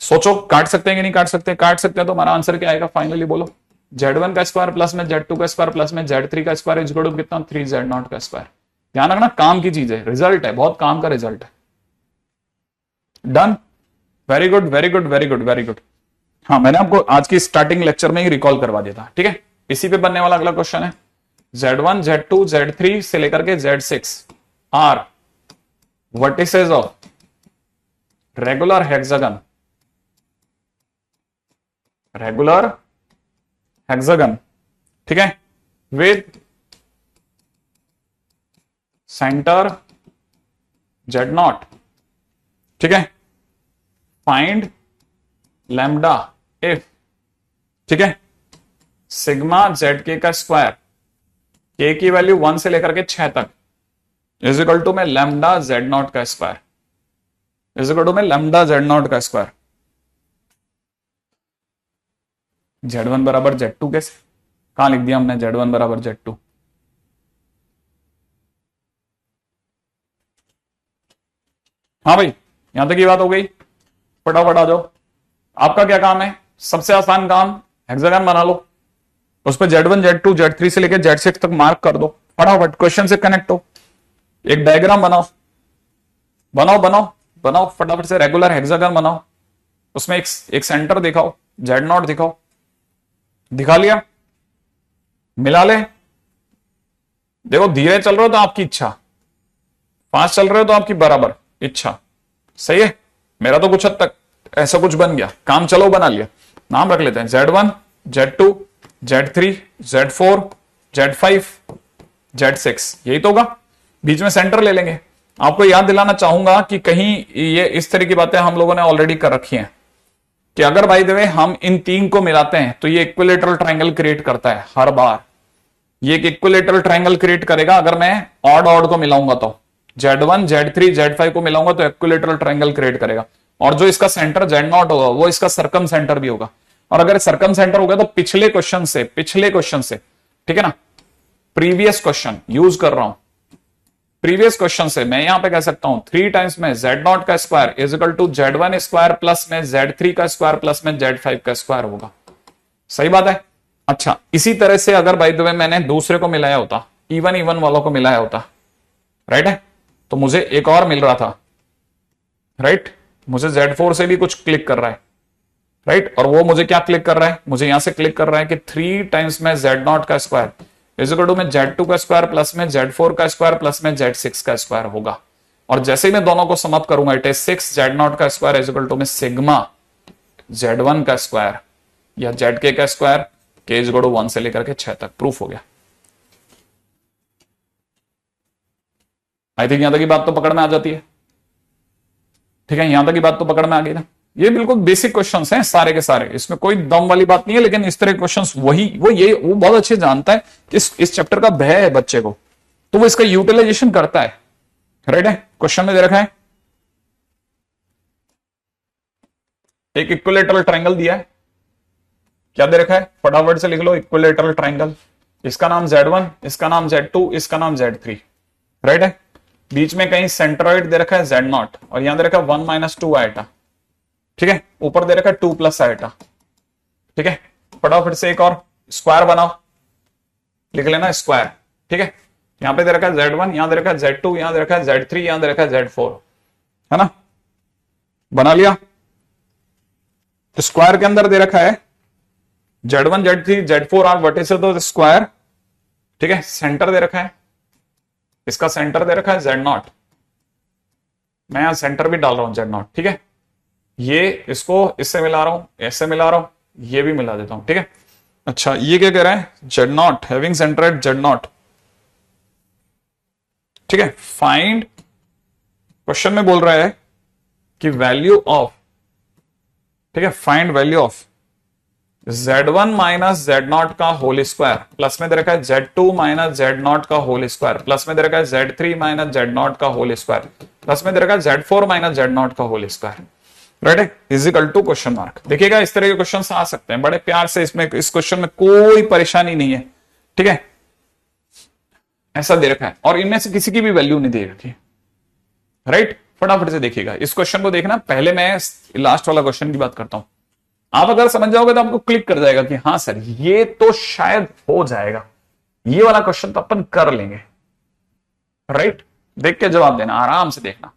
S1: सोचो काट सकते हैं कि नहीं काट सकते? काट सकते हैं तो हमारा आंसर क्या आएगा फाइनली बोलो? Z1 का स्क्वायर प्लस में Z2 का स्क्वायर प्लस में Z3 का स्क्वायर इज इक्वल टू कितना? 3Z0 का स्क्वायर। ध्यान रखना काम की चीज है, रिजल्ट है, बहुत काम का रिजल्ट है। Done, very good very good very good very good. हाँ मैंने आपको आज की स्टार्टिंग लेक्चर में ही रिकॉल करवा दिया था, ठीक है। इसी पे बनने वाला अगला क्वेश्चन है Z1 Z2 Z3 से लेकर के Z6 are vertices of regular hexagon, regular hexagon, ठीक है, विद सेंटर Z0, ठीक है। फाइंड लैम्डा इफ, ठीक है, सिग्मा ZK का स्क्वायर, K की वैल्यू 1 से लेकर के 6 तक इज इक्वल टू में लैम्डा Z0 का स्क्वायर, इज इक्वल टू में लैम्डा Z0 का स्क्वायर। Z1 बराबर Z2 कैसे? कहां लिख दिया हमने Z1 बराबर Z2? हाँ भाई यहां तक की बात हो गई, फटाफट आ जाओ। आपका क्या काम है? सबसे आसान काम, हेक्सागन बना लो, उस पर Z1 Z2 Z3 से लेकर Z6 तक मार्क कर दो, फटाफट क्वेश्चन से कनेक्ट हो। एक डायग्राम बनाओ, बनाओ बनाओ बनाओ फटाफट से, रेगुलर हेक्सागन बनाओ, उसमें एक सेंटर दिखाओ, Z0 दिखाओ। दिखा लिया? मिला ले। देखो धीरे चल रहे हो तो आपकी इच्छा, फास्ट चल रहे हो तो आपकी बराबर इच्छा, सही है। मेरा तो कुछ हद तक ऐसा कुछ बन गया, काम चलो बना लिया। नाम रख लेते हैं Z1 Z2 Z3 Z4 Z5 Z6, यही तो होगा। बीच में सेंटर ले लेंगे। आपको याद दिलाना चाहूंगा कि कहीं ये इस तरह की बातें हम लोगों ने ऑलरेडी कर रखी हैं कि अगर बाय द वे हम इन 3 को मिलाते हैं तो ये इक्विलैटरल ट्रायंगल क्रिएट करता है हर बार। ये एक इक्विलैटरल ट्रायंगल क्रिएट करेगा अगर मैं ऑड ऑड को मिलाऊंगा तो, Z1 Z3 Z5 को मिलाऊंगा तो इक्विलैटरल ट्रायंगल क्रिएट करेगा। और जो इसका सेंटर Z0 होगा वो इसका सरकम सेंटर भी होगा। और अगर सरकम सेंटर होगा तो पिछले क्वेश्चन से, ठीक है ना, प्रीवियस क्वेश्चन यूज कर रहा हूं, प्रीवियस क्वेश्चन से मैं यहां पे कह सकता हूं 3 टाइम्स में Z0 का square is equal to Z1 square plus में Z3 का स्क्वायर प्लस में Z5 का स्क्वायर होगा। सही बात है। अच्छा, इसी तरह से अगर बाय द वे मैंने दूसरे को मिलाया होता, इवन इवन वालों को मिलाया होता, राइट है, तो मुझे एक और मिल रहा था, राइट, मुझे Z4 से भी कुछ क्लिक कर रहा है, राइट, और वो मुझे क्या क्लिक कर रहा है, मुझे यहां से क्लिक कर रहा है कि 3 टाइम्स में Z0 का स्क्वायर इज इक्वल टू में Z2 का स्क्वायर प्लस में Z4 का स्क्वायर प्लस में Z6 का स्क्वायर होगा। और जैसे ही मैं दोनों को समाप्त करूंगा, इट इज 6 Z0 का स्क्वायर इज इक्वल टू में सिग्मा Z1 का स्क्वायर या ZK का square, K is equal to 1 से लेकर के 6 तक। प्रूफ हो गया। आई थिंक यहां तक की बात तो पकड़ में आ जाती है। ठीक है, यहां तक की बात तो पकड़ में आ गई ना। ये बिल्कुल बेसिक क्वेश्चंस हैं सारे के सारे, इसमें कोई दम वाली बात नहीं है, लेकिन इस तरह के क्वेश्चंस वो बहुत अच्छे जानता है कि इस चैप्टर का भय है बच्चे को, तो वो इसका यूटिलाइजेशन करता है। राइट है, क्वेश्चन में दे रखा है एक इक्विलेटरल ट्रायंगल दिया है। क्या दे रखा है, फटाफट से लिख लो, इक्विलेटरल ट्रायंगल। इसका नाम Z1, इसका नाम Z2, इसका नाम Z3। राइट है, बीच में कहीं सेंट्रॉइड दे रखा है Z0 और यहां दे रखा है 1 - 2 आइटा। ठीक है, ऊपर दे रखा है 2 + आइटा। ठीक है, फटाफट से एक और स्क्वायर बनाओ, लिख लेना स्क्वायर। ठीक है, यहां पे दे रखा है Z1, यहां दे रखा है Z2, यहां दे रखा है Z3, यहां दे रखा है Z4, है ना। बना लिया। स्क्वायर के अंदर दे रखा है Z1, Z3, Z4 are vertices of the square. ठीक है, सेंटर दे रखा है, इसका सेंटर दे रखा है Z0, मैं यहां सेंटर भी डाल रहा हूं Z0। ठीक है, ये इसको इससे मिला रहा हूं, ऐसे मिला रहा हूं, ये भी मिला देता हूं। ठीक है, अच्छा ये क्या कह रहा है, Z0 having centre at Z0। ठीक है, फाइंड, क्वेश्चन में बोल रहा है कि वैल्यू ऑफ, ठीक है, find value of Z1 - Z0 का होल स्क्वायर, प्लस में दे रखा है Z2 - Z0 का होल स्क्वायर, प्लस में दे रखा है Z3 - Z0 का होल स्क्वायर, प्लस में दे रखा है Z4 - Z0 का होल स्क्वायर। राइट है, is equal to question mark. देखिएगा इस तरह के क्वेश्चन आ सकते हैं बड़े प्यार से, इसमें इस क्वेश्चन में कोई परेशानी नहीं है। ठीक है, ऐसा दे रखा है और इनमें से किसी की भी वैल्यू नहीं दे रखी। राइट, फटाफट से देखिएगा इस क्वेश्चन को। देखना, पहले मैं लास्ट वाला क्वेश्चन की बात करता हूं। आप अगर समझ जाओगे तो आपको क्लिक कर जाएगा कि हाँ सर ये तो शायद हो जाएगा, ये वाला क्वेश्चन तो अपन कर लेंगे। राइट, देख के जवाब देना, आराम से देखना।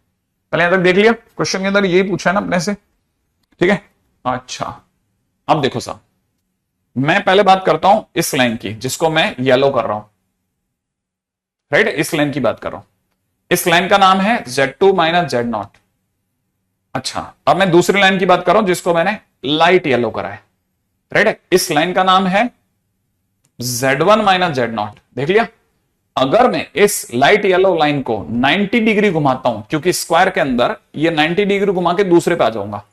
S1: पहले यहां तक देख लिया, क्वेश्चन के अंदर यही पूछा है ना अपने से। ठीक है, अच्छा अब देखो साहब, मैं पहले बात करता हूं इस लाइन की जिसको मैं येलो कर रहा हूं। राइट, इस लाइन की बात कर रहा हूं। इस लाइन का नाम है Z2 - Z0। अच्छा, अब मैं दूसरी लाइन की बात कर रहा हूं जिसको मैंने लाइट येलो करा है। राइट, इस लाइन का नाम है Z1 - Z0। देख लिया। अगर मैं इस लाइट येलो लाइन को 90 डिग्री घुमाता हूं, क्योंकि स्क्वायर के अंदर ये 90 डिग्री घुमा के दूसरे पे आ जाऊंगा,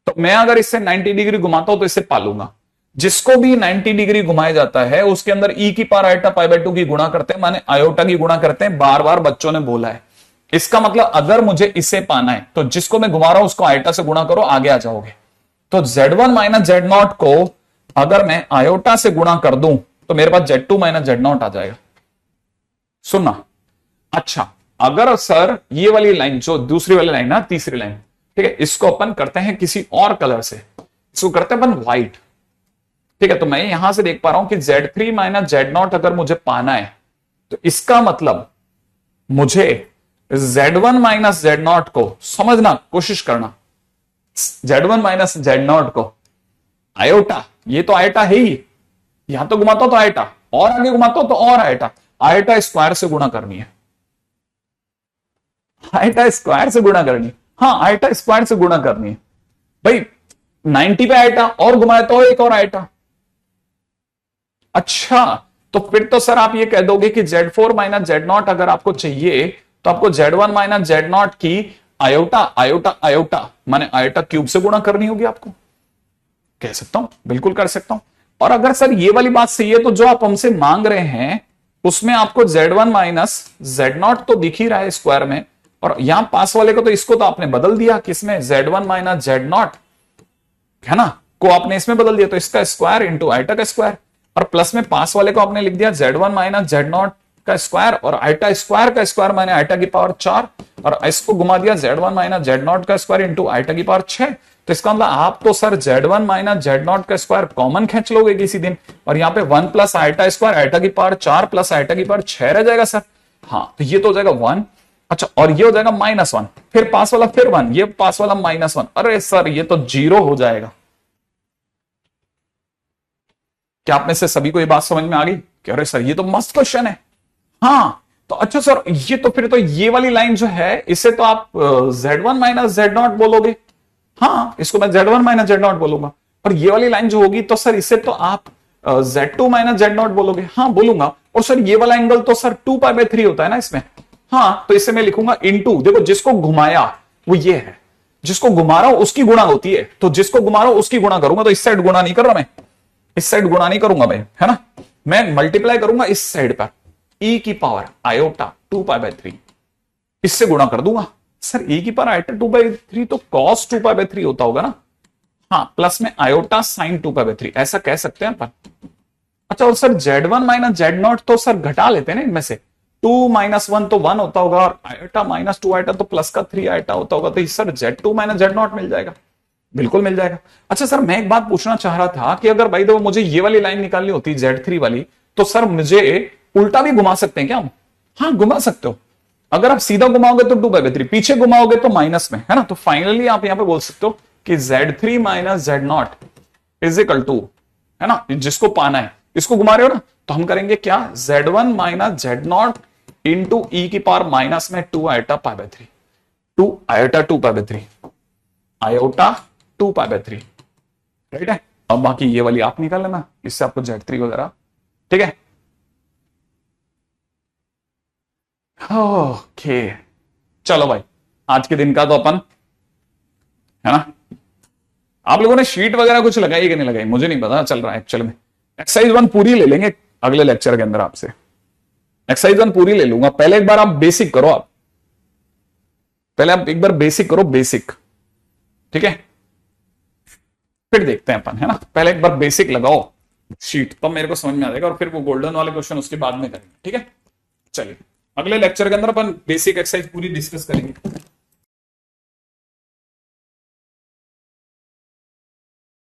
S1: तो मैं अगर इससे 90 डिग्री घुमाता हूं तो इससे पालूंगा। जिसको भी 90 डिग्री घुमाया जाता है उसके अंदर e की पावर आयोटा π/2 की गुणा करते हैं, माने आयोटा की गुणा करते हैं। बार बार बच्चों ने बोला है। इसका मतलब अगर मुझे इसे पाना है तो जिसको मैं घुमा रहा हूं उसको आयोटा से गुणा करो, आगे आ जाओगे। तो Z1 - Z0 को अगर मैं आयोटा से गुणा कर दूं तो मेरे पास Z2 - Z0 आ जाएगा। सुनना, अच्छा अगर सर ये वाली लाइन, जो दूसरी वाली लाइन ना, तीसरी लाइन, ठीक है, इसको अपन करते हैं किसी और कलर से, इसको करते हैं अपन व्हाइट। ठीक है, तो मैं यहां से देख पा रहा हूं कि Z3 - Z0 अगर मुझे पाना है तो इसका मतलब मुझे Z1 - Z0 को समझना, कोशिश करना, Z1 - Z0 को आयोटा, ये तो आयोटा है ही, यहां तो घुमाता हो तो आयोटा, और आगे घुमाता हो तो और आयोटा, आयोटा स्क्वायर से गुणा करनी है। आयोटा स्क्वायर से गुणा करनी है, हाँ आयोटा स्क्वायर से गुणा करनी है भाई। 90 पे आयोटा और घुमाया तो एक और आयोटा। अच्छा, तो फिर तो सर आप ये कह दोगे कि Z4 - Z0 अगर आपको चाहिए तो आपको Z1 - Z0 की आयोटा आयोटा आयोटा माने आयोटा क्यूब से गुणा करनी होगी आपको। कह सकता हूं, बिल्कुल कर सकता हूं। और अगर सर ये वाली बात सही है तो जो आप हमसे मांग रहे हैं उसमें आपको Z1 - Z0 तो दिख ही रहा है स्क्वायर में, और यहां पास वाले को तो इसको तो आपने बदल दिया, किसमें, Z1 - Z0 है ना, को आपने इसमें बदल दिया, तो इसका स्क्वायर इंटू आयोटा का स्क्वायर, और प्लस में पास वाले को आपने लिख दिया Z1 - Z0 का स्क्वायर और आइटा स्क्वायर का स्क्वायर माइनस आइटा की पावर 4 और इसको घुमा दिया z1 माइनस जेड नॉट का स्क्वायर इंटू आइटा की पावर 6। तो इसका मतलब आप तो sir z1 minus z not का स्क्वायर कॉमन खींच लोगे किसी दिन और यहाँ पे 1 प्लस आइटा स्क्वायर आइटा की पावर 4 प्लस आइटा की पावर 6 रह जाएगा सर। हाँ तो ये तो हो जाएगा 1। अच्छा और ये हो जाएगा -1, फिर पास वाला फिर 1, ये पास वाला -1। अरे सर ये तो 0 हो जाएगा। क्या आप में से सभी को ये बात समझ में आ गई कि अरे सर ये तो मस्त क्वेश्चन है। हाँ तो अच्छा सर ये तो फिर तो ये वाली लाइन जो है इसे तो आप z1 माइनस जेड नॉट बोलोगे। हाँ इसको मैं z1 माइनस जेड नॉट बोलूंगा। और ये वाली लाइन जो होगी तो सर इसे तो आप z2 माइनस जेड नॉट बोलोगे। हाँ बोलूंगा। और सर ये वाला एंगल तो सर 2π/3 होता है ना इसमें। हाँ तो इसे मैं लिखूंगा इनटू, देखो जिसको घुमाया वो ये है, जिसको घुमा रहा हूं उसकी गुणा होती है, तो जिसको घुमा रहा हूं उसकी गुणा करूंगा। तो इस साइड गुणा नहीं कर रहा मैं, इस साइड गुणा नहीं करूंगा मैं, है ना, मैं मल्टीप्लाई करूंगा इस साइड पर e की पावर आयोटा 2π/3 इससे गुणा कर दूंगा। सर e की पावर आयोटा 2/3 तो cos 2π/3 होता होगा ना। हाँ प्लस में आयोटा sin 2π/3 ऐसा कह सकते हैं अपन। अच्छा और sir z1 minus z not तो सर घटा लेते हैं ना इनमें से, 2 माइनस 1 तो 1 होता होगा और आयोटा माइनस 2 आयोटा तो प्लस का 3 आयोटा होता होगा। तो sir z2 minus z not मिल जाएगा, बिल्कुल मिल जाएगा। अच्छा सर मैं एक बात पूछना चाह रहा था कि अगर भाई देखो मुझे ये वाली लाइन निकालनी होती z3 वाली तो सर मुझे उल्टा भी घुमा सकते हैं क्या हम? हाँ घुमा सकते हो। अगर आप सीधा घुमाओगे तो 2π/3, पीछे घुमाओगे तो माइनस में, है ना। तो फाइनली आप यहां पे बोल सकते हो कि z3 minus z naught is equal to, है ना, जिसको पाना है इसको घुमा रहे हो ना, तो हम करेंगे क्या, z1 minus z not into e की पावर माइनस में 2 आयोटा π/3, 2 आयोटा 2π/3 आयोटा 2π/3, राइट है। अब बाकी ये वाली आप निकाल लेना, इससे आपको z3 वगैरह, ठीक है। ओके चलो भाई आज के दिन का तो अपन, है ना, आप लोगों ने शीट वगैरह कुछ लगाई कि नहीं लगाई मुझे नहीं पता चल रहा है एक्चुअल में। एक्सरसाइज 1 पूरी ले लेंगे अगले लेक्चर के अंदर आपसे, एक्सरसाइज 1 पूरी ले लूंगा। पहले एक बार आप बेसिक करो, आप पहले आप एक बार बेसिक करो, बेसिक, ठीक है, फिर देखते हैं अपन, है ना। पहले एक बार बेसिक लगाओ शीट, तब मेरे को समझ में आ जाएगा और फिर वो गोल्डन वाले क्वेश्चन उसके बाद में करेंगे, ठीक है। चलिए अगले लेक्चर के अंदर अपन बेसिक एक्सरसाइज पूरी डिस्कस करेंगे।